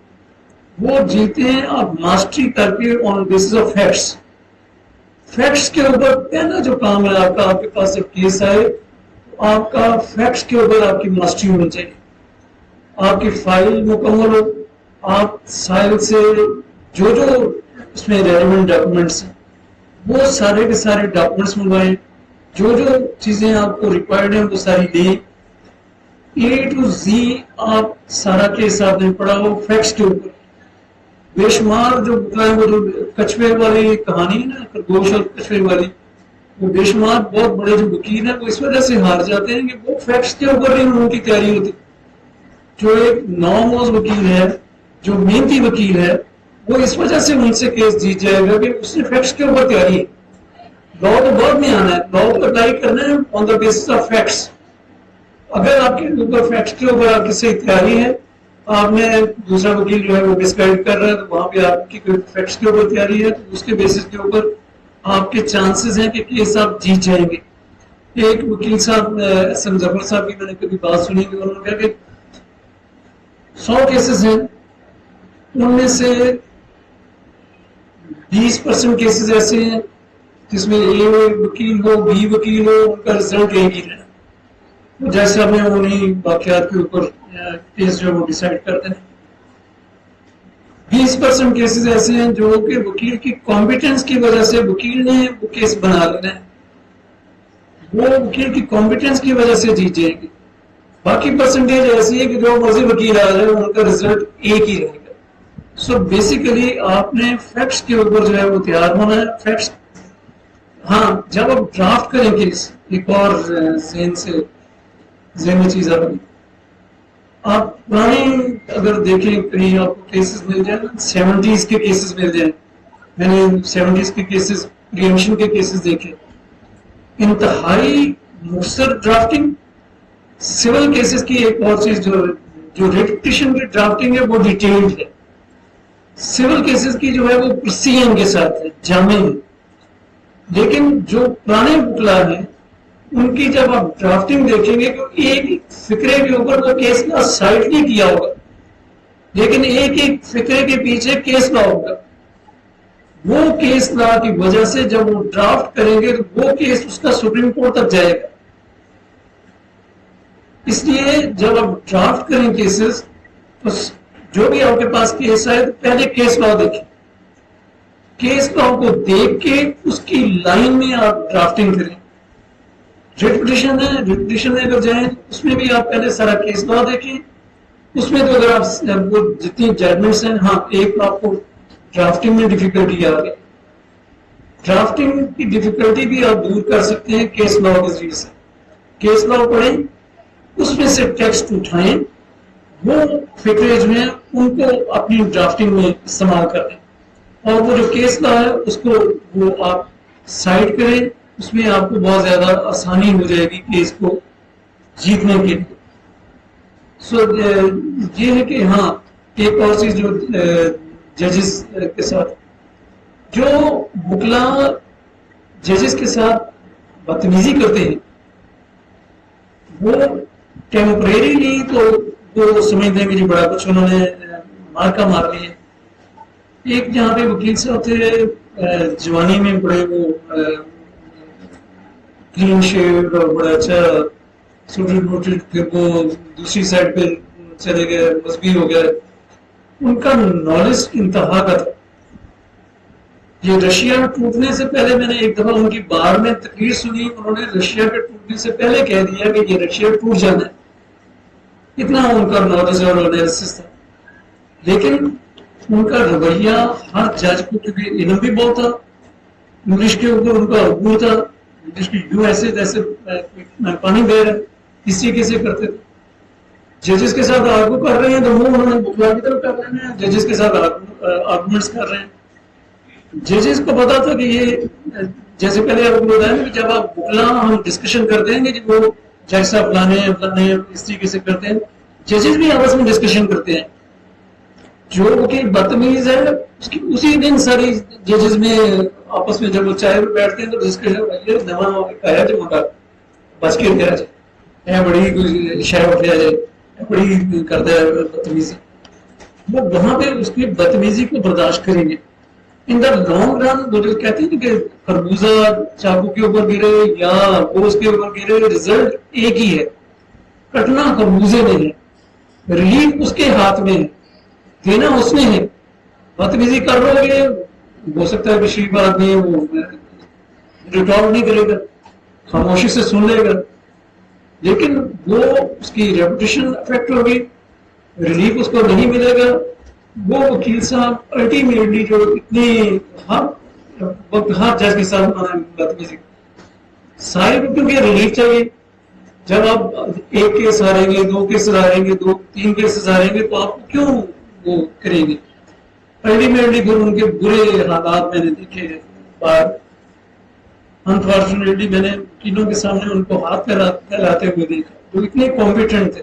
وہ جیتے ہیں آپ ماسٹری کر کے آن بیسس آف فیکٹس. فیکٹس کے اوپر پہلا جو کام ہے آپ کا، آپ کے پاس جب کیس آئے تو آپ کا فیکٹس کے اوپر آپ کی ماسٹری ہونی چاہیے. آپ کی فائل مکمل ہو، آپ سائل سے جو اس میں ریلیونٹ ڈاکومنٹس ہیں وہ سارے کے سارے ڈاکومنٹس منگوائیں، جو چیزیں آپ کو ریکوائرڈ ہیں وہ ساری دیں. اے ٹو زی آپ سارا کیس آپ نے پڑھا ہو فیکٹس کے اوپر. بے شمار جو وہ جو کچھوے والی کہانی ہے نا، خرگوش اور کچھوے والی، وہ بے شمار بہت بڑے جو وکیل ہیں وہ اس وجہ سے ہار جاتے ہیں کہ وہ فیکٹس کے اوپر ہی ان کی تیاری ہوتی. جو ایک ناموز وکیل ہے، جو محنتی وکیل ہے، وہ اس وجہ سے ان سے کیس جیت جائے گا کہ اس نے فیکٹس کے اوپر تیاری ہے. لا تو بعد میں آنا ہے، لا کو اپلائی کرنا ہے آن دا بیسس آف فیکٹس. اگر آپ کے اوپر فیکٹس کے اوپر آپ کی صحیح تیاری ہے، آپ نے دوسرا وکیل جو ہے وہ مس گائیڈ کر رہا ہے، تو وہاں پہ آپ کی فیکٹس کے اوپر تیاری ہے تو اس کے بیسس کے اوپر آپ کے چانسز ہیں کہ کیس آپ جیت جائیں گے. ایک وکیل صاحب ایس ایم ظفر صاحب کی میں نے کبھی بات سنی کہ انہوں نے کہا کہ 100 کیسز ہیں، ان میں سے 20% کیسز ایسے ہیں جس میں اے وکیل ہو، بی وکیل ہو، ان کا رزلٹ ایک ہی رہنا. جیسے ہمیں انہیں واقعات کے اوپر کیس جو ہے وہ ڈیسائیڈ کرتے ہیں. 20% کیسز ایسے ہیں جو کہ وکیل کی کمپیٹنس کی وجہ سے وکیل نے وہ کیس بنا لینا ہے، وہ وکیل کی کمپیٹنس کی وجہ سے جیت جائے گی. باقی پرسنٹیج ایسی ہے کہ جو مرضی وکیل آ جائے ان کا رزلٹ ایک ہی رہے گا. سو بیسیکلی آپ نے فیکٹس کے اوپر جو ہے وہ تیار ہونا ہے. فیکٹس، ہاں جب آپ ڈرافٹ کریں کیس، ایک اور ذہن میں چیز آپ پرانی اگر دیکھیں کہیں آپ کو کیسز مل جائیں، 70s کے کیسز مل جائیں. میں نے 70s کے کیسز، پریمپشن کے کیسز دیکھے، انتہائی مختصر ڈرافٹنگ. سول کیسز کی ایک اور چیز جو ریٹ پٹیشن کی ڈرافٹنگ ہے وہ ڈیٹیلڈ ہے. سول کیسز کی جو ہے وہ پرسیجن کے ساتھ ہے، جامع ہے. لیکن جو پرانے وکلا ہیں ان کی جب آپ ڈرافٹنگ دیکھیں گے تو ایک فکرے کے اوپر وہ کیس لا سائٹ نہیں کیا ہوگا، لیکن ایک ایک فکرے کے پیچھے کیس لا ہوگا. وہ کیس لا کی وجہ سے جب وہ ڈرافٹ کریں گے تو وہ کیس اس کا سپریم کورٹ تک جائے گا. اس لیے جب آپ ڈرافٹ کریں کیسز تو جو بھی آپ کے پاس کیس آئے تو پہلے کیس لا دیکھیں. کیس لا کو دیکھ کے اس کی لائن میں آپ ڈرافٹنگ کریں. ریٹ پٹیشن ہے، ریٹ پٹیشن میں اگر جائیں اس میں بھی آپ پہلے سارا کیس لا دیکھیں. اس میں تو اگر آپ جتنی ججمنٹس ہیں، ہاں ایک آپ کو ڈرافٹنگ میں ڈیفیکلٹی آ گئی، ڈرافٹنگ کی ڈیفیکلٹی بھی آپ دور کر سکتے ہیں کیس لا کے ذریعے سے. کیس لا پڑھیں، اس میں سے ٹیکسٹ اٹھائیں، وہ فکرے جو ہیں ان کو اپنی ڈرافٹنگ میں استعمال کریں، اور وہ جو کیس لا ہے اس کو وہ آپ سائڈ کریں. اس میں آپ کو بہت زیادہ آسانی ہو جائے گی کیس کو جیتنے کے لیے. سو یہ ہے کہ ہاں ایک اور چیز جو ججز کے ساتھ، جو وکلا ججز کے ساتھ بدتمیزی کرتے ہیں وہ ٹیمپریریلی تو وہ سمجھتے ہیں کہ جی بڑا کچھ انہوں نے مارکا مار لی ہے. ایک جہاں پہ وکیل صاحب تھے جوانی میں، بڑے وہ کلین شیو اور بڑا اچھا سوٹڈ بوٹڈ، پھر وہ دوسری سائڈ پہ چلے گئے، مذہبی ہو گئے. ان کا نالج انتہا کا تھا. یہ رشیا ٹوٹنے سے پہلے میں نے ایک دفعہ ان کی بار میں تقریر سنی، انہوں نے رشیا کے ٹوٹنے سے پہلے کہہ دیا کہ یہ رشیا ٹوٹ جانا ہے. اتنا ان کا نالج اور انالیسس تھا. لیکن ان کا رویہ ہر جج کو، کیونکہ علم بھی بہت تھا، انگلش کے اوپر ان کا عبور تھا، انگلش کی یوں ایسے جیسے پانی بہ رہا ہے، اس طریقے سے کرتے تھے. ججز کے ساتھ آرگو کر رہے ہیں تو وہ انہوں نے بکلا کی طرف کر رہے ہیں، ججز کے ساتھ آرگومنٹس کر رہے ہیں. ججز کو پتا تھا کہ یہ جیسے پہلے آپ کو بتایا کہ جب آپ بکلا ہم ڈسکشن کرتے ہیں کہ وہ جج صاحب فلانے ہیں اس طریقے سے کرتے ہیں، ججز بھی آپس میں ڈسکشن کرتے ہیں. جو وکیل بدتمیز ہے اس کی اسی دن ساری ججز میں آپس میں جب وہ چائے پہ بیٹھتے ہیں تو ڈسکشن نواں کہا جو مگر بچ کے کیا جائے بڑی کوئی شہر اٹھ جائے بڑی کرتا ہے بدتمیزی، وہ وہاں پہ اس کی بدتمیزی کو برداشت کریں گے. ان دا لانگ رن وہ جو کہتے ہیں کہ خربوزہ چاقو کے اوپر گرے یا گوشت کے اوپر گرے، رزلٹ ایک ہی ہے، کٹنا خربوزے میں ہے، ریلیف اس کے ہاتھ میں ہے، دینا اس نے ہے. بدتمیزی کر رہے گے ہو سکتا ہے کہ شریف آدمی وہ ریکارڈ نہیں کرے گا، خاموشی سے سن لے گا، لیکن وہ اس کی ریپوٹیشن افیکٹ ہوگی، ریلیف اس کو نہیں ملے گا. وہ وکیل صاحب الٹیمیٹلی جو اتنی ہر وقت ہر جج کے ساتھ بدتمیزی سارے کیونکہ ریلیف چاہیے. جب آپ ایک کیس ہاریں گے، دو کیس ہاریں گے، تین کیسز ہاریں گے تو آپ کیوں وہ کریں گے؟ الٹیمیٹلی پھر ان کے برے حالات میں نے دیکھے باہر. انفارچونیٹلی میں نے وکیلوں کے سامنے ان کو ہاتھ پھیلاتے ہوئے دیکھا، وہ اتنے کمپیٹنٹ تھے،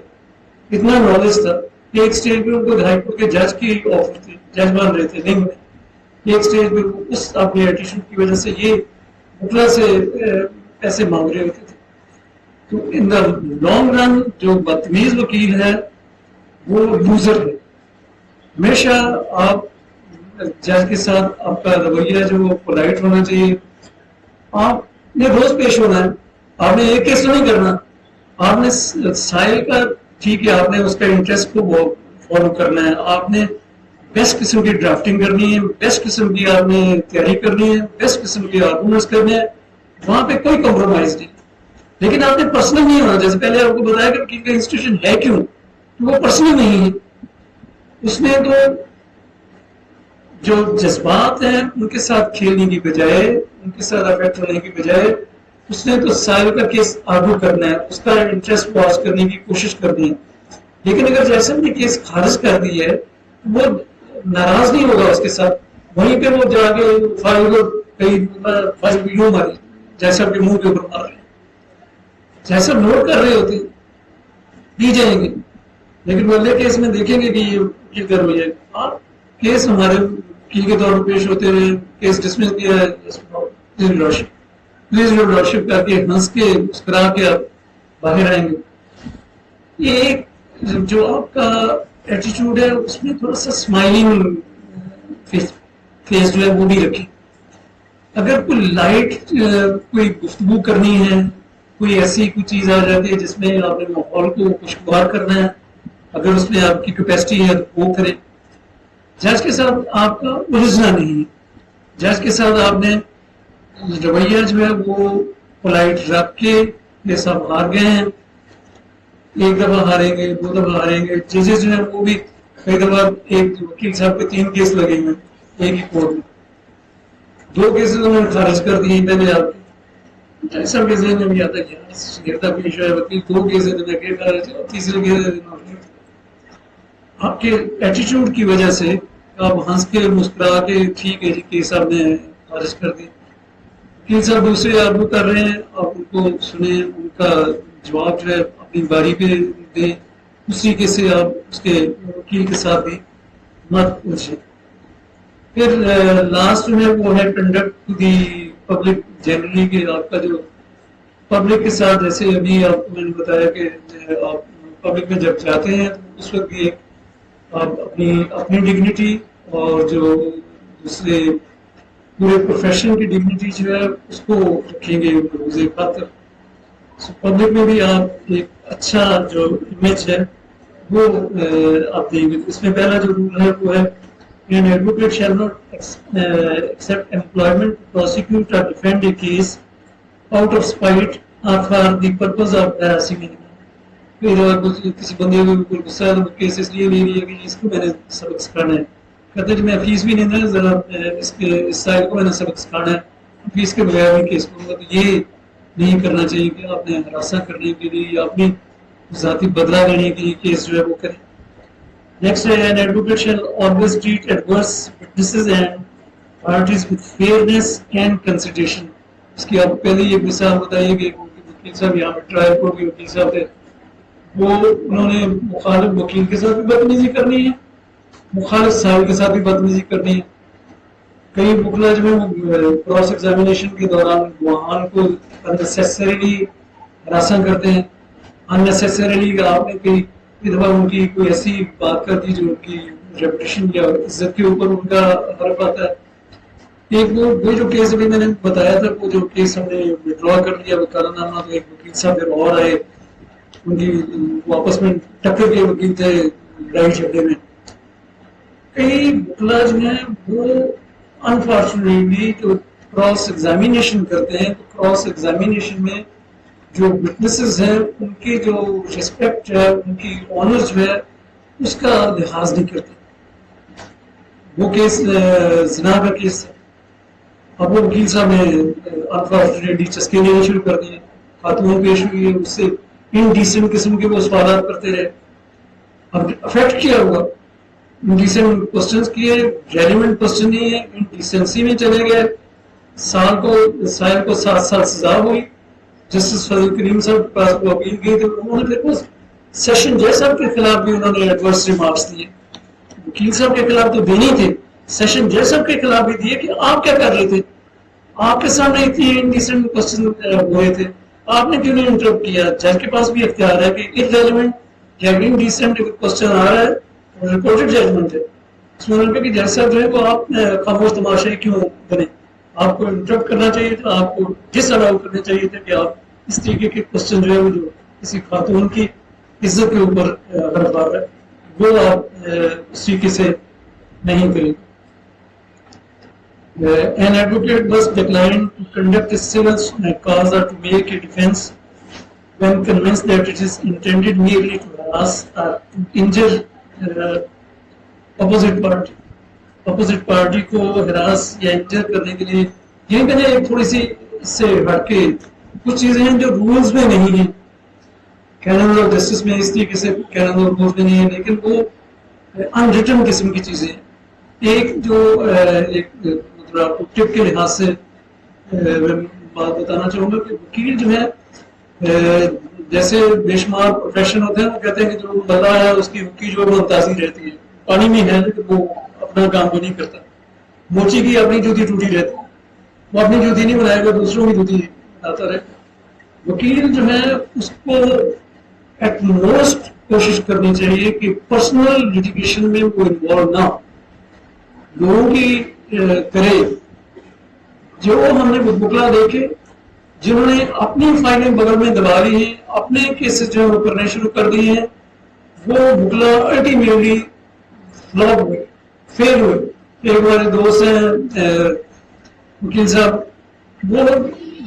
اتنا نالج تھا. ایک سٹیج پہ ان کو ہائی کورٹ کے جج کی آفر تھی، جج بن رہے تھے، نہیں بنے. ایک سٹیج پہ اس اپنے ایٹیٹیوڈ کی وجہ سے یہ بکلا سے پیسے مانگ رہے ہوتے تھے. تو ان دا لانگ رن جو بدتمیز وکیل ہے وہ لوزر ہے. ہمیشہ آپ جج کے ساتھ آپ کا رویہ جو پولائٹ ہونا چاہیے. آپ نے روز پیش ہونا ہے، آپ نے ایک کیس نہیں کرنا، آپ نے سائل کا ٹھیک ہے، آپ نے اس کا انٹرسٹ کو فالو کرنا ہے، آپ نے بیسٹ قسم کی ڈرافٹنگ کرنی ہے، بیسٹ قسم کی آپ نے تیاری کرنی ہے، بیسٹ قسم کے آرگومنٹس کرنے ہیں، وہاں پہ کوئی کمپرومائز نہیں. لیکن آپ نے پرسنل نہیں ہونا. جیسے پہلے آپ کو بتایا کہ وکیل کا انسٹیٹیوشن ہے کیوں، تو وہ پرسنل نہیں ہے. اس میں تو جو جذبات ہیں ان کے ساتھ کھیلنے کی بجائے، ان کے ساتھ افیکٹ ہونے کی بجائے، اس نے تو سائل کا کیس آرگو کرنا ہے، اس کا انٹرسٹ پاس کرنے کی کوشش کرنی ہے. لیکن اگر جیسے نے کیس خارج کر دی ہے وہ ناراض نہیں ہوگا اس کے ساتھ، وہیں پہ وہ جا کے فائل یوں ماری جیسا کے منہ کے اوپر مار رہے ہیں، جیسا نوٹ کر رہے ہوتے دی جائیں گے. لیکن بولے کیس میں دیکھیں گے کہ یہ وکیل کا رویہ ہے. اور کیس ہمارے وکیل کے طور پر پیش ہوتے رہے، کیس ڈسمس کیا ہے، پلیز یور لارڈشپ کر کے ہنس کے مسکرا کے آپ باہر آئیں گے. یہ ایک جو آپ کا ایٹیٹیوڈ ہے اس میں تھوڑا سا اسمائلنگ فیس جو ہے وہ بھی رکھیں. اگر کوئی لائٹ کوئی گفتگو کرنی ہے، کوئی ایسی کوئی چیز آ جاتی ہے جس میں آپ نے ماحول کو خوشگوار کرنا ہے، اگر اس میں آپ کی کیپیسٹی ہے تو وہ کریں. جج کے ساتھ آپ کا الجھنا نہیں ہے. جج کے ساتھ آپ نے رویہ جو ہے وہ پولائٹ رکھ کے یہ سب ہار گئے ہیں، ایک دفعہ ہاریں گے، دو دفعہ ہاریں گے. ججز جو ہیں وہ بھی کئی دفعہ ایک وکیل صاحب کے 3 کیس لگے ہوئے ایک ہی کورٹ میں، 2 کیسز انہوں نے خارج کر دیے. پہلے آپ کے سب کے ذہن میں بھی آتا ہے کہ گرتا پیش ہے وکیل، 2 کیسز نے خارج اور تیسرے کیس آپ کے ایٹیٹیوڈ کی وجہ سے آپ ہنس کے مسکرا کے ٹھیک ہے جی کیس آپ نے خارج کر دی. وکیل صاحب دوسرے آرگو کر رہے ہیں، آپ ان کو سنیں، ان کا جواب جو ہے اپنی باری پہ دیں. اس طریقے سے آپ اس کے وکیل کے ساتھ بھی مت الجھیں. پھر لاسٹ جو ہے وہ ہے conduct to the public generally, کہ آپ کا جو پبلک کے ساتھ، جیسے ابھی آپ کو میں نے بتایا کہ آپ پبلک میں جب جاتے ہیں تو اس وقت بھی ایک آپ اپنی ڈگنیٹی اور جو دوسرے پورے پروفیشن کی ڈگنیٹی جو ہے اس کو رکھیں گے روز خاطر. پبلک میں بھی آپ ایک اچھا جو امیج ہے وہ آپ دیں گے. اس میں پہلا جو رول ہے وہ ہے an advocate shall not accept employment to prosecute or defend a case out of spite or for the purpose of harassing anyone. کئی دفعہ کسی بندے کو بالکل غصہ ہے تو کیس اس لیے لے لیا کہ اس کو میں نے سبق سکھانا ہے، کہتے ہیں میں فیس بھی نہیں دینا، ذرا اس سائل کو میں نے سبق سکھانا ہے، فیس کے بغیر بھی کیس کروں گا. تو یہ نہیں کرنا چاہیے کہ آپ نے ہراساں کرنے کے لیے یا اپنی ذاتی بدلہ لینے کے لیے کیس جو ہے وہ کریں. نیکسٹ ہے an advocate shall always treat adverse witnesses and parties with fairness and consideration. اس کی آپ پہلے یہ مثال بتائیے کہ وکیل صاحب یہاں پہ ٹرائل کورٹ کے وکیل صاحب تھے، وہ انہوں نے مخالف وکیل کے ساتھ بھی بدتمیزی کرنی ہے، مخالف صاحب کے ساتھ بھی بدتمیزی کرنی ہے. کئی وکلا جو ہے کراس ایگزامینیشن کے دوران گواہان کو اننیسیسریلی ہراساں کرتے ہیں، اننیسیسریلی آپ نے کئی دفعہ ان کی کوئی ایسی بات کر دی جو ان کی ریپوٹیشن یا عزت کے اوپر ان کا فرق آتا ہے. ایک وہ جو کیس ابھی میں نے بتایا تھا، وہ جو کیس ہم نے وڈرا کر لیا وکالت نامہ، تو ایک وکیل صاحب پھر اور آئے، ان کی واپس میں ٹکر کے وکیل تھے لڑائی جھگڑے میں. کئی وکلا جو ہیں وہ انفارچونیٹلی جو کراس ایگزامینیشن کرتے ہیں، تو کراس ایگزامینیشن میں جو وٹنسز ہیں ان کی جو ریسپیکٹ ہے، ان کی آنر جو ہے اس کا لحاظ نہیں کرتے. وہ کیس زنا کا کیس ہے، اب وہ وکیل صاحب نے انفارچونیٹلی چسکے لینے شروع کر دیے، خاتون پیش ہوئی ہے، اس سے انڈیسنٹ قسم کے وہ سوالات کرتے رہے. اب افیکٹ کیا ہوا، انڈیسنٹ کوسچنز کیے، ریلیونٹ کوسچن نہیں ہے، انڈیسنسی میں چلے گئے. سائل کو 7 سال سزا ہوئی. جسٹس فضل کریم صاحب کے پاس وہ اپیل گئی تو انہوں نے پھر سیشن جج صاحب کے خلاف بھی انہوں نے ایڈورس ریمارکس دیے. وکیل صاحب کے خلاف تو دینے تھے، سیشن جج صاحب کے خلاف بھی دیے کہ آپ کیا کر رہے تھے، آپ کے سامنے اتنی انڈیسنٹ کوسچن ہوئے تھے، آپ نے کیوں نہیں انٹرپٹ کیا. جج کے پاس بھی اختیار ہے کہ irrelevant یا انڈیسنٹ کوسچن آ رہا ہے، رپورٹڈ ججمنٹ ہے، اس میں انہوں نے کہا کہ جج صاحب جو ہے وہ آپ خاموش تماشائی کیوں بنے، آپ کو انٹرپٹ کرنا چاہیے تھا، آپ کو ڈس الاؤ کرنا چاہیے تھا کہ آپ اس طریقے کے کوسچن جو ہے وہ جو کسی خاتون کی عزت کے اوپر حرف آ رہا ہے وہ آپ اس طریقے سے نہیں کریں. An advocate must decline to conduct a civil cause or to make a defense when convinced that it is intended merely to harass or to injure opposite party. Opposite party کو ہراس یا انجر کرنے کے لیے یہ کہنے ایک تھوڑی سی اس سے ہٹ کے کچھ چیزیں ہیں جو رولز میں نہیں ہیں، کینن آف جسٹس میں اس طریقے سے کینن آف رولز میں نہیں ہے، لیکن وہ انریٹن قسم کی چیزیں ہیں. ایک جو ایک مطلب آپ کو ٹپ کے لحاظ سے بات بتانا چاہوں گا کہ وکیل جو ہے جیسے بے شمار پروفیشن ہوتے ہیں، وہ کہتے ہیں کہ جو بندہ ہے اس کی وکی جو ہے وہ تاثیر رہتی ہے، پانی میں ہے لیکن وہ اپنا کام کو نہیں کرتا. موچی کی اپنی جوتی ٹوٹی رہتی ہے، وہ اپنی جوتی نہیں بنائے گا، دوسروں کی جوتی بناتا رہے. وکیل جو ہے اس کو ایٹ موسٹ کوشش کرنی چاہیے کہ پرسنل لٹیگیشن میں وہ انوالو نہ ہو، لوگوں کی کرے. جو ہم نے وکلا دیکھے جنہوں نے اپنی فائلیں بغل میں دبا لی ہیں، اپنے کیسز جو ہے وہ کرنے شروع کر دیے ہیں، وہ وکلا الٹیمیٹلی فلاپ ہوئے، فیل ہوئے. ایک ہمارے دوست ہیں وکیل صاحب، وہ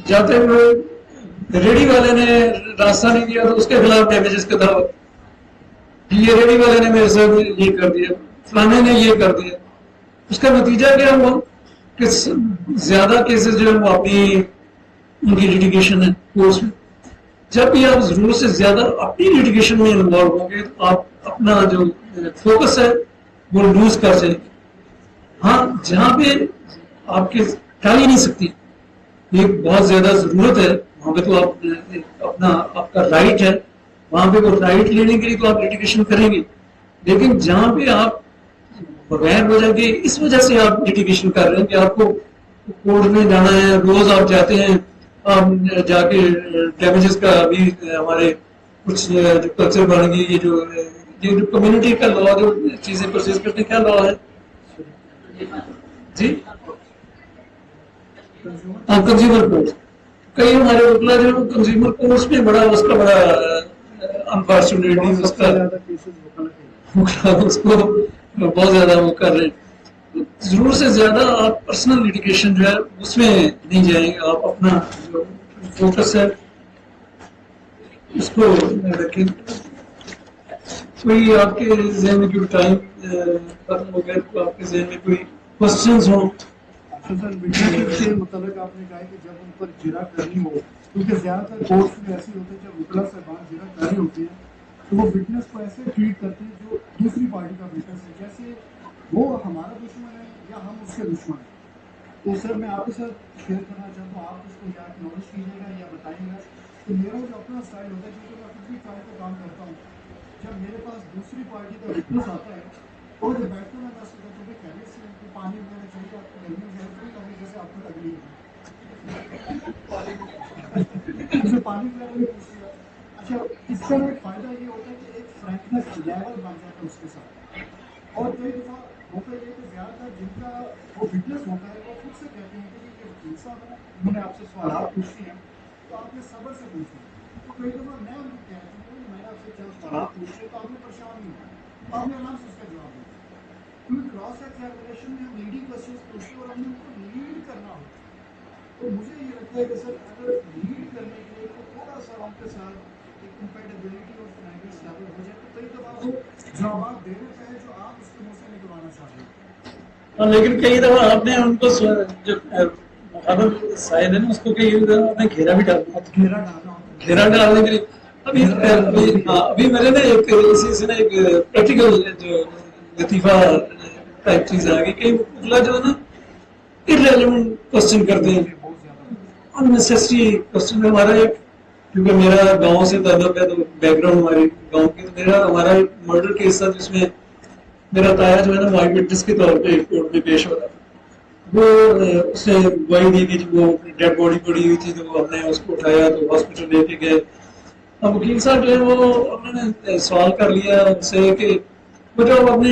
جاتے ہوئے ریڈی والے نے راستہ نہیں دیا تو اس کے خلاف ڈیمیجز کا دعویٰ، یہ ریڈی والے نے میرے ساتھ یہ کر دیا، فلانے نے یہ کر دیا. اس کا نتیجہ کیا ہوا کہ زیادہ کیسز جو ہے وہ اپنی ان کی لیٹیگیشن ہے کورس میں. جب بھی آپ ضرورت سے زیادہ اپنی لیٹیگیشن میں انوالو ہوں گے تو آپ اپنا جو فوکس ہے وہ لوز کر جائیں گے. ہاں جہاں پہ آپ کے ٹال ہی نہیں سکتی، یہ بہت زیادہ ضرورت ہے، وہاں پہ تو آپ اپنا آپ کا رائٹ ہے، وہاں پہ وہ رائٹ لینے کے لیے تو آپ لیٹیگیشن کریں گے. لیکن جہاں پہ آپ بغیر وجہ کے اس وجہ سے آپ لیٹیگیشن کر رہے ہیں کہ آپ کو کورٹ میں جانا ہے، روز آپ جاتے ہیں، آپ جا کے ڈیمیجز کا بھی ہمارے کچھ جو کلچر بن گئی، یہ جو کمیونٹی کا لا جو چیزیں پرچیز کرتے کیا لا ہے جی کنزیومر کورٹ. کئی ہمارے وکلا جو کنزیومر کورٹس میں بڑا اس کا بڑا انفارچونیٹلی اس کا اس کو بہت زیادہ وہ کر رہے ہیں. ضرور سے زیادہ آپ پرسنل لیٹیگیشن جو ہے اس میں نہیں جائیں گے، آپ اپنا جو فوکس ہے اس کو رکھیں. کوئی آپ کے ذہن میں کوئی ٹائم ختم ہو گیا تو آپ کے ذہن میں کوئی کوشچنز ہوں؟ سر وٹنس کے متعلق آپ نے کہا کہ جب ان پر جرا کرنی ہو، کیونکہ زیادہ تر کورس میں ایسے ہوتے ہیں جب وکلا صاحبان جرا کر رہے ہوتے ہیں تو وہ وٹنس کو ایسے ٹریٹ کرتے ہیں جو دوسری پارٹی کا وٹنس ہے، جیسے وہ ہمارا دشمن ہے یا ہم اس کے دشمن ہیں. تو سر میں آپ کے ساتھ شیئر کرنا چاہتا ہوں، آپ اس کو یا اکنالج کیجیے گا یا بتائیں گا کہ میرا جو اپنا اسٹائل ہوتا ہے، کیونکہ میں خود بھی ٹرائی کا کام کرتا ہوں، جب میرے پاس دوسری پارٹی کا وٹنس آتا ہے اور جب بیٹھتا ہوں میں اس کو کہتا ہوں کہ خیریت سے ان کو پانی وغیرہ چاہیے، آپ کو گرمی وغیرہ نہیں لگی جیسے آپ کو لگ رہی ہے، اسے پانی وغیرہ بھی پوچھ لیا. اچھا، اس کا ایک فائدہ یہ ہوتا ہے کہ ایک فرینکنیس لیول بن جاتا ہے اس کے ساتھ. اور کئی دفعہ ہوتا یہ ہے کہ زیادہ تر جن کا وہ فٹنس ہوتا ہے وہ خود سے کہتے ہیں کہ جی یہ وکیل صاحب ہیں، انہوں نے آپ سے سوالات پوچھنے ہیں تو آپ نے صبر سے پوچھنا ہے. تو کئی دفعہ میں ان کو کہتا ہوں کہ میں نے آپ سے چند سوالات پوچھے تو آپ نے پریشان نہیں ہونا، آپ نے آرام سے اس کا جواب دینا. کیونکہ کراس ایگزامینیشن میں ہم لیڈنگ کوسچنس پوچھتے ہیں اور ہم نے ان کو لیڈ کرنا ہوتا ہے. تو مجھے یہ لگتا ہے کہ سر اگر لیڈ کرنے کے لیے تو تھوڑا سا ان کے ساتھ ایک کمپیٹیبلٹی اور فرینکنس لیول ہو جائے تو کئی دفعہ وہ جوابات دے دیتے ہیں جو آپ اس کے منہ سے نکلوانا چاہتے ہیں. لیکن کئی دفعہ آپ نے ان کو جو مخاطب شاید ہے نا اس کو کئی دفعہ آپ نے گھیرا بھی ڈالنا ہوتا ہے. گھیرا ڈالنا ہوتا ہے. گھیرا ڈالنے کے لیے ابھی میں نے نا ایک اسی سے نا ایک پریکٹیکل جو لطیفہ ٹائپ چیز آ گئی کہ مطلع جو ہے نا irrelevant کوشچن کرتے ہیں، بہت زیادہ. unnecessary question. ہمارا ایک کیونکہ میرا گاؤں سے تعلق ہے تو بیک گراؤنڈ ہمارے گاؤں کی، تو ہمارا ایک مرڈر کیس تھا جس میں میرا تایا جو ہے نا وائٹ وٹنس کے طور پہ کورٹ میں پیش ہو رہا تھا. وہ اس نے گواہی دی کہ وہ ڈیڈ باڈی پڑی ہوئی تھی تو ہم نے اس کو اٹھایا تو ہاسپٹل لے کے گئے. اب وکیل صاحب جو ہے وہ انہوں نے سوال کر لیا ان سے کہ وہ جو اپنے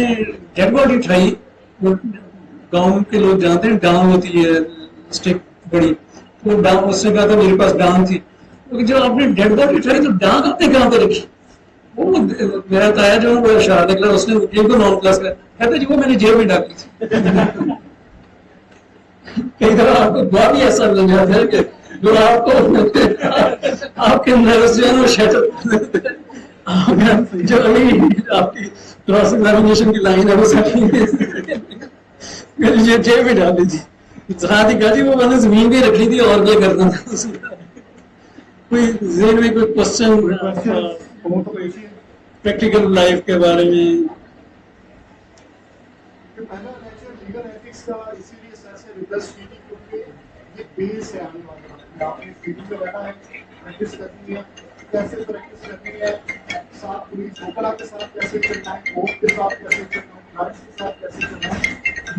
ڈیڈ باڈی اٹھائی، وہ گاؤں کے لوگ جانتے ہیں ڈانگ ہوتی ہے اسٹک بڑی، وہ ڈانگ اس نے کہا تھا میرے پاس ڈانگ تھی. جب آپ نے ڈیڈ باڈی اٹھائی تو ڈانگ آپ نے کہاں پہ رکھی؟ وہ میرا تایا جو ہے وہ اشارہ نکلا، اس نے وکیل کو نام کلاس کیا، کہتا جی وہ میں نے جیب میں ڈالی تھی. کئی دفعہ آپ کو بہت ہی ایسا مل جاتا ہے کہ جو آپ کو آپ کے نروس جو ہے وہ شٹ جو ابھی آپ کی کراس ایگزامینیشن کی لائن ہے وہ یہ جیب میں ڈال دی تھی. ذرا ہی کہا جی وہ میں نے زمین پہ رکھی تھی اور کیا کرنا تھا. کوئی ذہن میں کوئی کوشچن پریکٹیکل لائف کے بارے میں؟ پہلا لیکچر لیگل ایتھکس کا اسی لیے سر سے ریکویسٹ کی تھی کیونکہ یہ بیس ہے آنے والا. آپ نے فیلڈ میں بیٹھا ہے، پریکٹس کرنی ہے، کیسے پریکٹس کرنی ہے، ساتھ پولیس وکلا کے ساتھ کیسے چلنا ہے، کورٹ کے ساتھ کیسے چلنا ہے، کلائنٹس کے ساتھ کیسے چلنا ہے.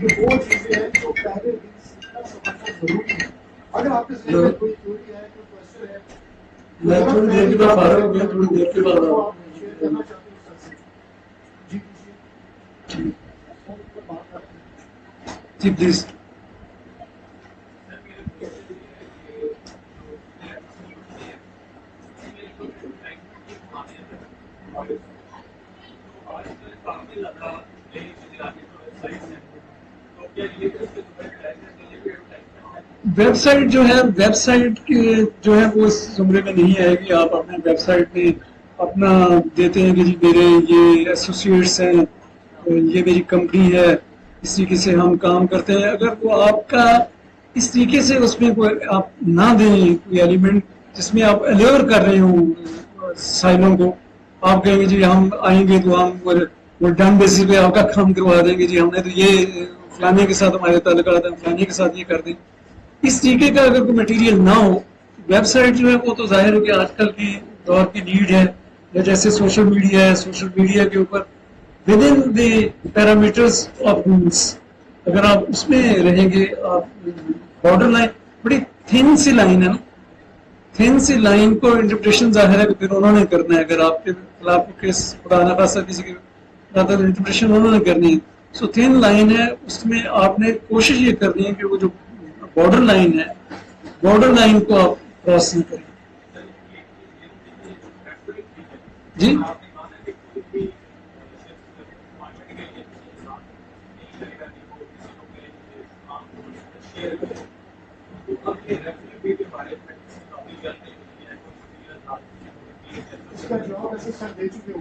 یہ وہ چیزیں ہیں جو پہلے دن سیکھنا سمجھنا ضروری ہے. اگر آپ کے ذہن میں کوئی تھیوری ہے، کوئی کوشچن ہے، میں تھوڑی دیر کے بعد فارغ ہو گیا، تھوڑی دیر کے بعد آپ شیئر کرنا چاہتے ہیں سر سے. جی کیجیے. جی پلیز. ویب سائٹ جو ہے، ویب سائٹ کے جو ہے وہ اس زمرے میں نہیں ہے کہ آپ اپنے ویب سائٹ پہ اپنا دیتے ہیں کہ جی میرے یہ ایسوسیٹس ہیں، یہ میری کمپنی ہے، اس طریقے سے ہم کام کرتے ہیں. اگر وہ آپ کا اس طریقے سے اس میں کوئی آپ نہ دیں کوئی ایلیمنٹ جس میں آپ الیور کر رہے ہوں سائلوں کو، آپ کہیں گے جی ہم آئیں گے تو ہم وہ ڈن بیسس پہ آپ کا کام کروا دیں گے، جی ہم نے تو یہ فلانے کے ساتھ ہمارے تعلقات ہیں، فلانے کے ساتھ یہ کر دیں. اس طریقے کا اگر کوئی مٹیریل نہ ہو، ویب سائٹ جو ہے وہ تو ظاہر ہے کہ آج کل کی دور کی نیڈ ہے، یا جیسے سوشل میڈیا ہے، سوشل میڈیا کے اوپر within the parameters of rules اگر آپ اس میں رہیں گے، آپ بارڈر لائن بڑی تھن سی لائن ہے نا، تھن سی لائن کو انٹرپریشن ظاہر ہے کہ پھر انہوں نے کرنا ہے. اگر آپ کے خلاف کیس خدا نخواستہ کسی کے انٹرپریشن انہوں نے کرنی ہے. سو تھن لائن ہے، اس میں آپ نے کوشش یہ کرنی ہے کہ وہ جو بارڈر لائن ہے، بارڈر لائن کو آپ کراس نہ کریں. جی اس کا جواب ایسے سر دے چکے ہوں.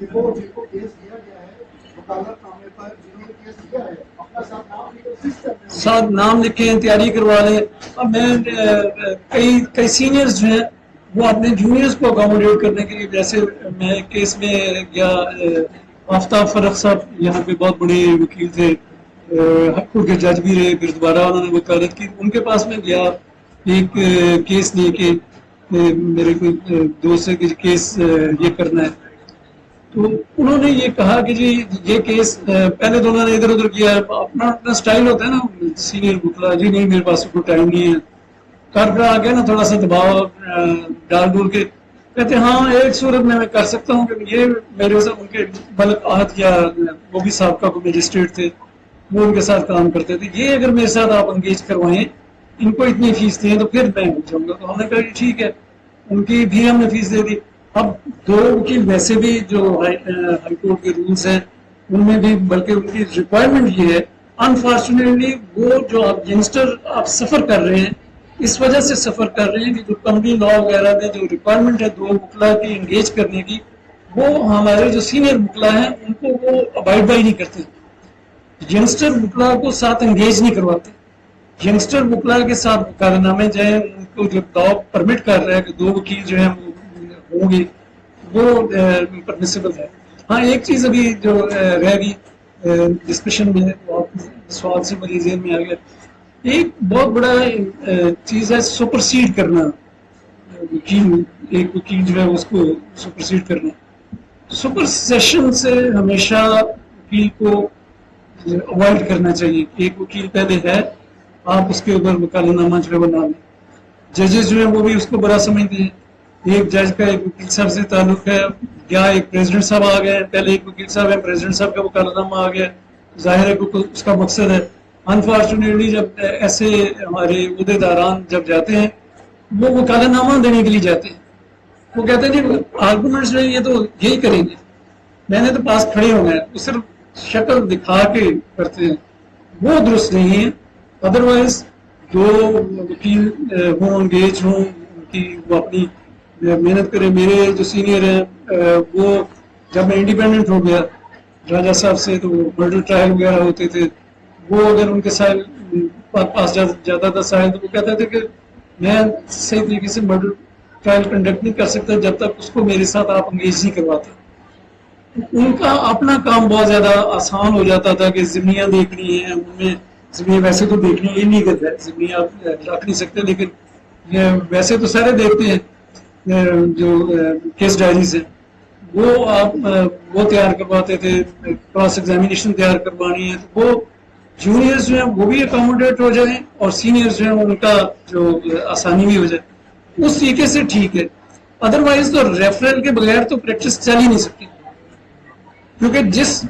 کہ وہ جن کو کیس دیا گیا ہے وکالت نامے پر جنہوں نے کیس دیا ہے اپنا ساتھ نام لکھ کر سسٹم ساتھ نام لکھیں تیاری کروا لیں. اب میں کئی سینئرز جو ہیں وہ اپنے جونیئرز کو اکاموڈیٹ کرنے کے لیے، جیسے میں ایک کیس میں گیا، آفتاب فرق صاحب یہاں پہ بہت بڑے وکیل تھے، ہائی کورٹ کے جج بھی رہے، پھر دوبارہ انہوں نے وکالت کی. ان کے پاس میں گیا ایک کیس لے کے، میرے کوئی دوست سے کہ کیس یہ کرنا ہے، تو انہوں نے یہ کہا کہ جی یہ کیس پہلے تو انہوں نے ادھر ادھر کیا، اپنا اپنا سٹائل ہوتا ہے نا سینئر وکلا، جی نہیں میرے پاس کوئی ٹائم نہیں ہے، کر آ گیا نا تھوڑا سا دباؤ ڈال ڈول کے کہتے ہاں ایک صورت میں کر سکتا ہوں کہ یہ میرے ساتھ ان کے ملک آہت یا وہ بھی سابقہ کو مجسٹریٹ تھے، وہ ان کے ساتھ کام کرتے تھے، یہ اگر میرے ساتھ آپ انگیج کروائیں ان کو اتنی فیس دیں تو پھر میں ہو جاؤں گا. تو ہم نے کہا کہ ٹھیک ہے، ان کی بھی ہم نے فیس دے دی. اب دو وکیل ویسے بھی جو ہائی کورٹ کے رولز ہیں ان میں بھی، بلکہ ان کی ریکوائرمنٹ یہ ہے، انفارچونیٹلی وہ جو آپ ینگسٹر آپ سفر کر رہے ہیں اس وجہ سے سفر کر رہے ہیں کہ جو کمپنی لا وغیرہ میں جو ریکوائرمنٹ ہے دو وکلا کی انگیج کرنے کی، وہ ہمارے جو سینئر وکلا ہیں ان کو وہ ابائڈ بائی نہیں کرتے، ینگسٹر وکلا کو ساتھ انگیج نہیں کرواتے. ینگسٹر وکلا کے ساتھ وکالت نامے جو ہیں ان کو جو لاء پرمٹ کر رہا ہے کہ دو وکیل جو ہیں وہ ہوں گے وہ پرمیسیبل ہے. ہاں ایک چیز ابھی جو رہ گئی ڈسکشن میں، سوال سے میرے ذہن میں آ گیا، ایک بہت بڑا چیز ہے سپرسیڈ کرنا، وکیل ایک وکیل جو ہے اس کو سپرسیڈ کرنا. سپر سیشن سے ہمیشہ وکیل کو اوائڈ کرنا چاہیے. ایک وکیل پہلے ہے، آپ اس کے اوپر وکالت نامہ جو ہے بنا لیں. ججز جو ہیں وہ بھی اس کو بڑا سمجھتے ہیں، ایک جج کا ایک وکیل صاحب سے تعلق ہے، یا ایک پریزیڈنٹ صاحب آ گئے، پہلے ایک وکیل صاحب ہے، پریزیڈنٹ صاحب کا وکالت نامہ آ گیا، ظاہر ہے اس کا مقصد ہے. انفارچونیٹلی جب ایسے ہمارے عہدے داران جب جاتے ہیں وہ وکالت نامہ دینے کے لیے جاتے ہیں، وہ کہتے ہیں جی آرگومنٹس جو ہیں یہ تو یہی کریں گے، میں نے تو پاس کھڑے ہو گئے، وہ صرف شکل دکھا کے کرتے ہیں، وہ درست نہیں ہے. ادروائز جو وکیل ہوں انگیج ہوں، ان کی وہ اپنی محنت کریں. میرے جو سینئر ہیں وہ جب میں انڈیپینڈنٹ ہو گیا راجہ صاحب سے تو مرڈر ٹرائل وغیرہ ہوتے تھے، وہ اگر ان کے سائل پاس جاتا تھا سائل تو وہ کہتے تھے کہ میں صحیح طریقے سے مرڈر ٹرائل کنڈکٹ نہیں کر سکتا جب تک اس کو میرے ساتھ آپ انگیج نہیں کرواتے. ان کا اپنا کام بہت زیادہ آسان ہو جاتا تھا کہ ضمنیاں دیکھنی ہیں، ان میں ضمنیاں ویسے تو دیکھنی یہ نہیں کرتا ہے، ضمنیاں آپ رکھ نہیں سکتے، لیکن ویسے تو سارے دیکھتے ہیں. جو کیس ڈائریز ہیں وہ آپ وہ تیار کرواتے تھے، کراس ایگزامینیشن تیار کروانی ہے تو وہ جونیئرز جو ہیں وہ بھی اکاموڈیٹ ہو جائیں اور سینئرز جو ہیں ان کا جو آسانی بھی ہو جائے، اس طریقے سے ٹھیک ہے. ادروائز تو ریفرل کے بغیر تو پریکٹس چل ہی نہیں سکتی، کیونکہ جس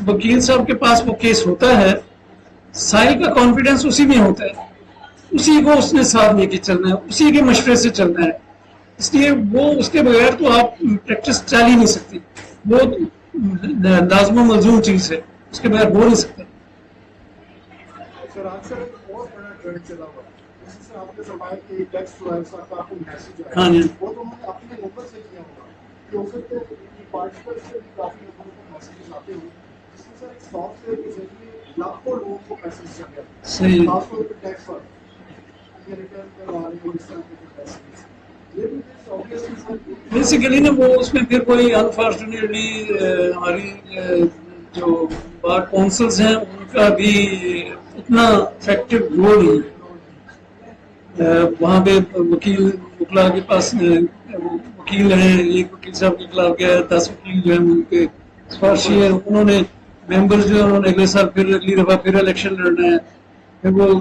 وکیل صاحب کے پاس وہ کیس ہوتا ہے سائل کا کانفیڈنس اسی میں ہوتا ہے، اسی کو اس نے ساتھ لے کے چلنا ہے، اسی کے مشورے سے چلنا ہے، اس لیے وہ اس کے بغیر تو آپ پریکٹس چل ہی نہیں سکتی، وہ لازم و ملزوم چیز ہے، اس کے بغیر ہو نہیں سکتا. سر آج کل ایک بہت بڑا ٹرینڈ چلا ہوا ہے، جیسے سر آپ نے فرمایا کہ ٹیکسٹ جو ہے سر کا آپ کو میسج آیا، ہاں جی، وہ تو انہوں نے اپنے نمبر سے کیا ہوگا کہ ہو سکتا ہے کہ پارٹیکل سے بھی کافی لوگوں کو میسیجز آتے ہوئے، جس میں سر ایک سافٹ ویئر کے ذریعے لاکھوں لوگوں کو میسیج جا گیا، صحیح. خاص طور پہ ٹیکس پر یہ ریٹرن کروا رہے ہو اس طرح کے میسیجز. یہ بھی obviously سر بیسیکلی نا وہ اس میں پھر کوئی انفارچونیٹلی ہماری جو بار کونسلز ہیں ان کا بھی اتنا افیکٹو رول نہیں ہے. وہاں پہ وکلا کے پاس وکیل ہیں، ایک وکیل صاحب کے خلاف گیا، 10 وکیل جو ہیں ان کے سفارشی ہیں، انہوں نے ممبر جو ہے انہوں نے اگلے سال پھر اگلی دفعہ پھر الیکشن لڑنا ہے، پھر وہ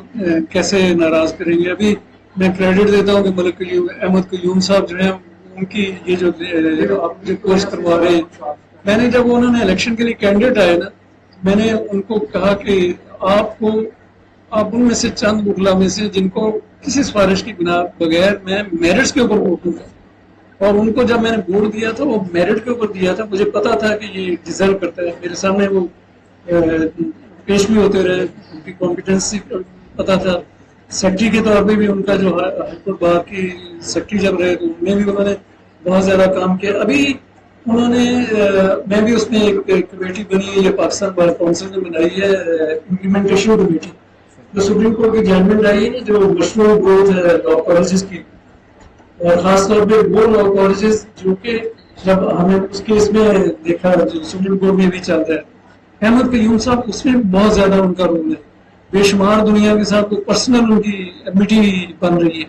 کیسے ناراض کریں گے. ابھی میں کریڈٹ دیتا ہوں کہ ملک احمد قیوم صاحب جو ہیں ان کی یہ جو آپ جو کورس کروا رہے ہیں، میں نے جب انہوں نے الیکشن کے لیے کینڈیڈیٹ آئے نا میں نے ان کو کہا کہ آپ ان میں سے چند وکلا میں سے جن کو کسی سفارش کی بنا بغیر میں میرٹس کے اوپر ووٹ دوں گا، اور ان کو جب میں نے ووٹ دیا تھا وہ میرٹ کے اوپر دیا تھا، مجھے پتا تھا کہ یہ ڈیزرو کرتا ہے، میرے سامنے وہ پیش بھی ہوتے رہے، ان کی کمپیٹنسی پتا تھا. سیکٹری کے طور پہ بھی ان کا جو ہائی کورٹ بار کی سیکٹری جب رہے تو ان میں بھی انہوں نے بہت زیادہ کام کیا. ابھی انہوں نے میں بھی اس میں ایک کمیٹی بنی ہے، یہ پاکستان بار کونسل نے بنائی ہے امپلیمنٹیشن کمیٹی، جو سپریم کورٹ کی ججمنٹ آئی ہے جو مشروع گروتھ ہے لا کالجز کی، اور خاص طور پہ وہ لا کالجز جو کہ جب ہمیں اس کیس میں دیکھا جو سپریم کورٹ میں بھی چلتا ہے، احمد قیوم صاحب اس میں بہت زیادہ ان کا رول ہے، بے شمار دنیا کے ساتھ پرسنل ان کی میٹی بن رہی ہے.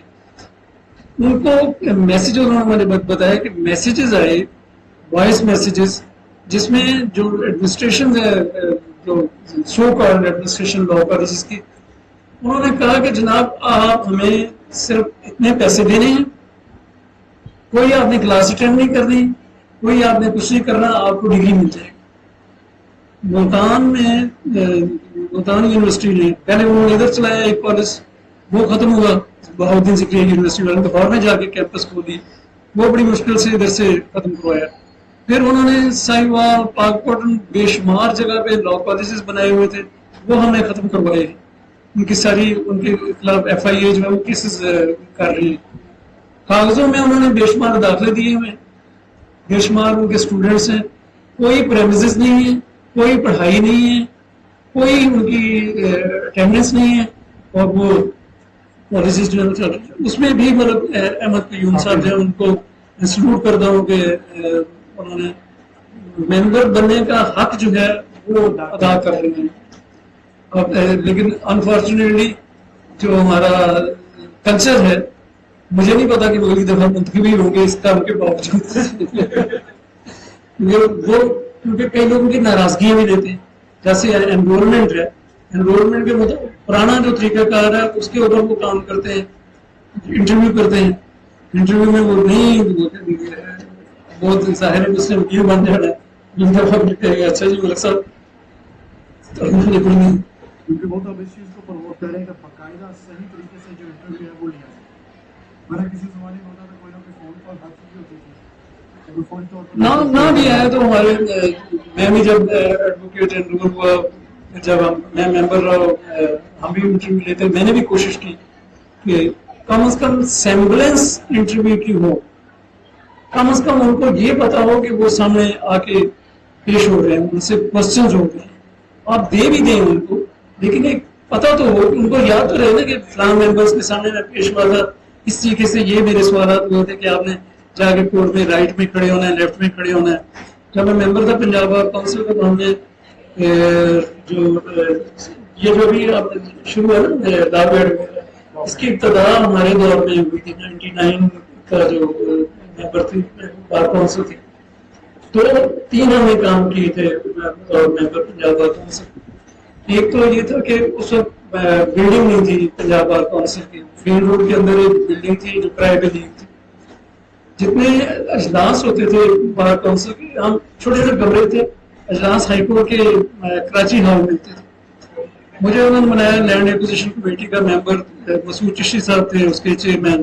ان کو میسج انہوں نے مجھے بتایا کہ میسیجز آئے وائس میسیجز جس میں جو ایڈمنسٹریشن ہے جو سو کالڈ ایڈمنسٹریشن لا کالجز کی، انہوں نے کہا کہ جناب آپ ہمیں صرف اتنے پیسے دینے ہیں، کوئی آپ نے کلاس اٹینڈ نہیں کرنی، کوئی آپ نے کچھ نہیں کرنا، آپ کو ڈگری مل جائے گی. ملتان میں ملتان یونیورسٹی نے پہلے انہوں نے ادھر چلایا ایک کالج، وہ ختم ہوا بہاؤدین ذکریہ یونیورسٹی والوں نے لاہور میں جا کے کیمپس کھولی، وہ بڑی مشکل سے ادھر سے ختم کروایا. پھر انہوں نے سائیواں پاکپٹن بے شمار جگہ پہ لا کالجز بنائے ہوئے تھے، وہ ہم نے ختم کروائے. ان کی ساری ان کے خلاف ایف آئی اے جو ہے وہ کیسز کر رہی ہیں. کاغذوں میں انہوں نے بے شمار داخلے دیے ہوئے، بے شمار ان کے اسٹوڈنٹس ہیں، کوئی پریمیسز نہیں ہے، کوئی پڑھائی نہیں ہے، کوئی ان کی اٹینڈنس نہیں ہے، اور وہ پالیسیز جو ہے چل رہی ہے. اس میں بھی مطلب احمد قیوم صاحب جو ہے ان کو سلوٹ کرتا ہوں کہ انہوں نے ممبر بننے کا حق جو ہے وہ ادا کر رہے ہیں. اب لیکن انفارچونیٹلی جو ہمارا کلچر ہے، مجھے نہیں پتا کہ وہ اگلی دفعہ منتخب ہی ہوں گے اس کام کے باوجود. وہ کیونکہ کئی لوگوں کی ناراضگیاں بھی دیتے ہیں، جیسے انرولمنٹ ہے، انرولمنٹ کے مطلب پرانا جو طریقہ کار ہے اس کے اوپر وہ کام کرتے ہیں، انٹرویو کرتے ہیں، انٹرویو میں وہ نہیں بہت ظاہر ہے اس نے وکیل بن جانا ہے، ایک دفعہ کہے گا اچھا جی ملک صاحب کیونکہ وہ تو اب اس چیز کو پروموٹ کر رہے ہیں کہ باقاعدہ صحیح طریقے سے جو انٹرویو ہے وہ لیا جائے. ورنہ کسی زمانے میں ہوتا تھا کوئی نہ کوئی فون کال بات چیت ہوتی تھی، نہ بھی آیا تو ہمارے میں بھی جب ایڈوکیٹ انرول ہوا، جب میں ممبر رہا، ہم بھی انٹرویو لیتے، میں نے بھی کوشش کی کہ کم از کم سیمبلنس انٹرویو کی ہو، کم از کم ان کو یہ پتا ہو کہ وہ سامنے آ کے پیش ہو رہے ہیں، ان سے کوشچنز ہو رہے ہیں، آپ دے بھی دیں ان کو، لیکن ایک پتا تو ہو، ان کو یاد تو رہے نا کہ فلاں ممبرس کے سامنے میں پیش ہوا تھا، اس طریقے سے یہ میرے سوالات ہوئے تھے کہ آپ نے جا کے کورٹ میں رائٹ میں کھڑے ہونا ہے، لیفٹ میں کھڑے ہونا ہے. جب میں ممبر تھا پنجاب بار کونسل کا تو ہم نے جو یہ جو بھی شروع ہے نا لا بیڈ، اس کی ابتدا ہمارے دور میں ہوئی تھی 99 کا جو ممبر تھی بار کونسل تھی. تو 3 ہم نے کام کیے تھے ممبر پنجاب بار کونسل. ایک تو یہ تھا کہ اس وقت بلڈنگ نہیں تھی پنجاب بار کونسل کی، مین روڈ کے اندر ایک بلڈنگ تھی جو کرائے پہ لی تھی. جتنے اجلاس ہوتے تھے بار کونسل کے، ہم چھوٹے چھوٹے کمرے تھے، اجلاس ہائی کورٹ کے کراچی ہال میں تھے. مجھے انہوں نے بنایا لینڈ ایکوزیشن کمیٹی کا ممبر، مسعود چشتی صاحب تھے اس کے چیئرمین.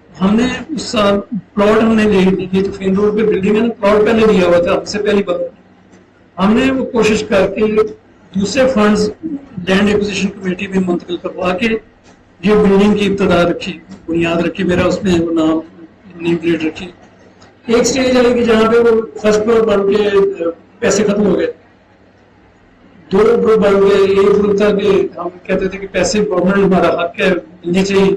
ہم نے اس سال پلاٹ ہم نے لے لی، تو فین روڈ پہ بلڈنگ ہے نا، پلاٹ پہلے لیا ہوا تھا ہم سے پہلی بار. ہم نے وہ کوشش کر کے دوسرے فنڈز لینڈ ایکوزیشن کمیٹی میں منتقل کروا کے یہ بلڈنگ کی ابتدا رکھی، بنیاد رکھی، میرا اس میں وہ نام نیم پلیٹ رکھی. ایک سٹیج آئی کہ جہاں پہ وہ فرسٹ فلور بن کے پیسے ختم ہو گئے، 2 گروپ بن گئے. ایک گروپ تھا کہ ہم کہتے تھے کہ پیسے گورنمنٹ ہمارا حق ہے دینی چاہیے،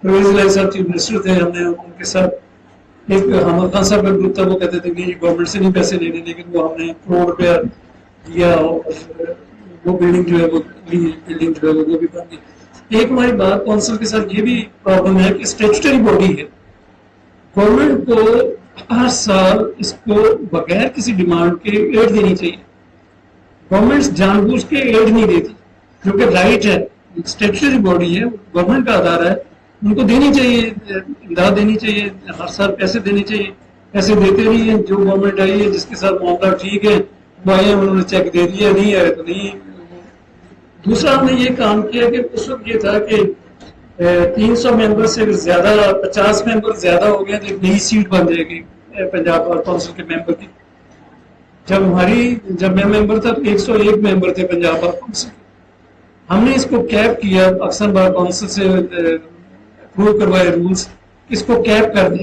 پرویز الہی صاحب چیف منسٹر تھے، ہم نے ان کے ساتھ. ایک حمد خان صاحب کا گروپ تھا، وہ کہتے تھے کہ گورنمنٹ سے نہیں پیسے لینے، لیکن وہ ہم نے کروڑ روپیہ دیا اور وہ بلڈنگ جو ہے وہ بلڈنگ جو ہے وہ بھی بن گئی. ایک ہماری بار کونسل کے ساتھ یہ بھی پرابلم ہے کہ اسٹیچوٹری باڈی ہے، گورنمنٹ کو ہر سال اس کو بغیر کسی ڈیمانڈ کے ایڈ دینی چاہیے. گورنمنٹ جان بوجھ کے ایڈ نہیں دیتی، جو کہ رائٹ ہے، اسٹیچوٹری باڈی ہے، گورنمنٹ کا ادارہ ہے، ان کو دینی چاہیے، امداد دینی چاہیے، ہر سال پیسے دینے چاہیے. پیسے دیتے نہیں ہیں. جو گورنمنٹ آئی ہے جس کے ساتھ معاملہ ٹھیک ہے وہ آئے ہیں، انہوں نے چیک دے دیا، نہیں آئے تو نہیں. دوسرا ہم نے یہ کام کیا کہ اس وقت یہ تھا کہ 300 ممبر سے زیادہ، 50 ممبر زیادہ ہو گئے تو ایک نئی سیٹ بن جائے گی پنجاب بار کونسل کے ممبر کی. جب میں ممبر تھا تو 101 ممبر تھے پنجاب بار کونسل کے. ہم نے اس کو کیپ کیا، پاکستان بار کونسل سے اپروو کروائے رولز، اس کو کیپ کر دیں.